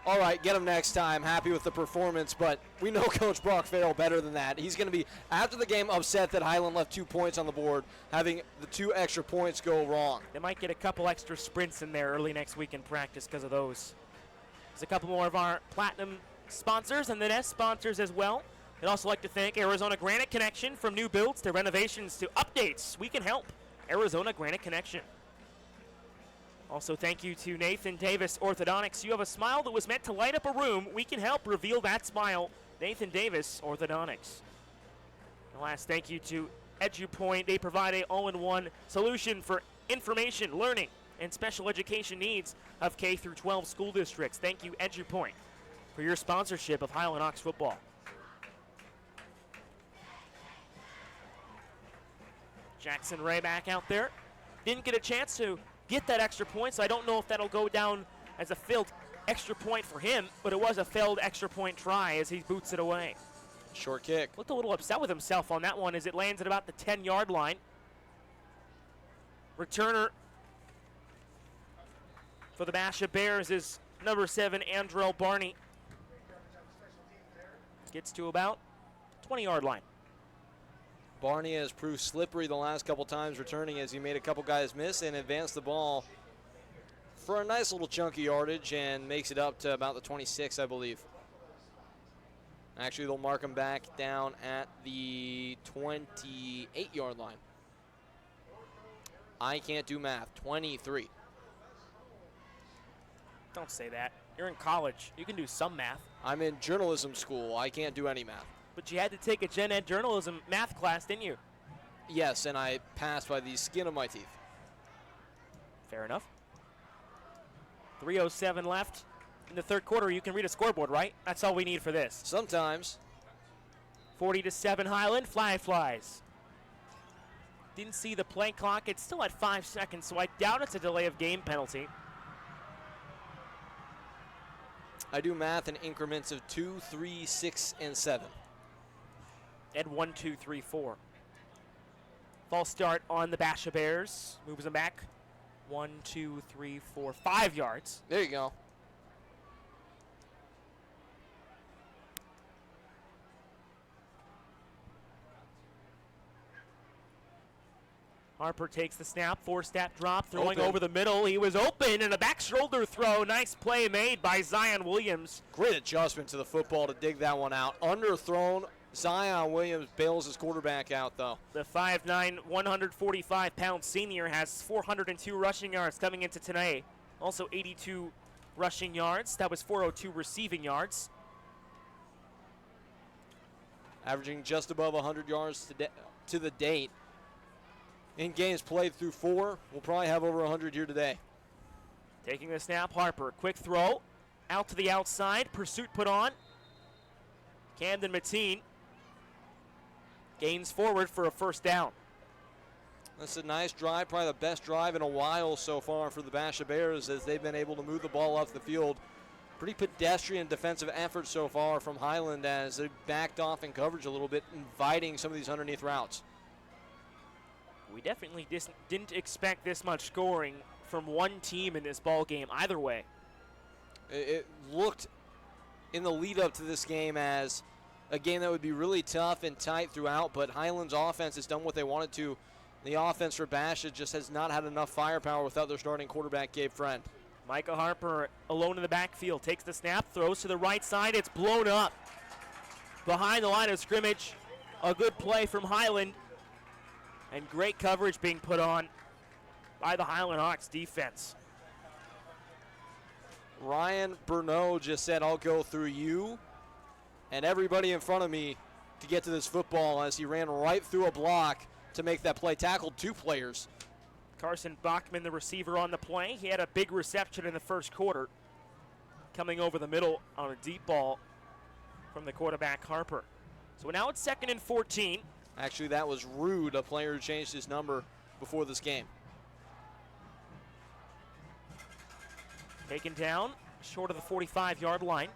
all right, get him next time, happy with the performance, but we know Coach Brock Farrell better than that. He's going to be, after the game, upset that Highland left 2 points on the board, having the 2 extra points go wrong. They might get a couple extra sprints in there early next week in practice because of those. There's a couple more of our Platinum sponsors and the Nest sponsors as well. I'd also like to thank Arizona Granite Connection. From new builds to renovations to updates, we can help. Arizona Granite Connection. Also, thank you to Nathan Davis Orthodontics. You have a smile that was meant to light up a room. We can help reveal that smile. Nathan Davis Orthodontics. And last, thank you to EduPoint. They provide an all-in-one solution for information, learning, and special education needs of K through 12 school districts. Thank you, EduPoint, for your sponsorship of Highland Hawks football. Jackson Ray back out there. Didn't get a chance to get that extra point, so I don't know if that'll go down as a failed extra point for him, but it was a failed extra point try as he boots it away. Short kick. Looked a little upset with himself on that one as it lands at about the 10-yard line. Returner for the Basha Bears is number 7, Andrell Barney. Gets to about 20-yard line. Barney has proved slippery the last couple times returning as he made a couple guys miss and advanced the ball for a nice little chunky yardage and makes it up to about the 26, I believe. Actually, they'll mark him back down at the 28-yard line. I can't do math. 23. Don't say that. You're in college. You can do some math. I'm in journalism school. I can't do any math. But you had to take a gen ed journalism math class, didn't you? Yes, and I passed by the skin of my teeth. Fair enough. 3:07 left in the third quarter. You can read a scoreboard, right? That's all we need for this. Sometimes. 40-7 Highland. Flag flies. Didn't see the play clock. It's still at 5 seconds, so I doubt it's a delay of game penalty. I do math in increments of 2, 3, 6, and 7. And 1, 2, 3, 4. False start on the Basha Bears. Moves them back. 1, 2, 3, 4, 5 yards. There you go. Harper takes the snap, 4-step drop, throwing over the middle. He was open, and a back shoulder throw. Nice play made by Zion Williams. Great adjustment to the football to dig that one out. Underthrown. Zion Williams bails his quarterback out, though. The 5'9", 145-pound senior has 402 rushing yards coming into today. Also 82 rushing yards. That was 402 receiving yards. Averaging just above 100 yards to the date. In games played through 4, we'll probably have over 100 here today. Taking the snap, Harper. Quick throw. Out to the outside. Pursuit put on. Camden Mateen gains forward for a first down. That's a nice drive, probably the best drive in a while so far for the Basha Bears as they've been able to move the ball off the field. Pretty pedestrian defensive effort so far from Highland as they backed off in coverage a little bit, inviting some of these underneath routes. We definitely didn't expect this much scoring from one team in this ball game either way. It looked in the lead up to this game as a game that would be really tough and tight throughout, but Highland's offense has done what they wanted to. The offense for Basha just has not had enough firepower without their starting quarterback, Gabe Friend. Micah Harper alone in the backfield, takes the snap, throws to the right side. It's blown up behind the line of scrimmage. A good play from Highland, and great coverage being put on by the Highland Hawks defense. Ryan Bernot just said, "I'll go through you and everybody in front of me to get to this football," as he ran right through a block to make that play. Tackled 2 players. Carson Bachmann, the receiver on the play. He had a big reception in the first quarter, coming over the middle on a deep ball from the quarterback, Harper. So now it's 2nd and 14. Actually, that was Rude, a player who changed his number before this game. Taken down, short of the 45-yard line.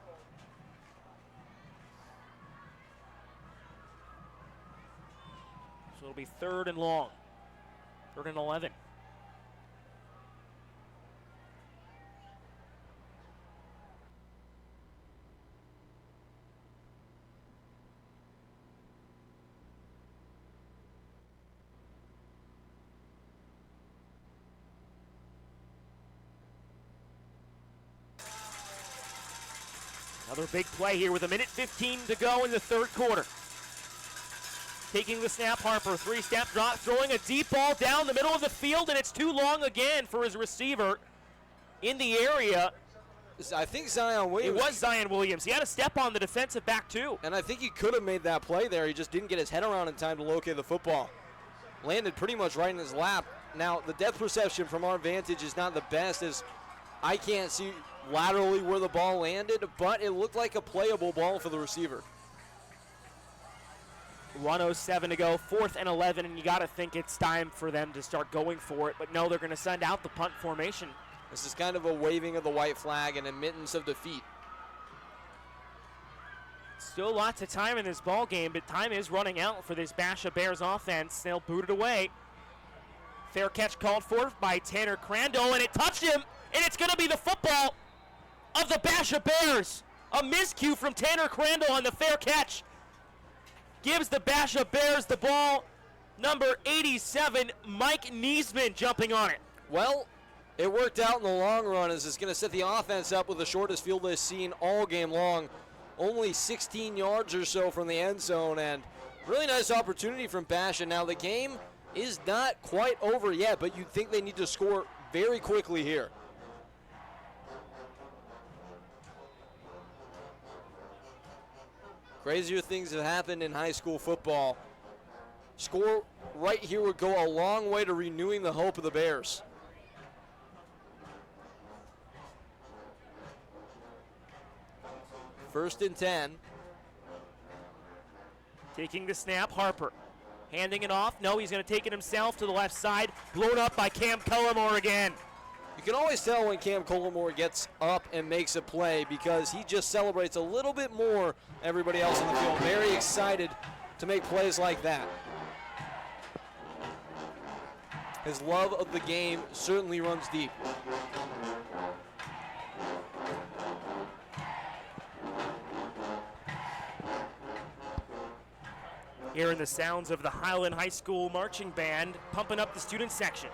So it'll be 3rd and long. 3rd and 11. Another big play here with 1:15 to go in the third quarter. Taking the snap, Harper, three-step drop, throwing a deep ball down the middle of the field, and it's too long again for his receiver in the area. I think Zion Williams. It was Zion Williams. He had a step on the defensive back, too. And I think he could have made that play there. He just didn't get his head around in time to locate the football. Landed pretty much right in his lap. Now, the depth perception from our vantage is not the best, as I can't see laterally where the ball landed, but it looked like a playable ball for the receiver. 1:07 to go, 4th and 11, and you got to think it's time for them to start going for it. But no, they're going to send out the punt formation. This is kind of a waving of the white flag and admittance of defeat. Still lots of time in this ball game, but time is running out for this Basha Bears offense. They'll boot it away. Fair catch called for by Tanner Crandall, and it touched him, and it's going to be the football of the Basha Bears. A miscue from Tanner Crandall on the fair catch gives the Basha Bears the ball. Number 87, Mike Niesman, jumping on it. Well, it worked out in the long run, as it's going to set the offense up with the shortest field they've seen all game long. Only 16 yards or so from the end zone, and really nice opportunity from Basha. Now, the game is not quite over yet, but you'd think they need to score very quickly here. Crazier things have happened in high school football. Score right here would go a long way to renewing the hope of the Bears. First and 10. Taking the snap, Harper. Handing it off. No, he's going to take it himself to the left side. Blown up by Cam Cullimore again. You can always tell when Cam Cullimore gets up and makes a play, because he just celebrates a little bit more than everybody else in the field. Very excited to make plays like that. His love of the game certainly runs deep. Hearing the sounds of the Highland High School marching band pumping up the student section.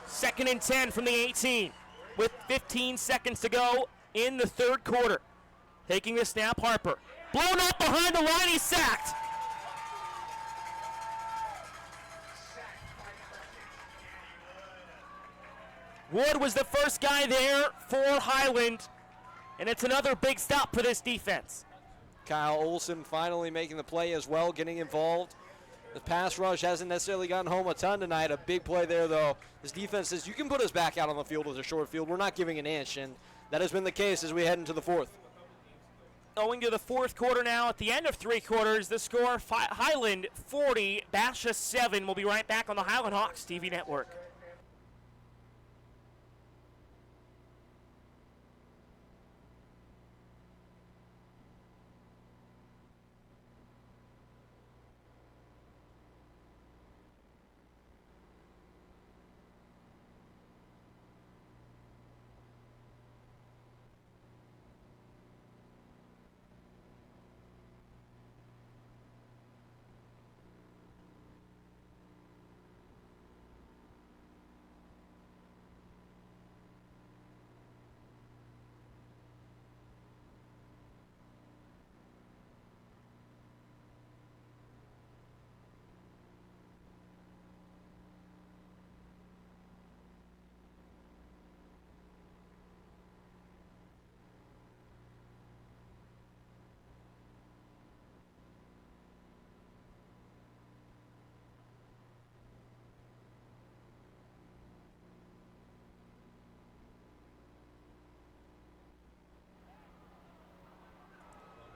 2nd and 10 from the 18 with 15 seconds to go in the third quarter. Taking the snap, Harper. Blown up behind the line, he's sacked. Wood was the first guy there for Highland, and it's another big stop for this defense. Kyle Olson finally making the play as well, getting involved. The pass rush hasn't necessarily gotten home a ton tonight. A big play there, though. This defense says, you can put us back out on the field with a short field. We're not giving an inch, and that has been the case as we head into the fourth. Going to the fourth quarter now. At the end of 3 quarters, the score, Highland 40, Basha 7. We'll be right back on the Highland Hawks TV network.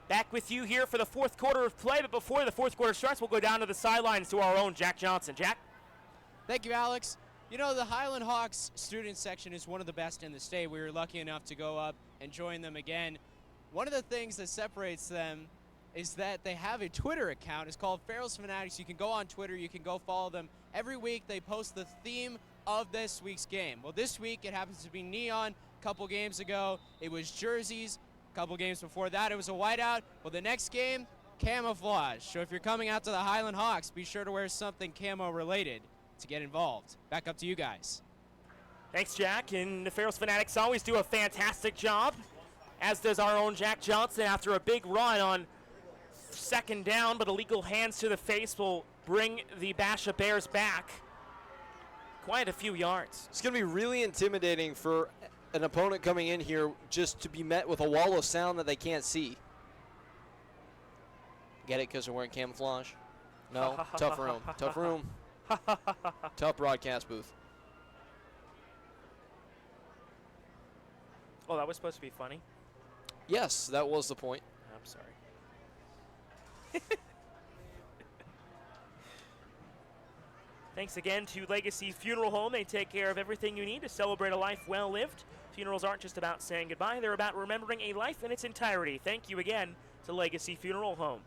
Back with you here for the fourth quarter of play, but before the fourth quarter starts, we'll go down to the sidelines to our own Jack Johnson. Jack? Thank you, Alex. You know, the Highland Hawks student section is one of the best in the state. We were lucky enough to go up and join them again. One of the things that separates them is that they have a Twitter account. It's called Farrell's Fanatics. You can go on Twitter. You can go follow them. Every week they post the theme of this week's game. Well, this week it happens to be neon. A couple games ago it was jerseys. A couple games before that it was a whiteout. Well, the next game, camouflage. So if you're coming out to the Highland Hawks, be sure to wear something camo related to get involved. Back up to you guys. Thanks, Jack. And the Farrell's Fanatics always do a fantastic job as does our own Jack Johnson after a big run on second down, but illegal hands to the face will bring the Basha Bears back quite a few yards. It's going to be really intimidating for an opponent coming in here just to be met with a wall of sound that they can't see. Get it because they're wearing camouflage? No? Tough room. Tough room. Tough broadcast booth. Oh, that was supposed to be funny? Yes, that was the point. I'm sorry. Thanks again to Legacy Funeral Home. They take care of everything you need to celebrate a life well lived. Funerals aren't just about saying goodbye, they're about remembering a life in its entirety. Thank you again to Legacy Funeral Home.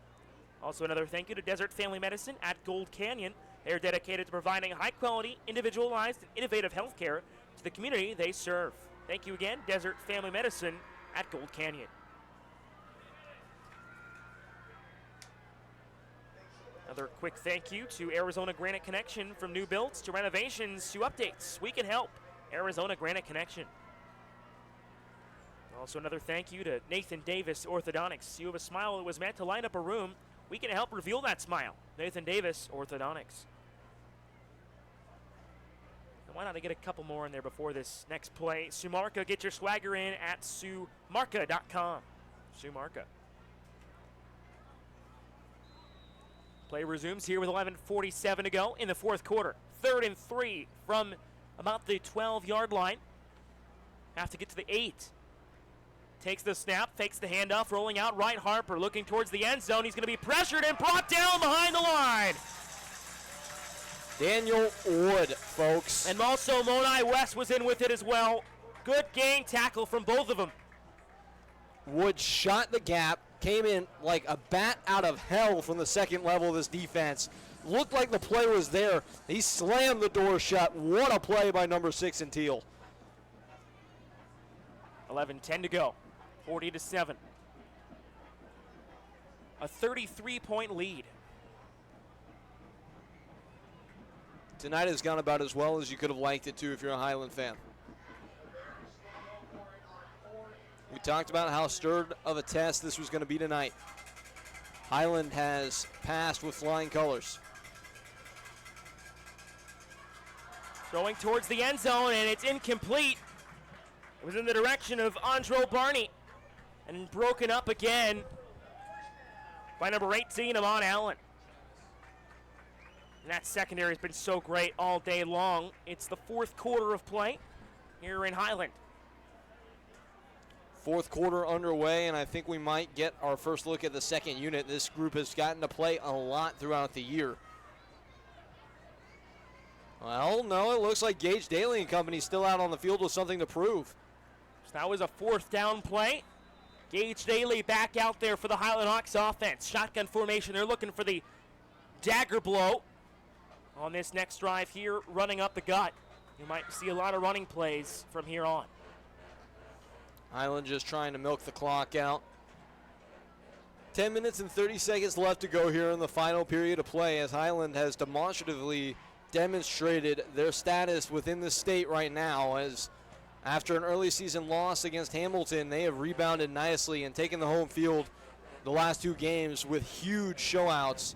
Also another thank you to Desert Family Medicine at Gold Canyon. They're dedicated to providing high quality, individualized, and innovative health care to the community they serve. Thank you again, Desert Family Medicine at Gold Canyon. Another quick thank you to Arizona Granite Connection. From new builds to renovations to updates, we can help. Arizona Granite Connection. Also another thank you to Nathan Davis Orthodontics. You have a smile that was meant to light up a room. We can help reveal that smile. Nathan Davis Orthodontics. And why not get a couple more in there before this next play? Sumarca, get your swagger in at sumarca.com. Sumarca. Play resumes here with 11:47 to go in the fourth quarter. 3rd and 3 from about the 12-yard line. Have to get to the 8. Takes the snap, fakes the handoff, rolling out right. Harper looking towards the end zone. He's going to be pressured and brought down behind the line. Daniel Wood, folks. And also Monai West was in with it as well. Good game tackle from both of them. Wood shot the gap, came in like a bat out of hell from the second level of this defense. Looked like the play was there. He slammed the door shut. What a play by number 6 in teal. 11:10 to go. 40-7. A 33-point lead. Tonight has gone about as well as you could have liked it to if you're a Highland fan. We talked about how stirred of a test this was going to be tonight. Highland has passed with flying colors. Throwing towards the end zone, and it's incomplete. It was in the direction of Andro Barney, and broken up again by number 18, Amon Allen. And that secondary has been so great all day long. It's the fourth quarter of play here in Highland. Fourth quarter underway, and I think we might get our first look at the second unit. This group has gotten to play a lot throughout the year. Well, no, it looks like Gage Daly and company still out on the field with something to prove. So that was a 4th down play. Gage Daly back out there for the Highland Hawks offense. Shotgun formation, they're looking for the dagger blow on this next drive here, running up the gut. You might see a lot of running plays from here on. Highland just trying to milk the clock out. 10 minutes and 30 seconds left to go here in the final period of play as Highland has demonstratively demonstrated their status within the state right now, as after an early season loss against Hamilton, they have rebounded nicely and taken the home field the last 2 games with huge showouts,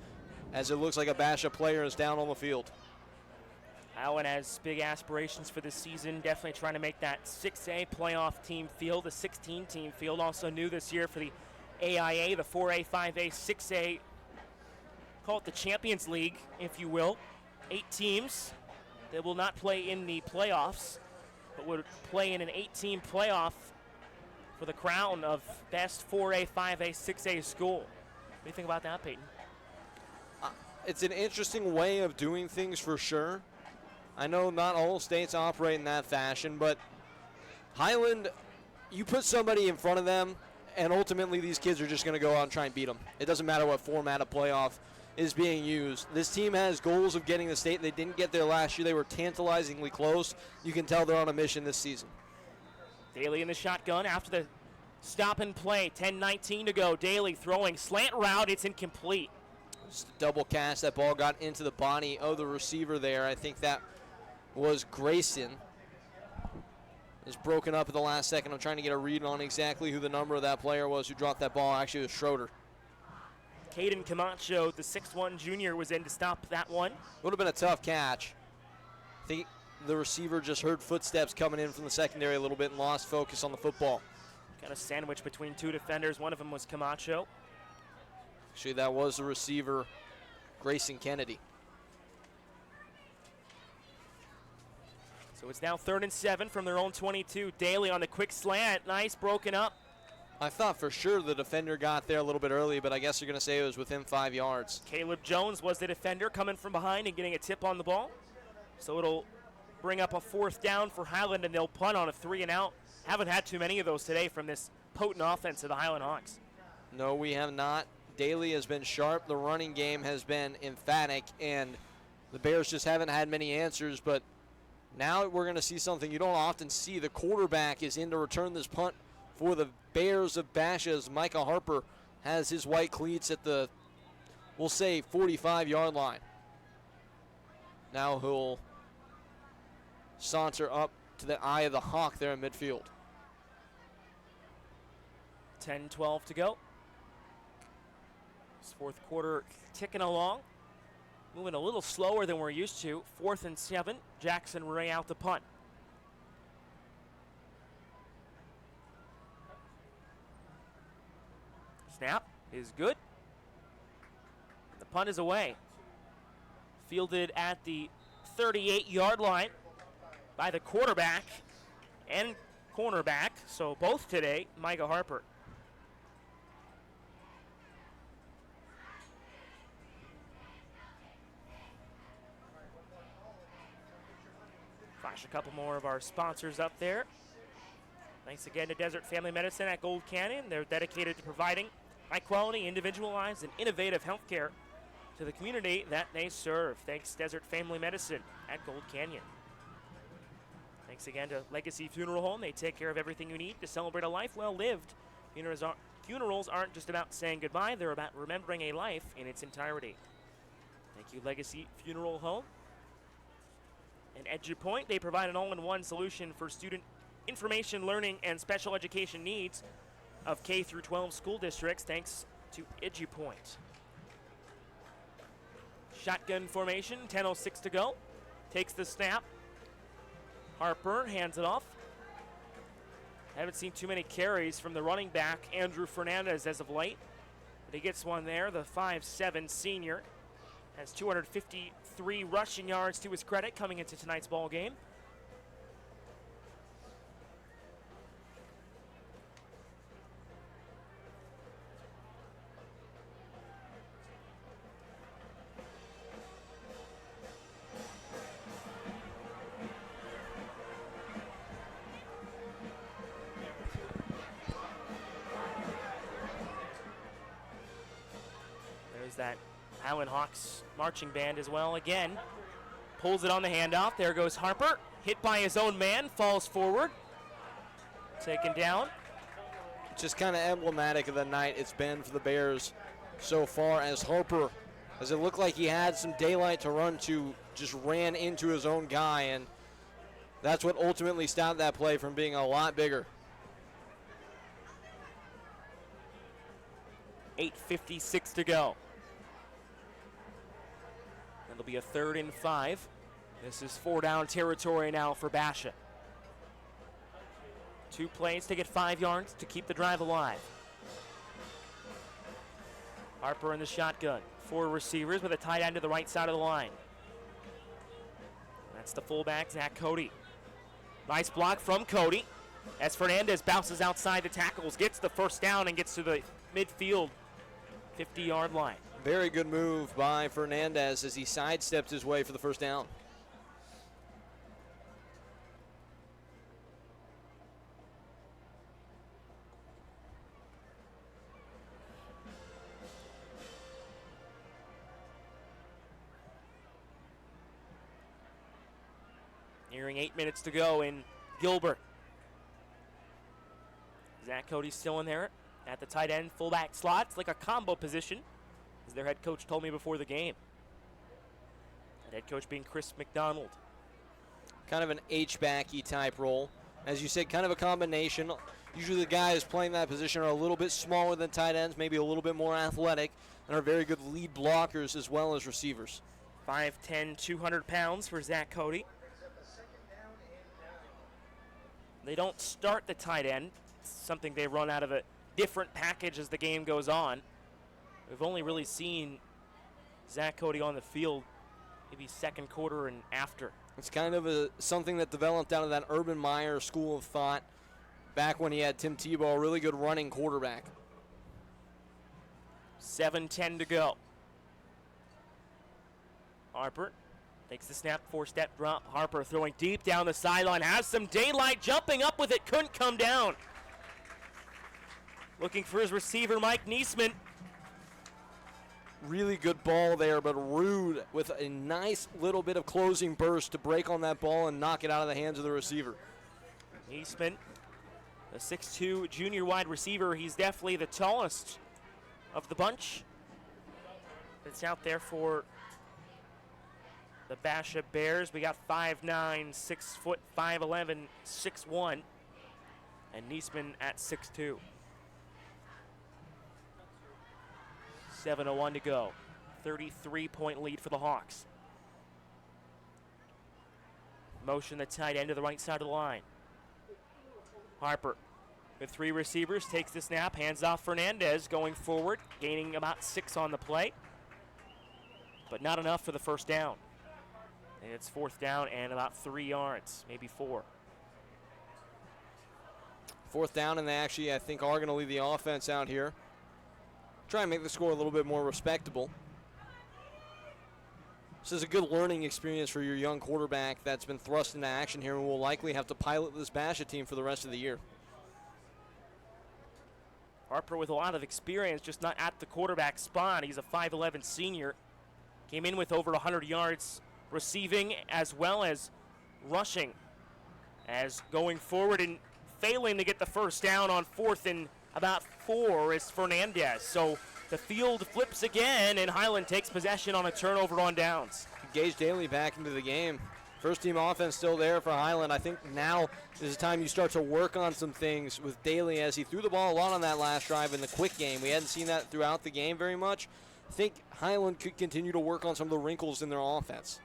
as it looks like a Basha player is down on the field. Allen has big aspirations for this season, definitely trying to make that 6A playoff team field, the 16-team field. Also new this year for the AIA, the 4A, 5A, 6A, call it the Champions League, if you will. 8 teams that will not play in the playoffs, but would play in an 8-team playoff for the crown of best 4A, 5A, 6A school. What do you think about that, Peyton? It's an interesting way of doing things for sure. I know not all states operate in that fashion, but Highland, you put somebody in front of them, and ultimately these kids are just going to go out and try and beat them. It doesn't matter what format of playoff is being used. This team has goals of getting the state. They didn't get there last year. They were tantalizingly close. You can tell they're on a mission this season. Daly in the shotgun after the stop and play. 10-19 to go. Daly throwing slant route. It's incomplete. Just a double catch. That ball got into the body of the receiver there. I think that was Grayson. was broken up at the last second. I'm trying to get a read on exactly who the number of that player was who dropped that ball. Actually, it was Schroeder. Caden Camacho, the 6'1 junior, was in to stop that one. Would have been a tough catch. I think the receiver just heard footsteps coming in from the secondary a little bit and lost focus on the football. Got a sandwich between two defenders. One of them was Camacho. Actually, that was the receiver, Grayson Kennedy. So it's now 3rd and 7 from their own 22. Daly on the quick slant. Nice, broken up. I thought for sure the defender got there a little bit early, but I guess you're going to say it was within 5 yards. Caleb Jones was the defender coming from behind and getting a tip on the ball. So it'll bring up a 4th down for Highland, and they'll punt on a 3-and-out. Haven't had too many of those today from this potent offense of the Highland Hawks. No, we have not. Daly has been sharp. The running game has been emphatic, and the Bears just haven't had many answers, but now we're going to see something you don't often see. The quarterback is in to return this punt for the Bears of Basha as Micah Harper has his white cleats at the, we'll say, 45-yard line. Now he'll saunter up to the eye of the hawk there in midfield. 10-12 to go. This 4th quarter ticking along. Moving a little slower than we're used to. 4th and 7. Jackson Ray out the punt. Snap is good. The punt is away. Fielded at the 38-yard line by the quarterback and cornerback. So both today, Micah Harper. Flash a couple more of our sponsors up there. Thanks again to Desert Family Medicine at Gold Canyon. They're dedicated to providing high-quality, individualized, and innovative health care to the community that they serve. Thanks, Desert Family Medicine at Gold Canyon. Thanks again to Legacy Funeral Home. They take care of everything you need to celebrate a life well lived. Funerals aren't just about saying goodbye. They're about remembering a life in its entirety. Thank you, Legacy Funeral Home. And EduPoint, they provide an all-in-one solution for student information, learning, and special education needs of K through 12 school districts, thanks to EduPoint. Shotgun formation, 10:06 to go. Takes the snap. Harper hands it off. Haven't seen too many carries from the running back, Andrew Fernandez, as of late. But he gets one there, the 5'7 senior. Has 253 rushing yards to his credit coming into tonight's ball game. There's that Highland Hawks marching band as well again. Pulls it on the handoff. There goes Harper. Hit by his own man. Falls forward. Taken down. Just kind of emblematic of the night it's been for the Bears so far, as Harper, as it looked like he had some daylight to run to, just ran into his own guy, and that's what ultimately stopped that play from being a lot bigger. 8:56 to go. It'll be a 3rd and 5. This is 4-down territory now for Basha. 2 plays to get 5 yards to keep the drive alive. Harper in the shotgun. 4 receivers with a tight end to the right side of the line. That's the fullback, Zach Cody. Nice block from Cody as Fernandez bounces outside the tackles, gets the 1st down, and gets to the midfield 50-yard line. Very good move by Fernandez as he sidestepped his way for the 1st down. Nearing 8 minutes to go in Gilbert. Zach Cody's still in there at the tight end, fullback slot. It's like a combo position, as their head coach told me before the game. That head coach being Chris McDonald. Kind of an H-backy type role. As you said, kind of a combination. Usually the guys playing that position are a little bit smaller than tight ends, maybe a little bit more athletic, and are very good lead blockers as well as receivers. 5'10", 200 pounds for Zach Cody. They don't start the tight end. It's something they run out of a different package as the game goes on. We've only really seen Zach Cody on the field maybe second quarter and after. It's kind of something that developed out of that Urban Meyer school of thought back when he had Tim Tebow, a really good running quarterback. 7:10 to go. Harper takes the snap, 4-step drop. Harper throwing deep down the sideline, has some daylight, jumping up with it, couldn't come down. Looking for his receiver, Mike Niesman. Really good ball there, but Rude with a nice little bit of closing burst to break on that ball and knock it out of the hands of the receiver. Niesman, a 6'2" junior wide receiver. He's definitely the tallest of the bunch. It's out there for the Basha Bears. We got 5'9", 6 foot, 5'11", 6'1", and Niesman at 6'2". 7:01 to go. 33-point lead for the Hawks. Motion the tight end to the right side of the line. Harper with 3 receivers takes the snap, hands off Fernandez going forward, gaining about 6 on the play, but not enough for the first down. And it's 4th down and about 3 yards, maybe 4. 4th down, and they actually, I think, are going to leave the offense out here. Try and make the score a little bit more respectable. This is a good learning experience for your young quarterback that's been thrust into action here and will likely have to pilot this Basha team for the rest of the year. Harper with a lot of experience, just not at the quarterback spot. He's a 5'11" senior. Came in with over 100 yards receiving as well as rushing. As going forward and failing to get the first down on 4th and about 4 is Fernandez. So the field flips again, and Highland takes possession on a turnover on downs. Gage Daly back into the game. First team offense still there for Highland. I think now is the time you start to work on some things with Daly, as he threw the ball a lot on that last drive in the quick game. We hadn't seen that throughout the game very much. I think Highland could continue to work on some of the wrinkles in their offense.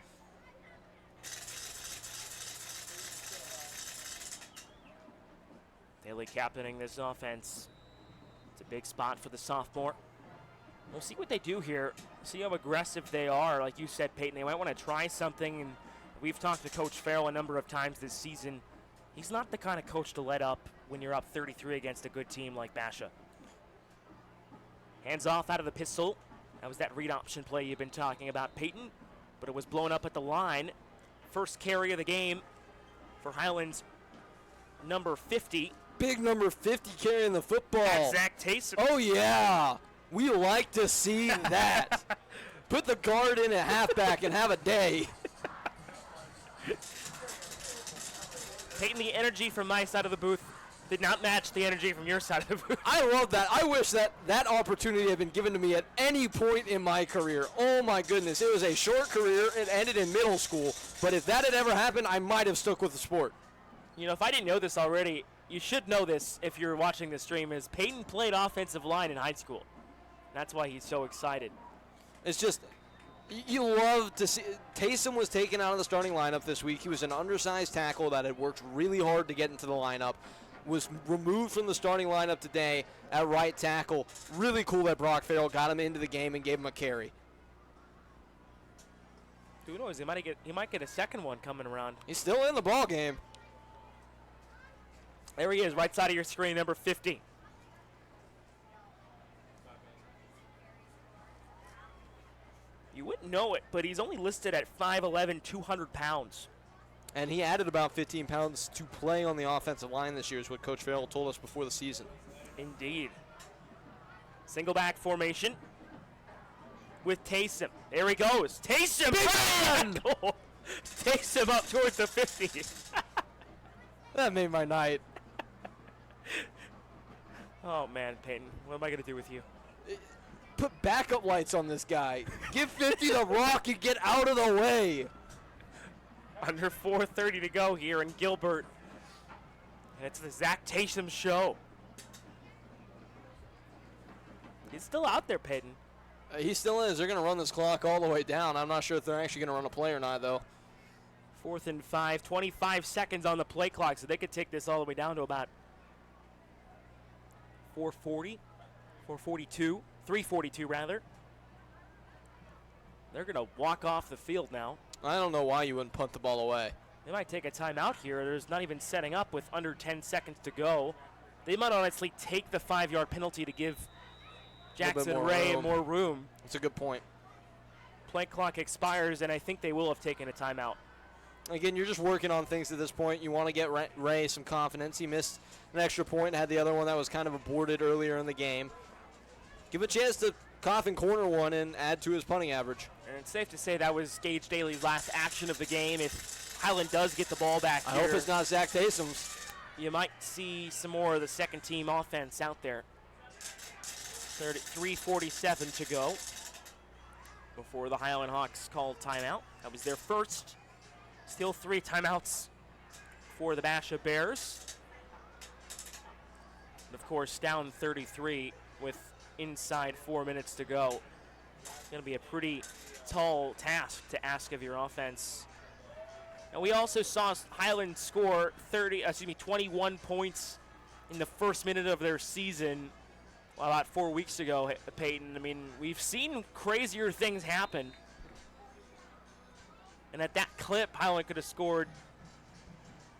Daly captaining this offense. It's a big spot for the sophomore. We'll see what they do here. See how aggressive they are. Like you said, Peyton, they might want to try something. And we've talked to Coach Farrell a number of times this season. He's not the kind of coach to let up when you're up 33 against a good team like Basha. Hands off out of the pistol. That was that read option play you've been talking about, Peyton. But it was blown up at the line. First carry of the game for Highland's number 50. Big number 50 carrying the football. That's Zach Taysom. Oh, yeah. We like to see that. Put the guard in at halfback and have a day. Peyton, the energy from my side of the booth did not match the energy from your side of the booth. I love that. I wish that opportunity had been given to me at any point in my career. Oh, my goodness. It was a short career. It ended in middle school. But if that had ever happened, I might have stuck with the sport. You know, if I didn't know this already, you should know this if you're watching the stream, is Peyton played offensive line in high school. That's why he's so excited. It's just, you love to see. Taysom was taken out of the starting lineup this week. He was an undersized tackle that had worked really hard to get into the lineup. Was removed from the starting lineup today at right tackle. Really cool that Brock Farrell got him into the game and gave him a carry. Who knows? He might get a second one coming around. He's still in the ball game. There he is, right side of your screen, number 50. You wouldn't know it, but he's only listed at 5'11", 200 pounds. And he added about 15 pounds to play on the offensive line this year, is what Coach Farrell told us before the season. Indeed. Single back formation with Taysom. There he goes. Taysom! Taysom up towards the 50. That made my night. Oh, man, Peyton, what am I going to do with you? Put backup lights on this guy. Give 50 the rock and get out of the way. Under 4:30 to go here, and Gilbert And it's the Zach Taysom show. He's still out there, Peyton. He still is. They're going to run this clock all the way down. I'm not sure if they're actually going to run a play or not, though. 4th and 5, 25 seconds on the play clock, so they could take this all the way down to about 4:40, 4:42, 3:42 rather. They're going to walk off the field now. I don't know why you wouldn't punt the ball away. They might take a timeout here. There's not even setting up with under 10 seconds to go. They might honestly take the 5-yard penalty to give Jackson Ray more room. That's a good point. Play clock expires, and I think they will have taken a timeout. Again, you're just working on things at this point. You want to get Ray some confidence. He missed an extra point, had the other one that was kind of aborted earlier in the game. Give a chance to coffin corner one and add to his punting average. And it's safe to say that was Gage Daly's last action of the game. If Highland does get the ball back here, I hope it's not Zach Taysom's. You might see some more of the second-team offense out there. 3:47 to go before the Highland Hawks called timeout. That was their first. Still 3 timeouts for the Basha Bears. And of course, down 33 with inside 4 minutes to go. It's going to be a pretty tall task to ask of your offense. And we also saw Highland score 21 points in the first minute of their season about 4 weeks ago, Peyton. I mean, we've seen crazier things happen. And at that clip, Highland could have scored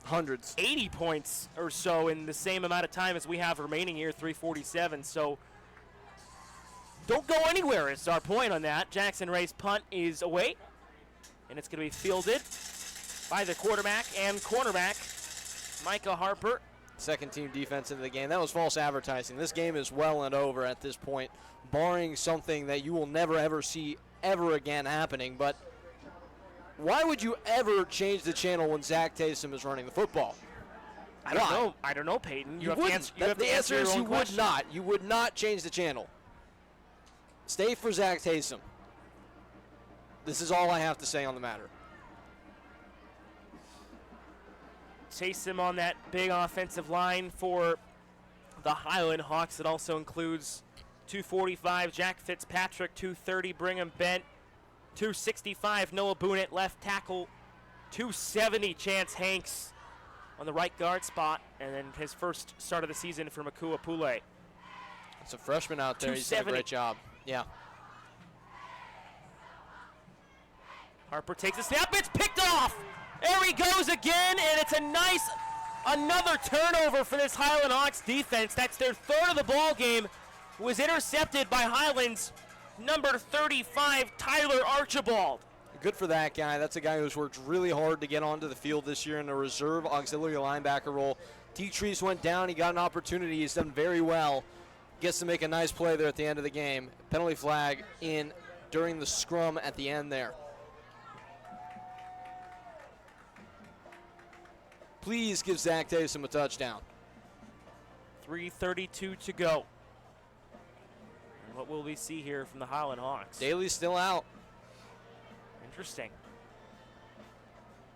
hundreds, 80 points or so in the same amount of time as we have remaining here, 3:47. So don't go anywhere is our point on that. Jackson Ray's punt is away, and it's going to be fielded by the quarterback and cornerback, Micah Harper. Second team defense into the game. That was false advertising. This game is well and over at this point, barring something that you will never ever see ever again happening. But why would you ever change the channel when Zach Taysom is running the football? I don't know. I don't know, Peyton. You wouldn't. The answer is you would not. You would not change the channel. Stay for Zach Taysom. This is all I have to say on the matter. Taysom on that big offensive line for the Highland Hawks. It also includes 245 Jack Fitzpatrick, 230 Brigham Bent, 265 Noah Boone at left tackle, 270 Chance Hanks on the right guard spot, and then his first start of the season for Makua Pule. It's a freshman out there. He's done a great job. Yeah. Harper takes a snap. It's picked off. There he goes again, and it's another turnover for this Highland Hawks defense. That's their third of the ball game. Was intercepted by Highland's number 35, Tyler Archibald. Good for that guy. That's a guy who's worked really hard to get onto the field this year in a reserve auxiliary linebacker role. Dietrich went down. He got an opportunity. He's done very well. Gets to make a nice play there at the end of the game. Penalty flag in during the scrum at the end there. Please give Zach Taysom a touchdown. 3:32 to go. And what will we see here from the Highland Hawks? Daly's still out. Interesting.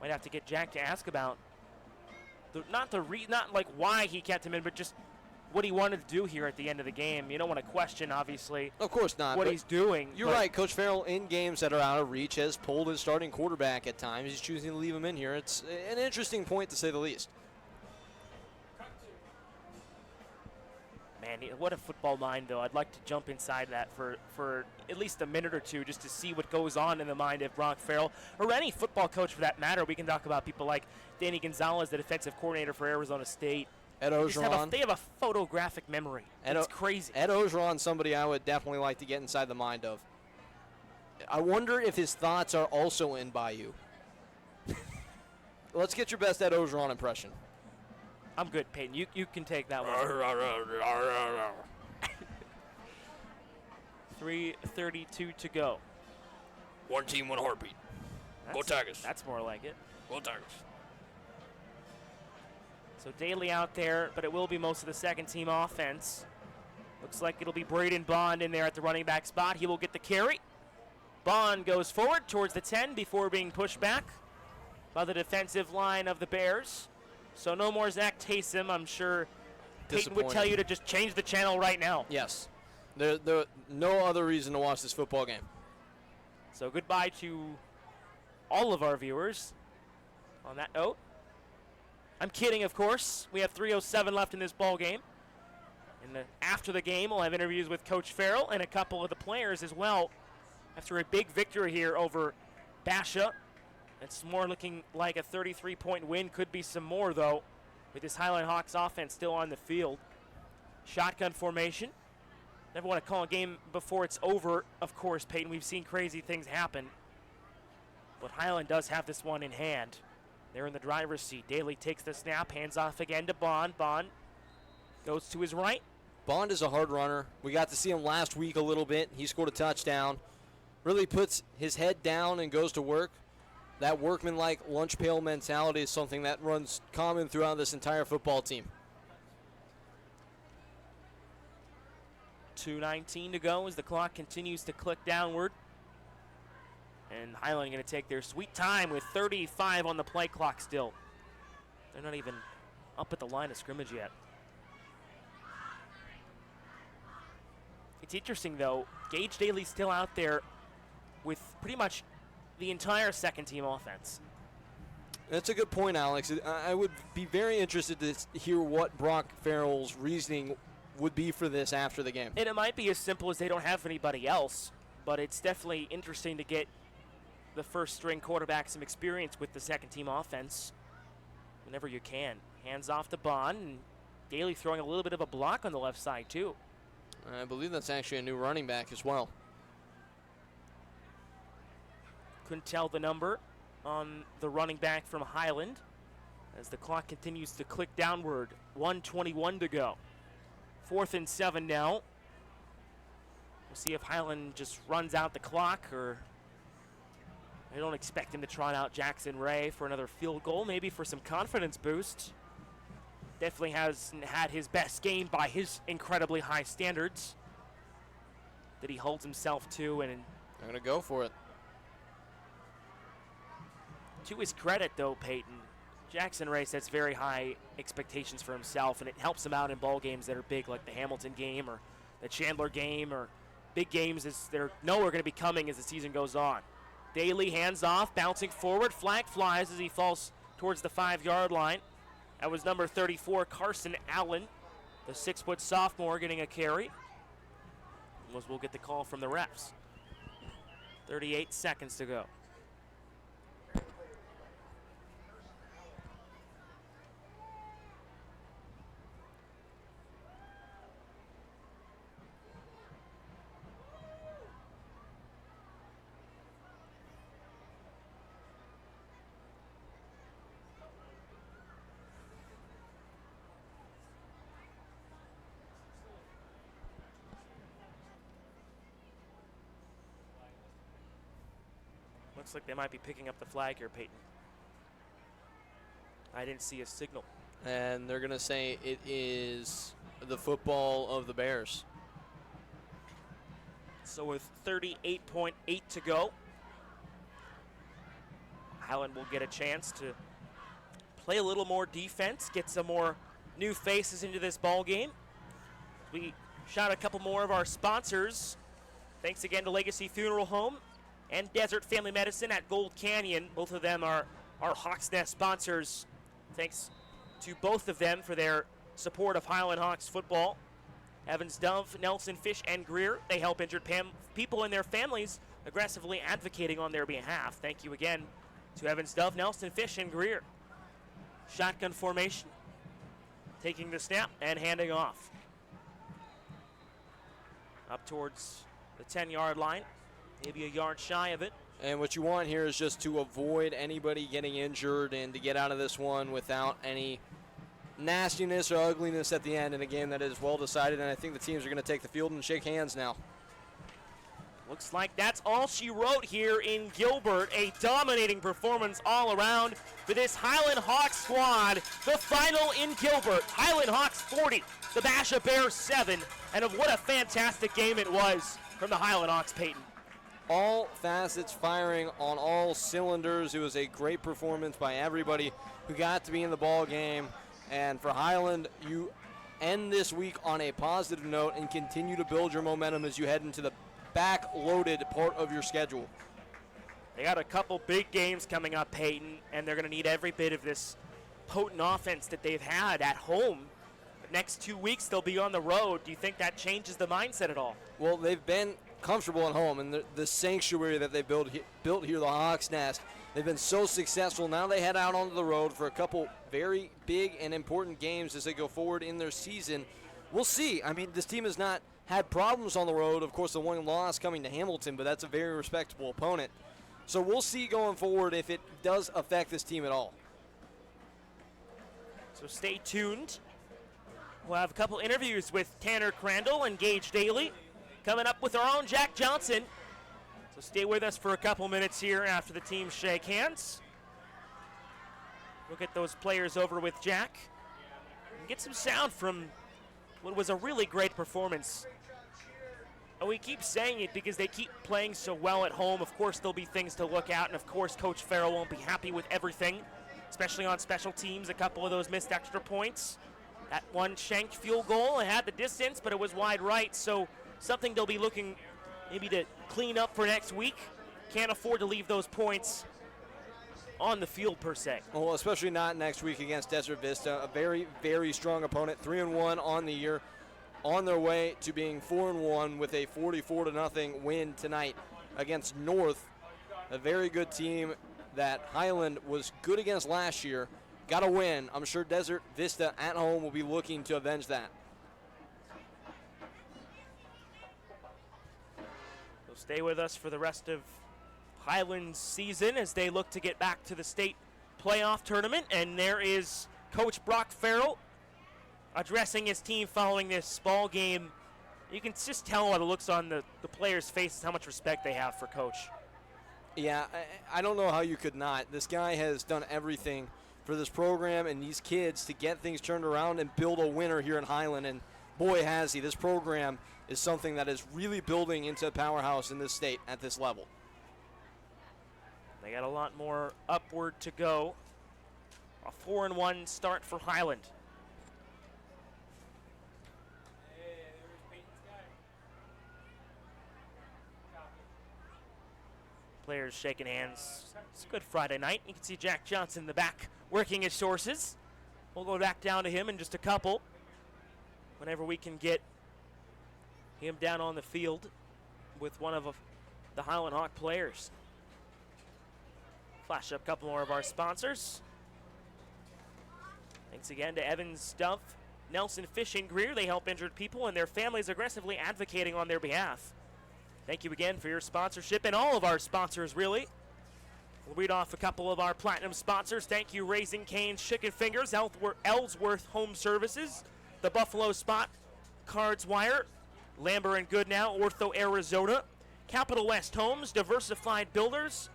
Might have to get Jack to ask about not like why he kept him in, but just what he wanted to do here at the end of the game. You don't want to question, obviously. Of course not. What he's doing. You're right. Coach Farrell, in games that are out of reach, has pulled his starting quarterback at times. He's choosing to leave him in here. It's an interesting point, to say the least. Man, what a football mind, though. I'd like to jump inside that for at least a minute or two just to see what goes on in the mind of Brock Farrell, or any football coach for that matter. We can talk about people like Danny Gonzalez, the defensive coordinator for Arizona State. Ed Ogeron. They have a photographic memory. It's crazy. Ed Ogeron, somebody I would definitely like to get inside the mind of. I wonder if his thoughts are also in Bayou. Let's get your best Ed Ogeron impression. I'm good, Peyton. You can take that one. 3:32 to go. One team, one heartbeat. Go Tigers. That's more like it. Go Tigers. So Daly out there, but it will be most of the second-team offense. Looks like it'll be Braden Bond in there at the running back spot. He will get the carry. Bond goes forward towards the 10 before being pushed back by the defensive line of the Bears. So no more Zach Taysom. I'm sure Peyton would tell Disappointing. you to just change the channel right now. Yes. There no other reason to watch this football game. So goodbye to all of our viewers on that note. I'm kidding, of course. We have 3:07 left in this ball game. And after the game, we'll have interviews with Coach Farrell and a couple of the players as well. After a big victory here over Basha, it's more looking like a 33-point win. Could be some more, though, with this Highland Hawks offense still on the field. Shotgun formation. Never want to call a game before it's over, of course, Peyton. We've seen crazy things happen. But Highland does have this one in hand. They're in the driver's seat. Daly takes the snap, hands off again to Bond. Bond goes to his right. Bond is a hard runner. We got to see him last week a little bit. He scored a touchdown. Really puts his head down and goes to work. That workman-like lunch pail mentality is something that runs common throughout this entire football team. 2:19 to go as the clock continues to click downward. And Highland going to take their sweet time with 35 on the play clock still. They're not even up at the line of scrimmage yet. It's interesting, though. Gage Daly's still out there with pretty much the entire second-team offense. That's a good point, Alex. I would be very interested to hear what Brock Farrell's reasoning would be for this after the game. And it might be as simple as they don't have anybody else, but it's definitely interesting to get the first-string quarterback some experience with the second-team offense whenever you can. Hands off to Bond, and Daly throwing a little bit of a block on the left side, too. I believe that's actually a new running back as well. Couldn't tell the number on the running back from Highland as the clock continues to click downward. 1:21 to go. 4th and 7 now. We'll see if Highland just runs out the clock, or I don't expect him to trot out Jackson Ray for another field goal, maybe for some confidence boost. Definitely hasn't had his best game by his incredibly high standards that he holds himself to, and they're going to go for it. To his credit, though, Peyton, Jackson Ray sets very high expectations for himself, and it helps him out in ball games that are big, like the Hamilton game or the Chandler game, or big games as they know are going to be coming as the season goes on. Daly hands off, bouncing forward, flag flies as he falls towards the 5-yard line. That was number 34, Carson Allen, the 6-foot sophomore, getting a carry. We'll get the call from the refs. 38 seconds to go. Looks like they might be picking up the flag here, Peyton. I didn't see a signal. And they're going to say it is the football of the Bears. So with 38.8 to go, Highland will get a chance to play a little more defense, get some more new faces into this ball game. We shout a couple more of our sponsors. Thanks again to Legacy Funeral Home and Desert Family Medicine at Gold Canyon. Both of them are our Hawks Nest sponsors. Thanks to both of them for their support of Highland Hawks football. Evans Dove, Nelson Fish, and Greer. They help injured people and their families, aggressively advocating on their behalf. Thank you again to Evans Dove, Nelson Fish, and Greer. Shotgun formation. Taking the snap and handing off. Up towards the 10-yard line. Maybe a yard shy of it. And what you want here is just to avoid anybody getting injured and to get out of this one without any nastiness or ugliness at the end in a game that is well decided. And I think the teams are going to take the field and shake hands now. Looks like that's all she wrote here in Gilbert. A dominating performance all around for this Highland Hawks squad. The final in Gilbert, Highland Hawks 40, the Basha Bears 7. And of what a fantastic game it was from the Highland Hawks, Peyton. All facets firing on all cylinders. It was a great performance by everybody who got to be in the ball game. And for Highland, you end this week on a positive note and continue to build your momentum as you head into the back-loaded part of your schedule. They got a couple big games coming up, Peyton, and they're going to need every bit of this potent offense that they've had at home. The next 2 weeks, they'll be on the road. Do you think that changes the mindset at all? Well, they've been comfortable at home, and the sanctuary that they built here, the Hawks Nest, they've been so successful. Now they head out onto the road for a couple very big and important games as they go forward in their season. We'll see. I mean, this team has not had problems on the road. Of course, the one loss coming to Hamilton, but that's a very respectable opponent. So we'll see going forward if it does affect this team at all. So stay tuned. We'll have a couple interviews with Tanner Crandall and Gage Daly coming up with our own Jack Johnson. So stay with us for a couple minutes here after the teams shake hands. We'll get those players over with Jack and get some sound from what was a really great performance. And we keep saying it because they keep playing so well at home. Of course, there'll be things to look at, and of course, Coach Farrell won't be happy with everything, especially on special teams. A couple of those missed extra points. That one shanked field goal, it had the distance, but it was wide right, so something they'll be looking maybe to clean up for next week. Can't afford to leave those points on the field, per se. Well, especially not next week against Desert Vista, a very, very strong opponent, 3-1 on the year, on their way to being 4-1 with a 44-0 win tonight against North, a very good team that Highland was good against last year. Got a win. I'm sure Desert Vista at home will be looking to avenge that. So stay with us for the rest of Highland's season as they look to get back to the state playoff tournament. And there is Coach Brock Farrell addressing his team following this ball game. You can just tell by the looks on the players' faces how much respect they have for Coach. Yeah, I don't know how you could not. This guy has done everything for this program and these kids to get things turned around and build a winner here in Highland. And boy, has he. This program is something that is really building into a powerhouse in this state at this level. They got a lot more upward to go. A 4-1 start for Highland. Players shaking hands. It's a good Friday night. You can see Jack Johnson in the back working his sources. We'll go back down to him in just a couple whenever we can get him down on the field with one of the Highland Hawk players. Flash up a couple more of our sponsors. Thanks again to Evans Stuff, Nelson Fishing Greer. They help injured people and their families aggressively advocating on their behalf. Thank you again for your sponsorship and all of our sponsors, really. We'll read off a couple of our platinum sponsors. Thank you, Raising Cane's Chicken Fingers, Ellsworth Home Services, the Buffalo Spot, Cards Wire, Lambert and Goodnow, Ortho Arizona, Capital West Homes, Diversified Builders,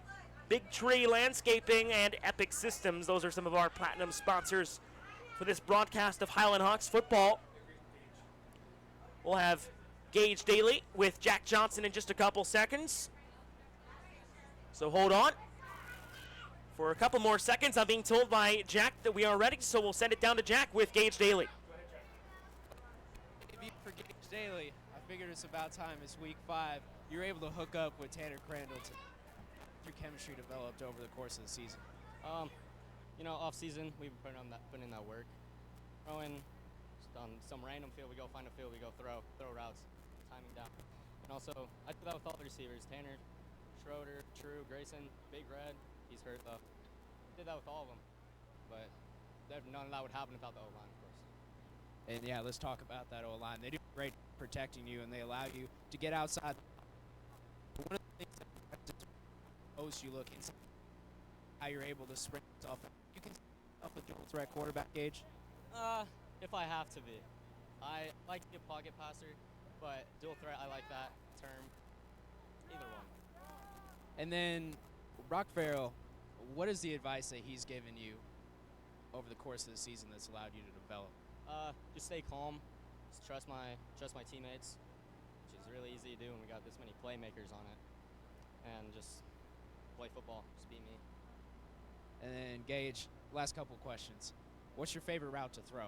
Big Tree Landscaping, and Epic Systems. Those are some of our platinum sponsors for this broadcast of Highland Hawks football. We'll have Gage Daly with Jack Johnson in just a couple seconds. So hold on for a couple more seconds. I'm being told by Jack that we are ready, so we'll send it down to Jack with Gage Daly. For Gage Daly, I figured it's about time. It's week 5. You were able to hook up with Tanner Crandall. Your chemistry developed over the course of the season. You know, off season we've been putting in that work. Throwing on some random field, we go find a field, we go throw routes, timing down. And also, I do that with all the receivers: Tanner, Schroeder, True, Grayson, Big Red. He's hurt though. Did that with all of them, but none of that would happen without the O-line, of course. And yeah, let's talk about that O-line. They do great protecting you, and they allow you to get outside. One of the things that most you look inside, how you're able to sprint off. You can off a dual threat quarterback, Gage. If I have to be. I like to be a pocket passer, but dual threat, I like that term. Either one. And then Brock Farrell, what is the advice that he's given you over the course of the season that's allowed you to develop? Just stay calm. Just trust my teammates, which is really easy to do when we got this many playmakers on it. And just play football. Just be me. And then, Gage, last couple questions. What's your favorite route to throw?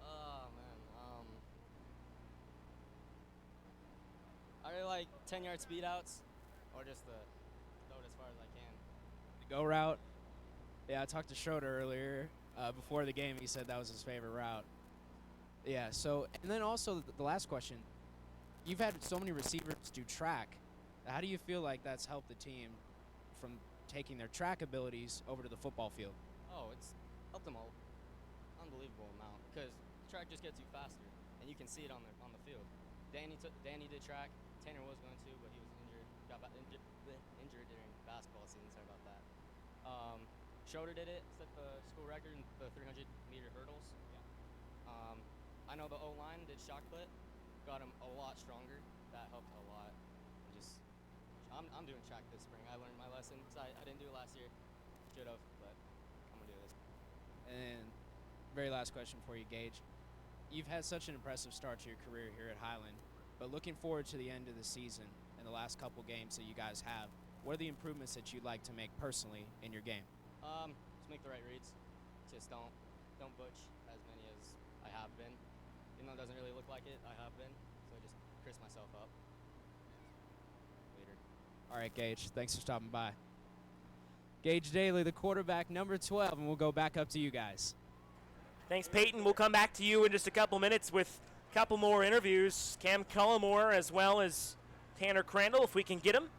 Oh, man. I really like 10-yard speed outs or just the throw it as far as I can. The go route? Yeah, I talked to Schroeder earlier. Before the game, he said that was his favorite route. Yeah, so, and then also the last question. You've had so many receivers do track. How do you feel like that's helped the team from taking their track abilities over to the football field? Oh, it's helped them a unbelievable amount because the track just gets you faster, and you can see it on the field. Danny did track. Tanner was going to, but he was injured. Got injured during basketball season. Sorry about that. Schroeder did it. Set the school record in the 300-meter hurdles. Yeah. I know the O-line did shot put. Got him a lot stronger. That helped a lot. I'm doing track this spring. I learned my lesson. So I didn't do it last year. Should have, but I'm going to do this. And very last question for you, Gage. You've had such an impressive start to your career here at Highland, but looking forward to the end of the season and the last couple games that you guys have, what are the improvements that you'd like to make personally in your game? Just make the right reads. Just don't butch as many as I have been. Even though it doesn't really look like it, I have been. So just crisp myself up. Later. All right, Gage, thanks for stopping by. Gage Daly, the quarterback, number 12, and we'll go back up to you guys. Thanks, Peyton. We'll come back to you in just a couple minutes with a couple more interviews. Cam Cullimore as well as Tanner Crandall, if we can get him.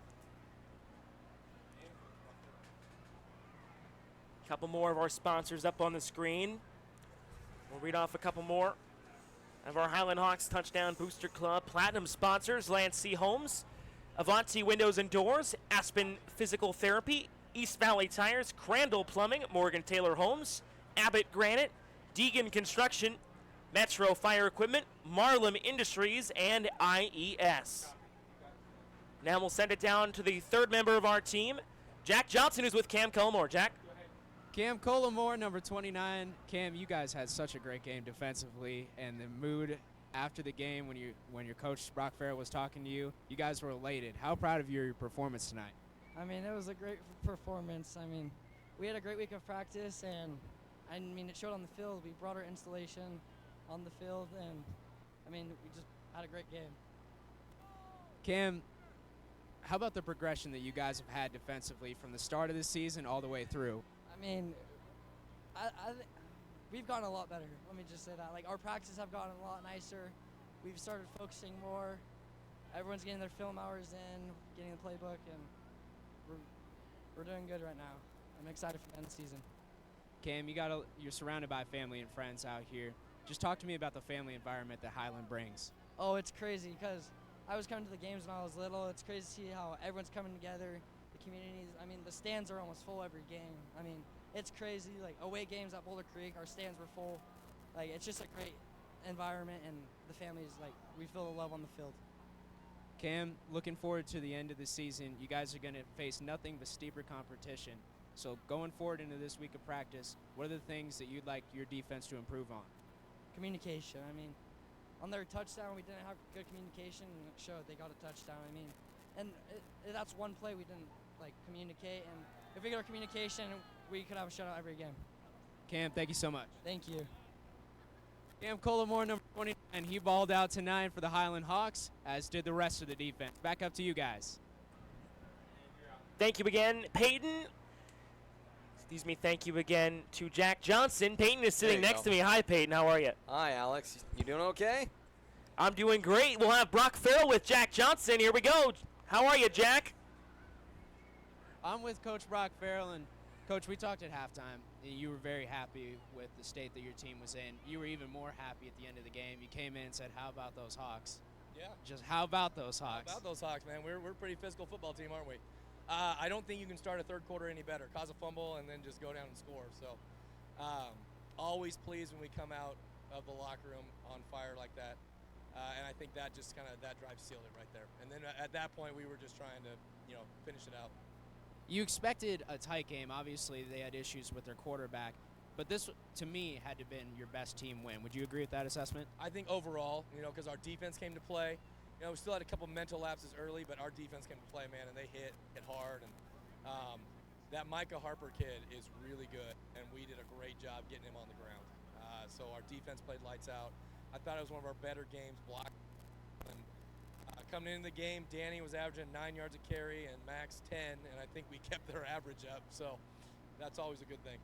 A couple more of our sponsors up on the screen. We'll read off a couple more of our Highland Hawks Touchdown Booster Club Platinum sponsors: Lancey Homes, Avanti Windows and Doors, Aspen Physical Therapy, East Valley Tires, Crandall Plumbing, Morgan Taylor Homes, Abbott Granite, Deegan Construction, Metro Fire Equipment, Marlem Industries, and IES. Now we'll send it down to the third member of our team, Jack Johnson, who's with Cam Cullimore. Jack? Cam Cullimore, number 29. Cam, you guys had such a great game defensively, and the mood after the game when your coach Brock Farrell was talking to you, you guys were elated. How proud of your performance tonight? I mean, it was a great performance. I mean, we had a great week of practice, and I mean, it showed on the field. We brought our installation on the field, and I mean, we just had a great game. Cam, how about the progression that you guys have had defensively from the start of the season all the way through? I mean, we've gotten a lot better. Let me just say that. Like, our practices have gotten a lot nicer. We've started focusing more. Everyone's getting their film hours in, getting the playbook, and we're doing good right now. I'm excited for the end of the season. Cam, you're surrounded by family and friends out here. Just talk to me about the family environment that Highland brings. Oh, it's crazy because I was coming to the games when I was little. It's crazy to see how everyone's coming together. The communities, I mean, the stands are almost full every game. I mean, it's crazy. Like, away games at Boulder Creek, our stands were full. Like, it's just a great environment, and the families, like, we feel the love on the field. Cam, looking forward to the end of the season. You guys are going to face nothing but steeper competition. So going forward into this week of practice, what are the things that you'd like your defense to improve on? Communication. I mean, on their touchdown, we didn't have good communication, and it showed. They got a touchdown. I mean, and that's one play we didn't, like, communicate. And if we get our communication, we could have a shutout every game. Cam, thank you so much. Thank you. Cam Cullimore, number 29, he balled out tonight for the Highland Hawks, as did the rest of the defense. Back up to you guys. Thank you again, Peyton. Excuse me, thank you again to Jack Johnson. Peyton is sitting next to me. Hi, Peyton. How are you? Hi, Alex. You doing okay? I'm doing great. We'll have Brock Farrell with Jack Johnson. Here we go. How are you, Jack? I'm with Coach Brock Farrell, and Coach, we talked at halftime, and you were very happy with the state that your team was in. You were even more happy at the end of the game. You came in and said, how about those Hawks? Yeah. Just how about those Hawks? How about those Hawks, man? We're a pretty physical football team, aren't we? I don't think you can start a third quarter any better. Cause a fumble and then just go down and score. So always pleased when we come out of the locker room on fire like that. And I think that just kind of, that drive sealed it right there. And then at that point, we were just trying to, finish it out. You expected a tight game. Obviously, they had issues with their quarterback. But this, to me, had to have been your best team win. Would you agree with that assessment? I think overall, because our defense came to play. We still had a couple mental lapses early, but our defense came to play, man, and they hit hard. And That Micah Harper kid is really good, and we did a great job getting him on the ground. So our defense played lights out. I thought it was one of our better games blocked. And coming into the game, Danny was averaging 9 yards a carry and Max 10, and I think we kept their average up. So that's always a good thing.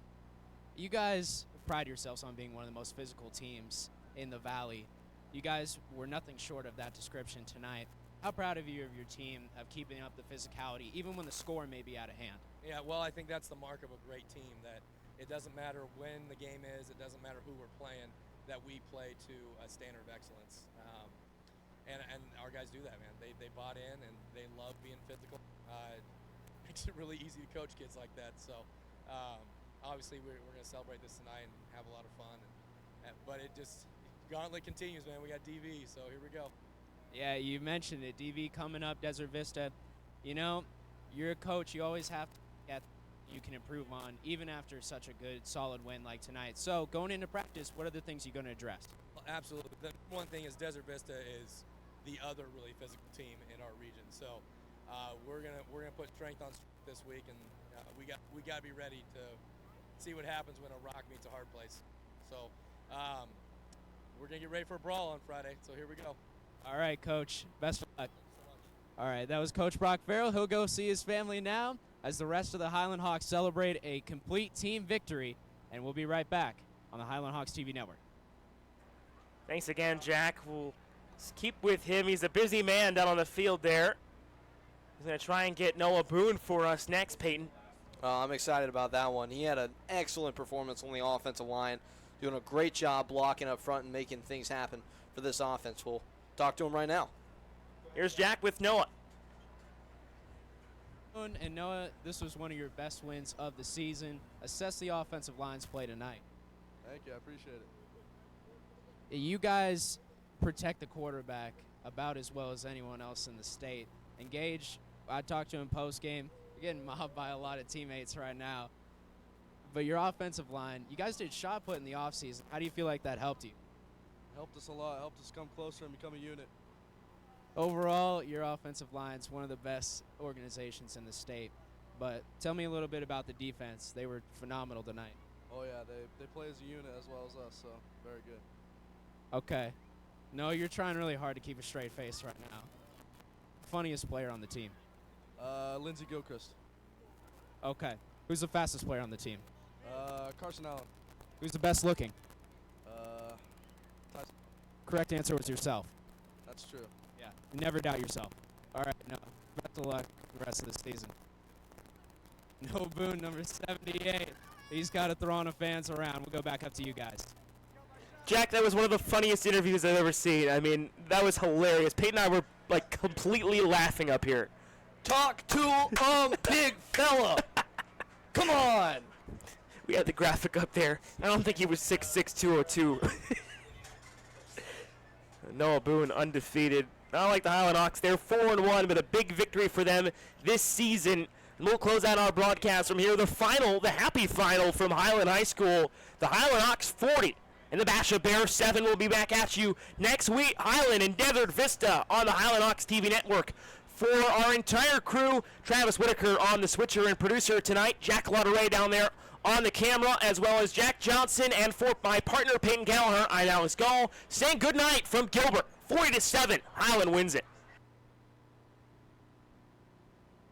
You guys pride yourselves on being one of the most physical teams in the Valley. You guys were nothing short of that description tonight. How proud of you of your team of keeping up the physicality, even when the score may be out of hand? Yeah, well, I think that's the mark of a great team, that it doesn't matter when the game is, it doesn't matter who we're playing, that we play to a standard of excellence. And our guys do that, man. They bought in, and they love being physical. It makes it really easy to coach kids like that. So obviously we're going to celebrate this tonight and have a lot of fun. But it just, gauntlet continues, man. We got DV, so here we go. Yeah, you mentioned it. DV coming up, Desert Vista. You know, you're a coach. You always have to get you can improve on, even after such a good, solid win like tonight. So going into practice, what are the things you're going to address? Well, absolutely. The one thing is Desert Vista is the other really physical team in our region. So we're gonna put strength on strength this week, and we got to be ready to see what happens when a rock meets a hard place. So we're gonna get ready for a brawl on Friday. So here we go. All right, Coach. Best of luck. All right, that was Coach Brock Farrell. He'll go see his family now as the rest of the Highland Hawks celebrate a complete team victory, and we'll be right back on the Highland Hawks TV network. Thanks again, Jack. We'll keep with him. He's a busy man down on the field there. He's going to try and get Noah Boone for us next, Peyton. I'm excited about that one. He had an excellent performance on the offensive line, doing a great job blocking up front and making things happen for this offense. We'll talk to him right now. Here's Jack with Noah. And Noah, this was one of your best wins of the season. Assess the offensive line's play tonight. Thank you. I appreciate it. You guys protect the quarterback about as well as anyone else in the state. And Gage, I talked to him post-game. You're getting mobbed by a lot of teammates right now. But your offensive line, you guys did shot put in the offseason. How do you feel like that helped you? Helped us a lot. Helped us come closer and become a unit. Overall, your offensive line's one of the best organizations in the state. But tell me a little bit about the defense. They were phenomenal tonight. Oh, yeah. They play as a unit as well as us, so very good. Okay. No, you're trying really hard to keep a straight face right now. Funniest player on the team? Lindsey Gilchrist. Okay. Who's the fastest player on the team? Carson Allen. Who's the best looking? Tyson. Correct answer was yourself. That's true. Yeah. Never doubt yourself. All right, no. Best of luck the rest of the season. No Boone, number 78. He's got to throw on the fans around. We'll go back up to you guys. Jack, that was one of the funniest interviews I've ever seen. I mean, that was hilarious. Peyton and I were, like, completely laughing up here. Talk to big fella. Come on. We had the graphic up there. I don't think he was 6'6", 202. Noah Boone undefeated. Not like the Highland Hawks. They're 4-1, but a big victory for them this season. And we'll close out our broadcast from here. The final, the happy final from Highland High School. The Highland Hawks 40 and the Basha Bears 7 will be back at you next week. Highland and Desert Vista on the Highland Hawks TV network. For our entire crew, Travis Whitaker on the switcher and producer tonight, Jack Lauderay down there on the camera, as well as Jack Johnson, and for my partner Peyton Gallagher, I'm Alex Gall, saying good night from Gilbert. 40-7, Highland wins it.